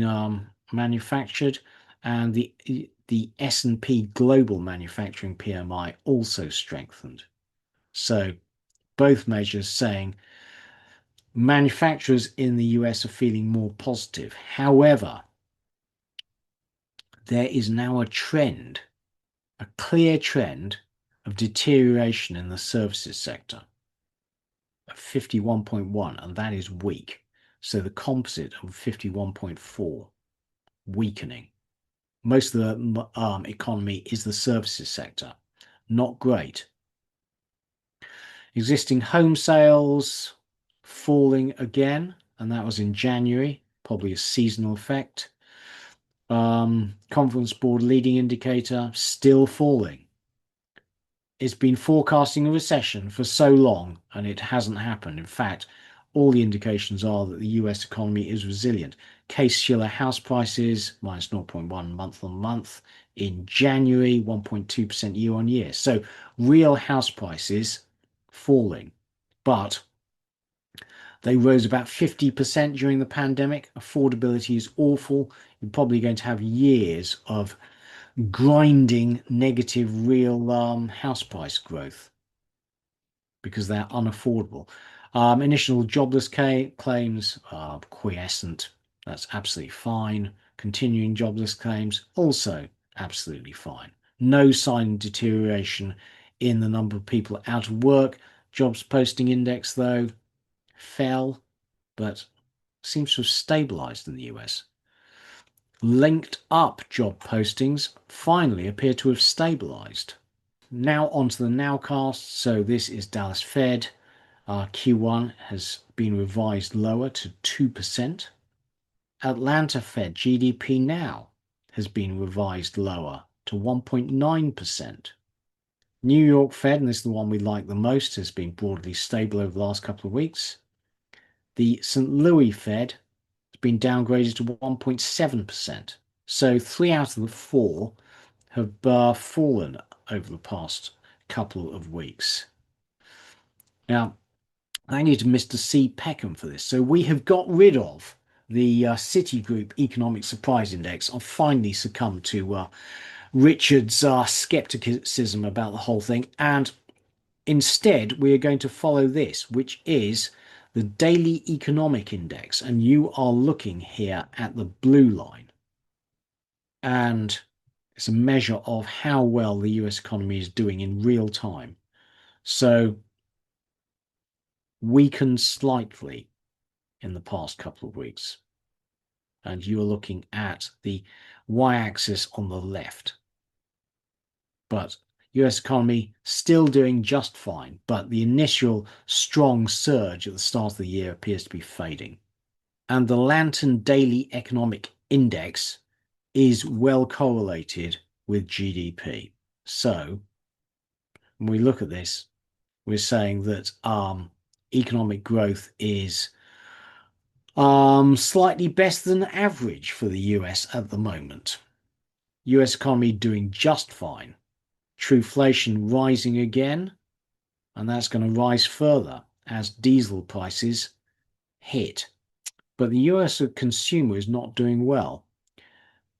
manufactured, and the S&P global manufacturing PMI also strengthened. So both measures saying manufacturers in the US are feeling more positive. However, there is now a clear trend of deterioration in the services sector of 51.1, and that is weak. So the composite of 51.4, weakening. Most of the economy is the services sector. Not great. Existing home sales falling again, and that was in January, probably a seasonal effect. Conference board leading indicator still falling. It's been forecasting a recession for so long, and it hasn't happened. In fact, all the indications are that the US economy is resilient. Case-Shiller house prices minus 0.1 month on month in January, 1.2% year on year. So real house prices falling, but they rose about 50% during the pandemic. Affordability is awful. You're probably going to have years of grinding negative real house price growth because they're unaffordable. Initial jobless claims are quiescent. That's absolutely fine. Continuing jobless claims also absolutely fine. No sign of deterioration in the number of people out of work. Jobs posting index, though, fell, but seems to have stabilized in the US. Linked up job postings finally appear to have stabilized. Now onto the nowcast. So this is Dallas Fed. Q1 has been revised lower to 2%. Atlanta Fed GDP now has been revised lower to 1.9%. New York Fed, and this is the one we like the most, has been broadly stable over the last couple of weeks. The St. Louis Fed has been downgraded to 1.7%. So 3 out of the 4 have fallen over the past couple of weeks. Now, thank you to Mr. C. Peckham for this. So we have got rid of the Citigroup Economic Surprise Index. I've finally succumbed to Richard's skepticism about the whole thing. And instead, we are going to follow this, which is the daily economic index, and you are looking here at the blue line. And it's a measure of how well the US economy is doing in real time. So weakened slightly in the past couple of weeks. And you are looking at the y-axis on the left. But US economy still doing just fine, but the initial strong surge at the start of the year appears to be fading. And the Lantern Daily Economic Index is well correlated with GDP. So when we look at this, we're saying that economic growth is slightly better than average for the US at the moment. US economy doing just fine. Truflation rising again, and that's going to rise further as diesel prices hit. But the US consumer is not doing well.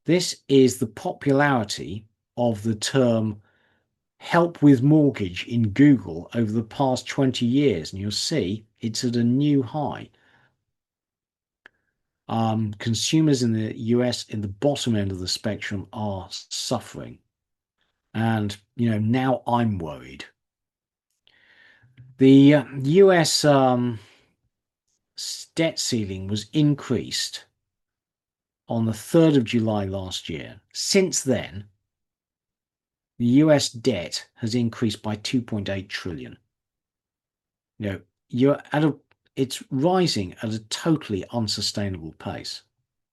This is the popularity of the term help with mortgage in Google over the past 20 years, and you'll see it's at a new high. Consumers in the US in the bottom end of the spectrum are suffering. And, now I'm worried. The US debt ceiling was increased on the 3rd of July last year. Since then, the US debt has increased by 2.8 trillion. It's rising at a totally unsustainable pace.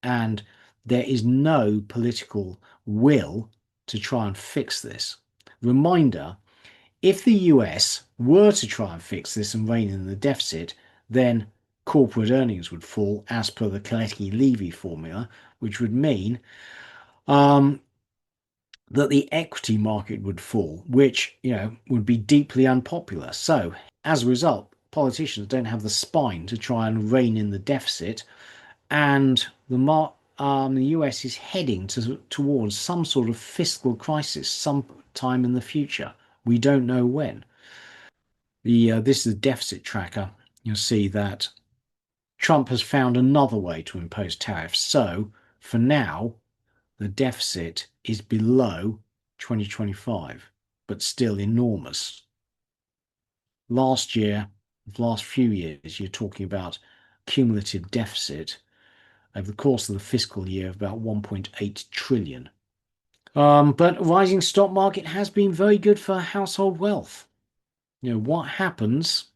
And there is no political will to try and fix this. Reminder, if the US were to try and fix this and rein in the deficit, then corporate earnings would fall as per the Kalecki-Levy formula, which would mean that the equity market would fall, which, would be deeply unpopular. So as a result, politicians don't have the spine to try and rein in the deficit, and the US is heading towards some sort of fiscal crisis sometime in the future. We don't know when. This is a deficit tracker. You'll see that Trump has found another way to impose tariffs. So for now, the deficit is below 2025, but still enormous. Last year, the last few years, you're talking about cumulative deficit over the course of the fiscal year of about 1.8 trillion. But rising stock market has been very good for household wealth. What happens,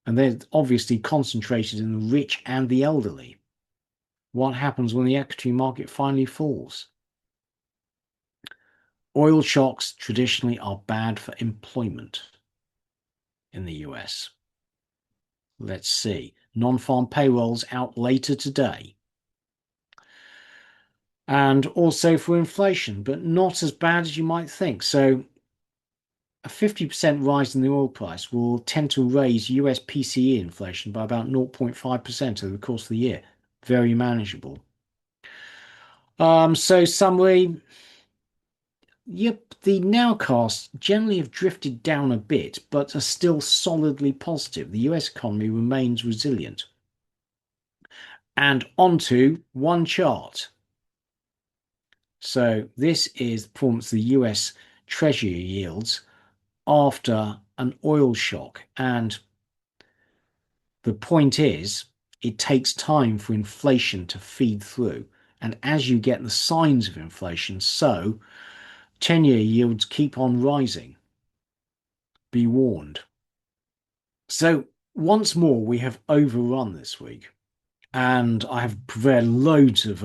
and they're obviously concentrated in the rich and the elderly. What happens when the equity market finally falls? Oil shocks traditionally are bad for employment in the US. Let's see. Non-farm payrolls out later today. And also for inflation, but not as bad as you might think. So a 50% rise in the oil price will tend to raise US PCE inflation by about 0.5% over the course of the year. Very manageable. So summary, yep, the nowcasts generally have drifted down a bit, but are still solidly positive. The US economy remains resilient. And onto one chart. So this is the performance of the US Treasury yields after an oil shock. And the point is, it takes time for inflation to feed through. And as you get the signs of inflation, so 10-year yields keep on rising. Be warned. So once more, we have overrun this week. And I have prepared loads of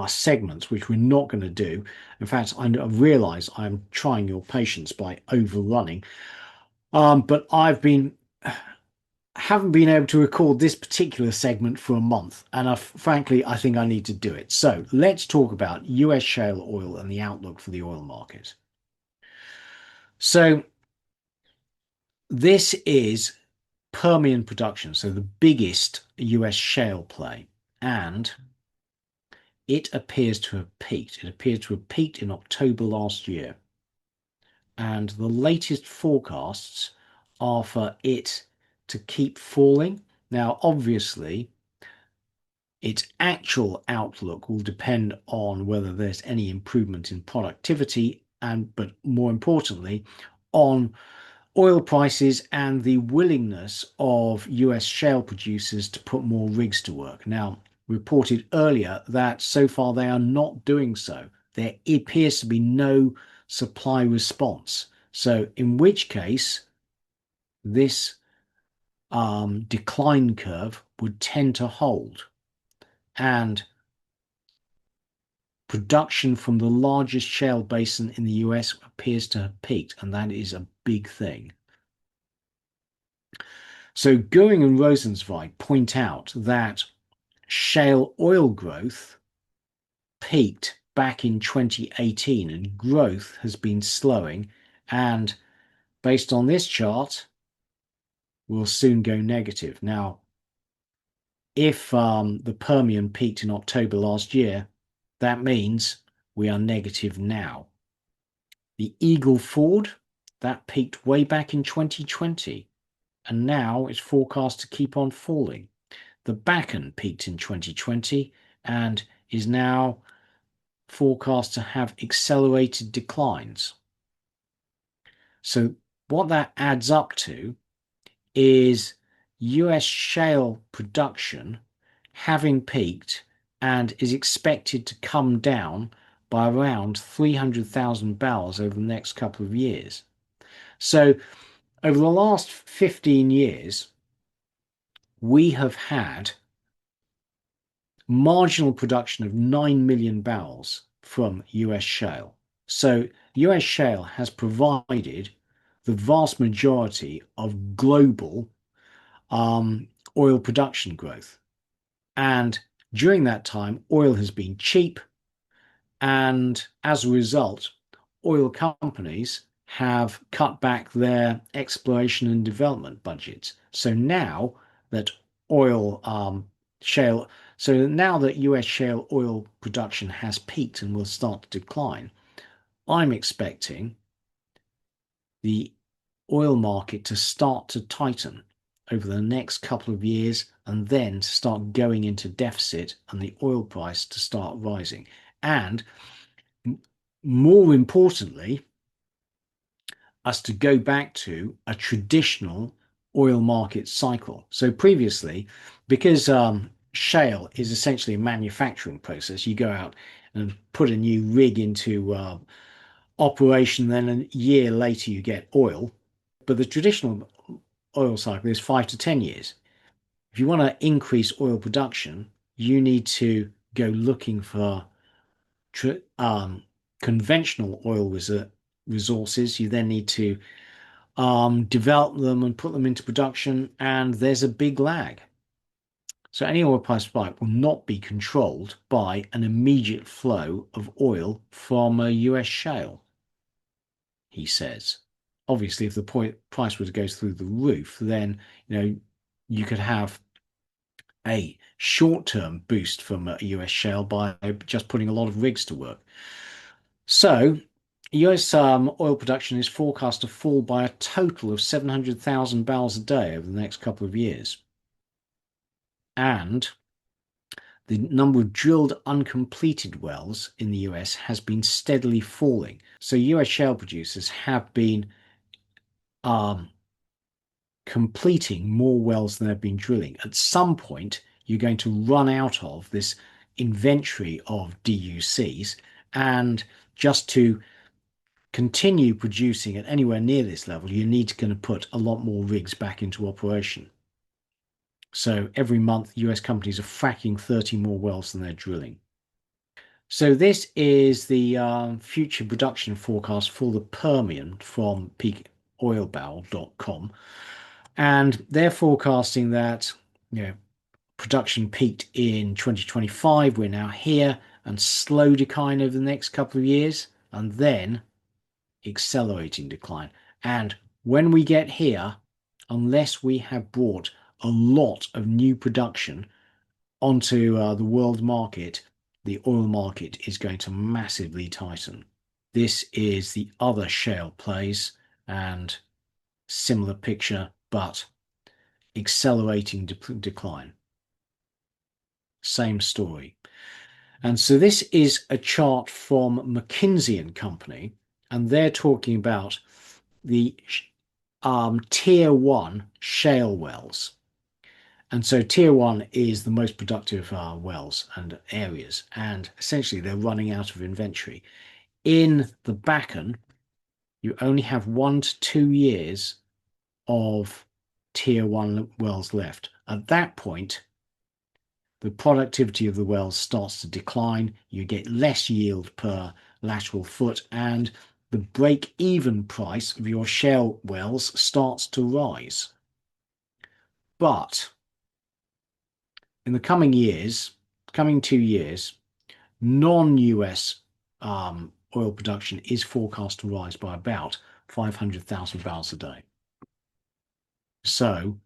segments, which we're not going to do. In fact, I realize I'm trying your patience by overrunning. But haven't been able to record this particular segment for a month, and frankly, I think I need to do it. So let's talk about US shale oil and the outlook for the oil market. So this is Permian production, so the biggest US shale play, and it appears to have peaked. It appears to have peaked in October last year. And the latest forecasts are for it to keep falling. Now, obviously, its actual outlook will depend on whether there's any improvement in productivity but more importantly, on oil prices and the willingness of US shale producers to put more rigs to work. Now, reported earlier that so far they are not doing so. There appears to be no supply response. So, in which case, this decline curve would tend to hold. And production from the largest shale basin in the US appears to have peaked, and that is a big thing. So Goering and Rosenzweig point out that shale oil growth peaked back in 2018 and growth has been slowing, and based on this chart, will soon go negative. Now, if the Permian peaked in October last year, that means we are negative now. The Eagle Ford, that peaked way back in 2020 and now is forecast to keep on falling. The Bakken peaked in 2020 and is now forecast to have accelerated declines. So what that adds up to is US shale production having peaked and is expected to come down by around 300,000 barrels over the next couple of years. So over the last 15 years, we have had marginal production of 9 million barrels from US shale. So US shale has provided the vast majority of global oil production growth. And during that time, oil has been cheap. And as a result, oil companies have cut back their exploration and development budgets. So now that shale, so now that US shale oil production has peaked and will start to decline, I'm expecting the oil market to start to tighten over the next couple of years and then start going into deficit and the oil price to start rising. And more importantly, us to go back to a traditional oil market cycle. So previously, because shale is essentially a manufacturing process, you go out and put a new rig into operation, then a year later you get oil. But the traditional oil cycle is 5 to 10 years. If you want to increase oil production, you need to go looking for conventional oil resources. You then need to develop them and put them into production, and there's a big lag. So any oil price spike will not be controlled by an immediate flow of oil from a US shale, he says. Obviously, if the price were to go through the roof, then you could have a short-term boost from a US shale by just putting a lot of rigs to work. So US oil production is forecast to fall by a total of 700,000 barrels a day over the next couple of years. And the number of drilled uncompleted wells in the US has been steadily falling. So US shale producers have been completing more wells than they've been drilling. At some point, you're going to run out of this inventory of DUCs, and just to continue producing at anywhere near this level, you need to put a lot more rigs back into operation. So every month, US companies are fracking 30 more wells than they're drilling. So this is the future production forecast for the Permian from peakoilbarrel.com. And they're forecasting that, production peaked in 2025. We're now here, and slow decline over the next couple of years, and then accelerating decline. And when we get here, unless we have brought a lot of new production onto the world market, the oil market is going to massively tighten. This is the other shale plays and similar picture, but accelerating decline. Same story. And so this is a chart from McKinsey and Company, and they're talking about the tier one shale wells. And so tier one is the most productive wells and areas, and essentially they're running out of inventory. In the Bakken, you only have 1 to 2 years of tier one wells left. At that point, the productivity of the wells starts to decline. You get less yield per lateral foot, and the break-even price of your shale wells starts to rise. But in the coming 2 years, non-US oil production is forecast to rise by about 500,000 barrels a day. So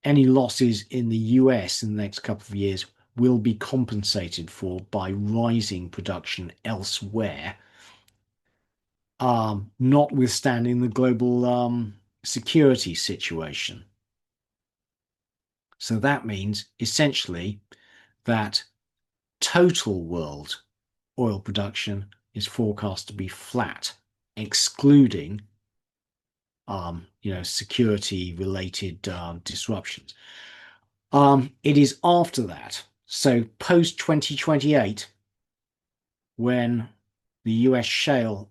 any losses in the US in the next couple of years will be compensated for by rising production elsewhere, notwithstanding the global security situation. So that means essentially that total world oil production is forecast to be flat, excluding security related disruptions. It is after that, so post 2028, when the US shale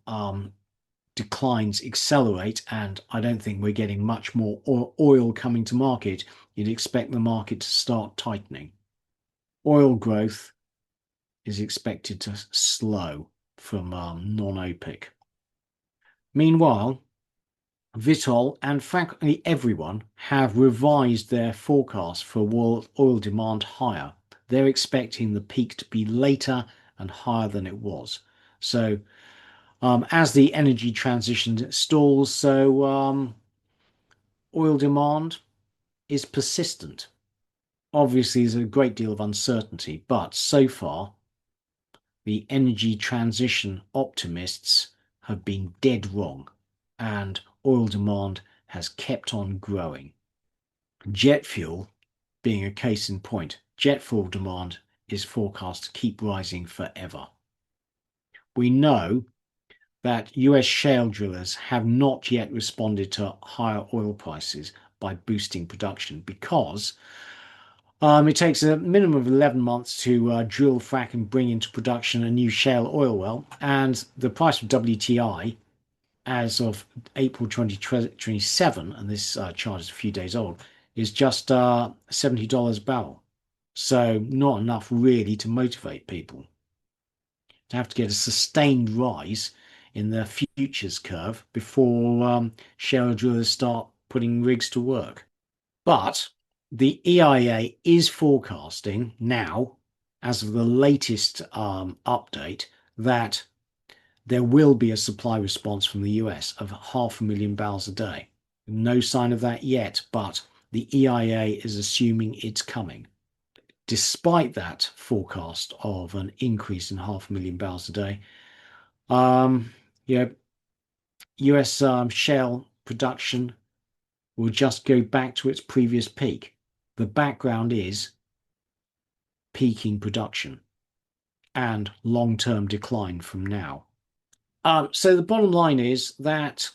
declines accelerate, and I don't think we're getting much more oil coming to market, you'd expect the market to start tightening. Oil growth is expected to slow from non-OPEC. Meanwhile, Vitol and frankly everyone have revised their forecast for world oil demand higher. They're expecting the peak to be later and higher than it was. So as the energy transition stalls, so oil demand is persistent. Obviously, there's a great deal of uncertainty, but so far, the energy transition optimists have been dead wrong, and oil demand has kept on growing. Jet fuel being a case in point. Jet fuel demand is forecast to keep rising forever. We know that US shale drillers have not yet responded to higher oil prices by boosting production because it takes a minimum of 11 months to drill, frack, and bring into production a new shale oil well. And the price of WTI as of April 2027, and this chart is a few days old, is just $70 a barrel. So not enough really to motivate people. To have to get a sustained rise in the futures curve before shale drillers start putting rigs to work. But the EIA is forecasting now, as of the latest update, that there will be a supply response from the US of 500,000 barrels a day. No sign of that yet, but the EIA is assuming it's coming. Despite that forecast of an increase in 500,000 barrels a day, US shale production will just go back to its previous peak. The background is peaking production and long-term decline from now. So the bottom line is that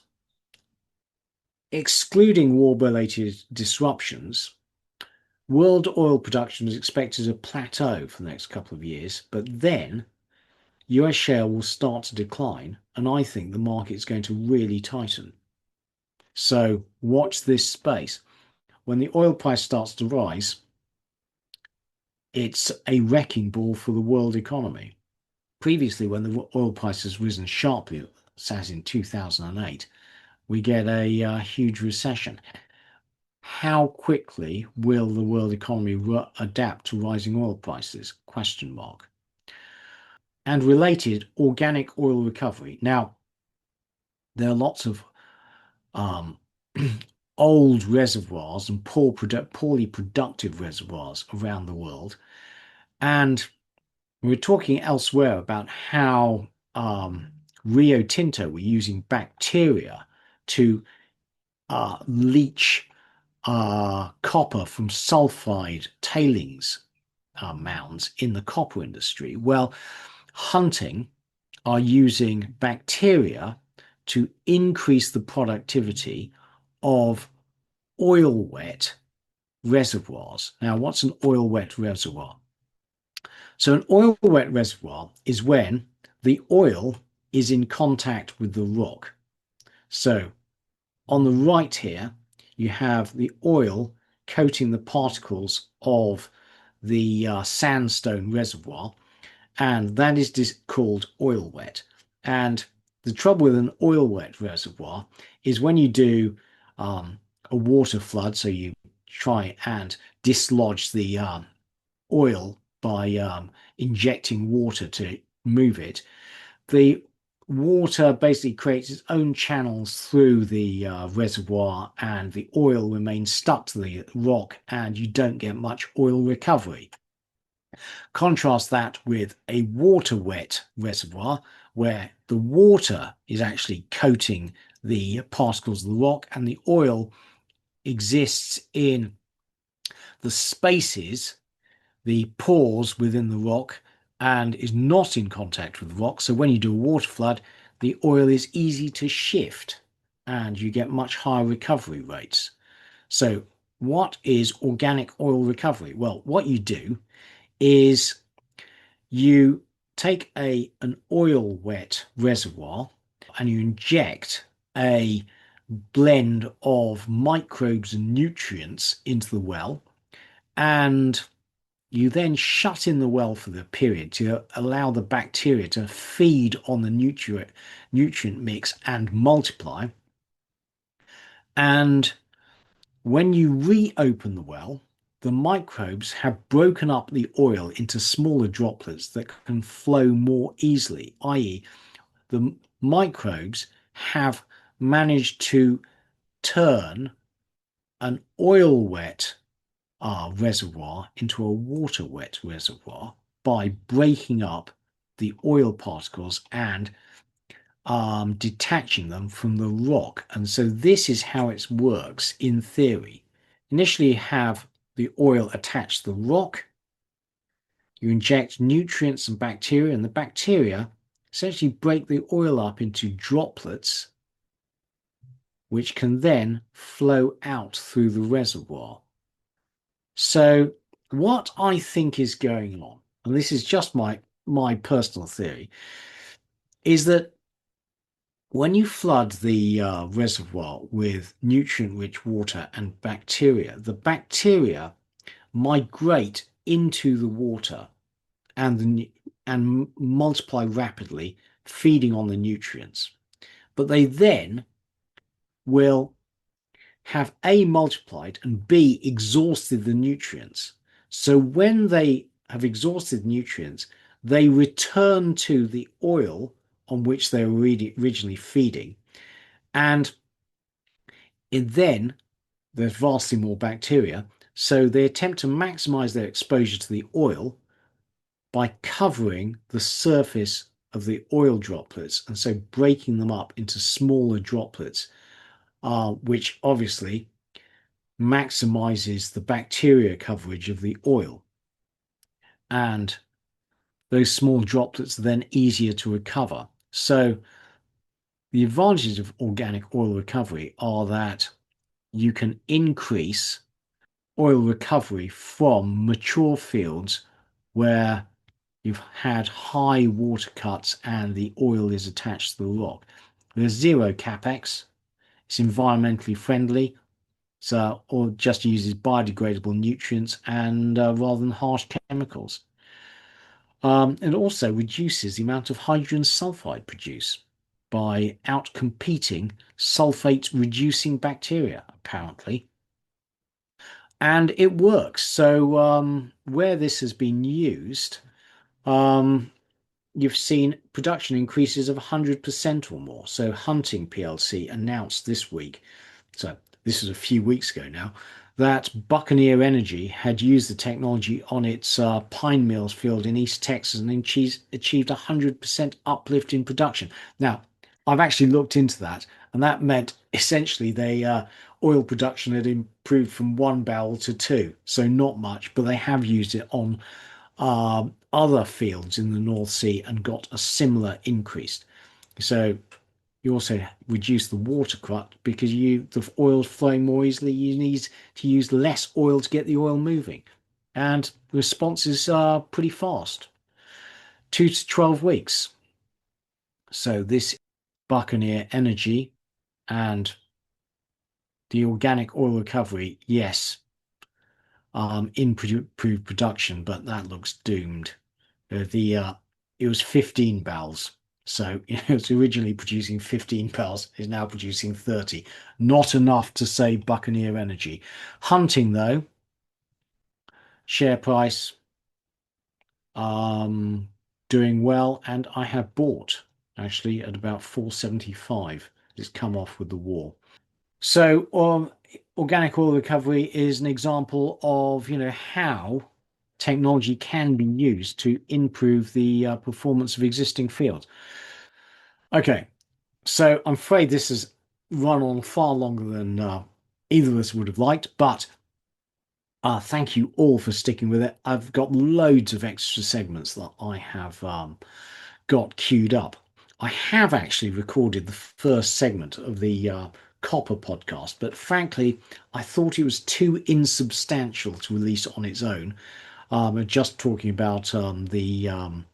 excluding war-related disruptions, world oil production is expected to plateau for the next couple of years, but then US shale will start to decline, and I think the market is going to really tighten. So watch this space. When the oil price starts to rise, it's a wrecking ball for the world economy. Previously, when the oil price has risen sharply, as in 2008, we get a huge recession. How quickly will the world economy adapt to rising oil prices? Question mark. And related, organic oil recovery. Now, there are lots of old reservoirs and poorly productive reservoirs around the world. And we're talking elsewhere about how Rio Tinto were using bacteria to leach copper from sulfide tailings mounds in the copper industry. Well, hunting are using bacteria to increase the productivity of oil wet reservoirs. Now, what's an oil wet reservoir? So, an oil wet reservoir is when the oil is in contact with the rock. So, on the right here, you have the oil coating the particles of the sandstone reservoir, and that is called oil wet. And the trouble with an oil wet reservoir is when you do a water flood, so you try and dislodge the oil by injecting water to move it, the water basically creates its own channels through the reservoir, and the oil remains stuck to the rock, and you don't get much oil recovery. Contrast that with a water wet reservoir where the water is actually coating the particles of the rock, and the oil exists in the spaces, the pores within the rock, and is not in contact with the rock. So when you do a water flood, the oil is easy to shift and you get much higher recovery rates. So what is organic oil recovery? Well, what you do is you take an oil wet reservoir and you inject a blend of microbes and nutrients into the well, and you then shut in the well for the period to allow the bacteria to feed on the nutrient mix and multiply. And when you reopen the well, the microbes have broken up the oil into smaller droplets that can flow more easily, i.e., the microbes have managed to turn an oil wet reservoir into a water wet reservoir by breaking up the oil particles and detaching them from the rock. And so this is how it works in theory. Initially, you have the oil attached to the rock. You inject nutrients and bacteria, and the bacteria essentially break the oil up into droplets, which can then flow out through the reservoir. So what I think is going on, and this is just my personal theory, is that when you flood the reservoir with nutrient-rich water and bacteria, the bacteria migrate into the water and multiply rapidly, feeding on the nutrients. But they then will have A, multiplied, and B, exhausted the nutrients. So when they have exhausted nutrients, they return to the oil on which they were originally feeding. And then there's vastly more bacteria. So they attempt to maximize their exposure to the oil by covering the surface of the oil droplets, and so breaking them up into smaller droplets, which obviously maximizes the bacteria coverage of the oil. And those small droplets are then easier to recover. So the advantages of organic oil recovery are that you can increase oil recovery from mature fields where you've had high water cuts and the oil is attached to the rock. There's zero capex. It's environmentally friendly. So, or just uses biodegradable nutrients and rather than harsh chemicals. It also reduces the amount of hydrogen sulfide produced by outcompeting sulfate reducing bacteria, apparently. And it works. So where this has been used, you've seen production increases of 100% or more. So Hunting PLC announced this week, so this was a few weeks ago now, that Buccaneer Energy had used the technology on its Pine Mills field in East Texas and achieved 100% uplift in production. Now, I've actually looked into that, And that meant essentially they oil production had improved from 1 barrel to two. So not much, but they have used it on other fields in the North Sea and got a similar increase. So you also reduce the water cut because the oil's flowing more easily. You need to use less oil to get the oil moving. And responses are pretty fast, 2 to 12 weeks. So this Buccaneer Energy and the organic oil recovery, yes, improved production, but that looks doomed. The It was 15 barrels. So it was originally producing 15 barrels, is now producing 30. Not enough to save Buccaneer Energy. Hunting, though, share price um, doing well, and I have bought actually at about 475. It's come off with the war. So organic oil recovery is an example of, how technology can be used to improve the performance of existing fields. Okay, so I'm afraid this has run on far longer than either of us would have liked, but thank you all for sticking with it. I've got loads of extra segments that I have got queued up. I have actually recorded the first segment of the copper podcast, but frankly, I thought it was too insubstantial to release on its own. Just talking about the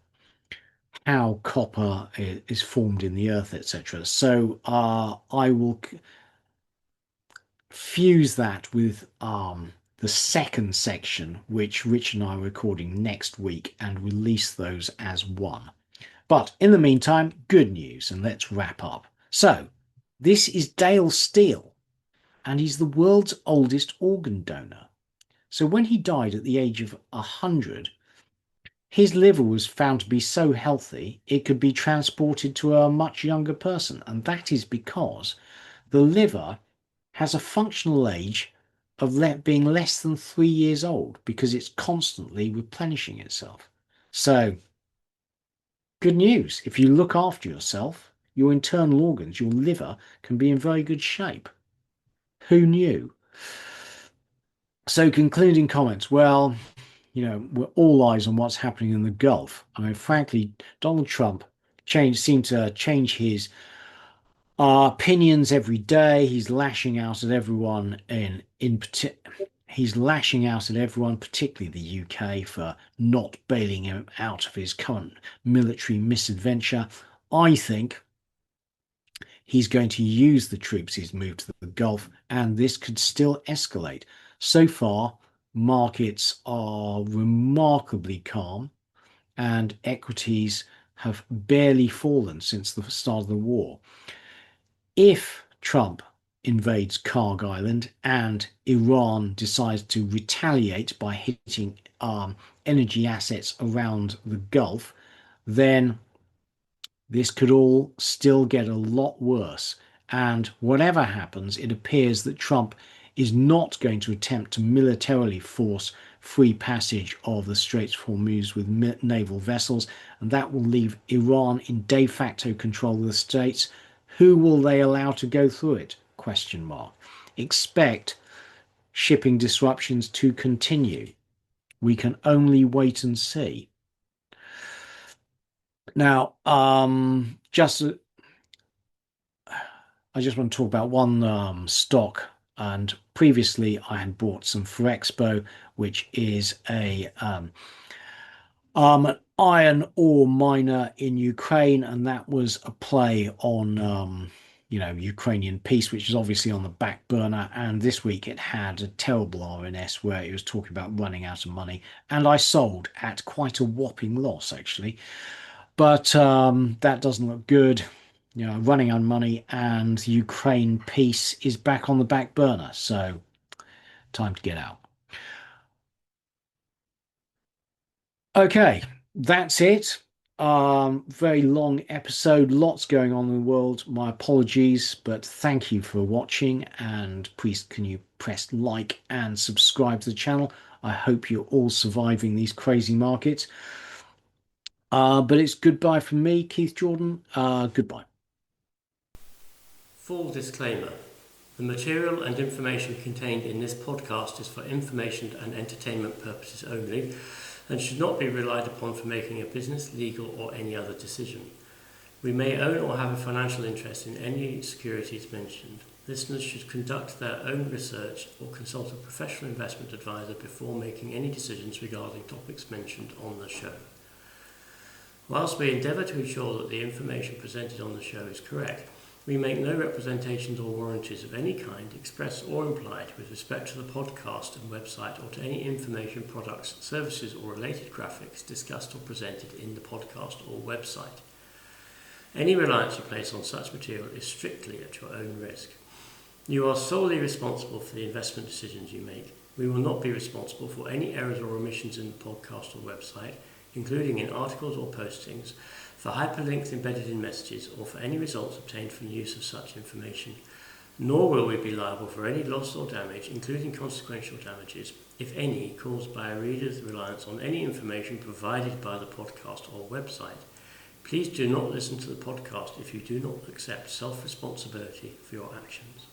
how copper is formed in the earth, etc. So I will fuse that with the second section, which Rich and I are recording next week, and release those as one. But in the meantime, good news, and let's wrap up. So, this is Dale Steele, and he's the world's oldest organ donor. So, when he died at the age of 100, his liver was found to be so healthy it could be transported to a much younger person, and that is because the liver has a functional age of being less than 3 years old because it's constantly replenishing itself. So, good news. If you look after yourself, your internal organs, your liver, can be in very good shape. Who knew? So, concluding comments. Well, we're all eyes on what's happening in the Gulf. I mean, frankly, Donald Trump seemed to change his opinions every day. He's lashing out at everyone he's lashing out at everyone, particularly the UK, for not bailing him out of his current military misadventure. I think he's going to use the troops he's moved to the Gulf, and this could still escalate. So far, markets are remarkably calm, and equities have barely fallen since the start of the war. If Trump invades Karg Island and Iran decides to retaliate by hitting energy assets around the Gulf, then this could all still get a lot worse. And whatever happens, it appears that Trump is not going to attempt to militarily force free passage of the Straits of Hormuz with naval vessels, and that will leave Iran in de facto control of the States. Who will they allow to go through it? Question mark. Expect shipping disruptions to continue. We can only wait and see. Now, I just want to talk about one stock. And previously, I had bought some Forexpo, which is an iron ore miner in Ukraine, and that was a play on Ukrainian peace, which is obviously on the back burner. And this week it had a terrible RNS where it was talking about running out of money, and I sold at quite a whopping loss actually. But that doesn't look good. Running out of money, and Ukraine peace is back on the back burner. So time to get out. Okay, that's it. Very long episode, lots going on in the world. My apologies, but thank you for watching. And please, can you press like and subscribe to the channel? I hope you're all surviving these crazy markets. But it's goodbye from me, Keith Jordan. Goodbye. Full disclaimer. The material and information contained in this podcast is for information and entertainment purposes only and should not be relied upon for making a business, legal or any other decision. We may own or have a financial interest in any securities mentioned. Listeners should conduct their own research or consult a professional investment advisor before making any decisions regarding topics mentioned on the show. Whilst we endeavour to ensure that the information presented on the show is correct, we make no representations or warranties of any kind, express or implied, with respect to the podcast and website or to any information, products, services or related graphics discussed or presented in the podcast or website. Any reliance you place on such material is strictly at your own risk. You are solely responsible for the investment decisions you make. We will not be responsible for any errors or omissions in the podcast or website, including in articles or postings, for hyperlinks embedded in messages, or for any results obtained from the use of such information. Nor will we be liable for any loss or damage, including consequential damages, if any, caused by a reader's reliance on any information provided by the podcast or website. Please do not listen to the podcast if you do not accept self-responsibility for your actions.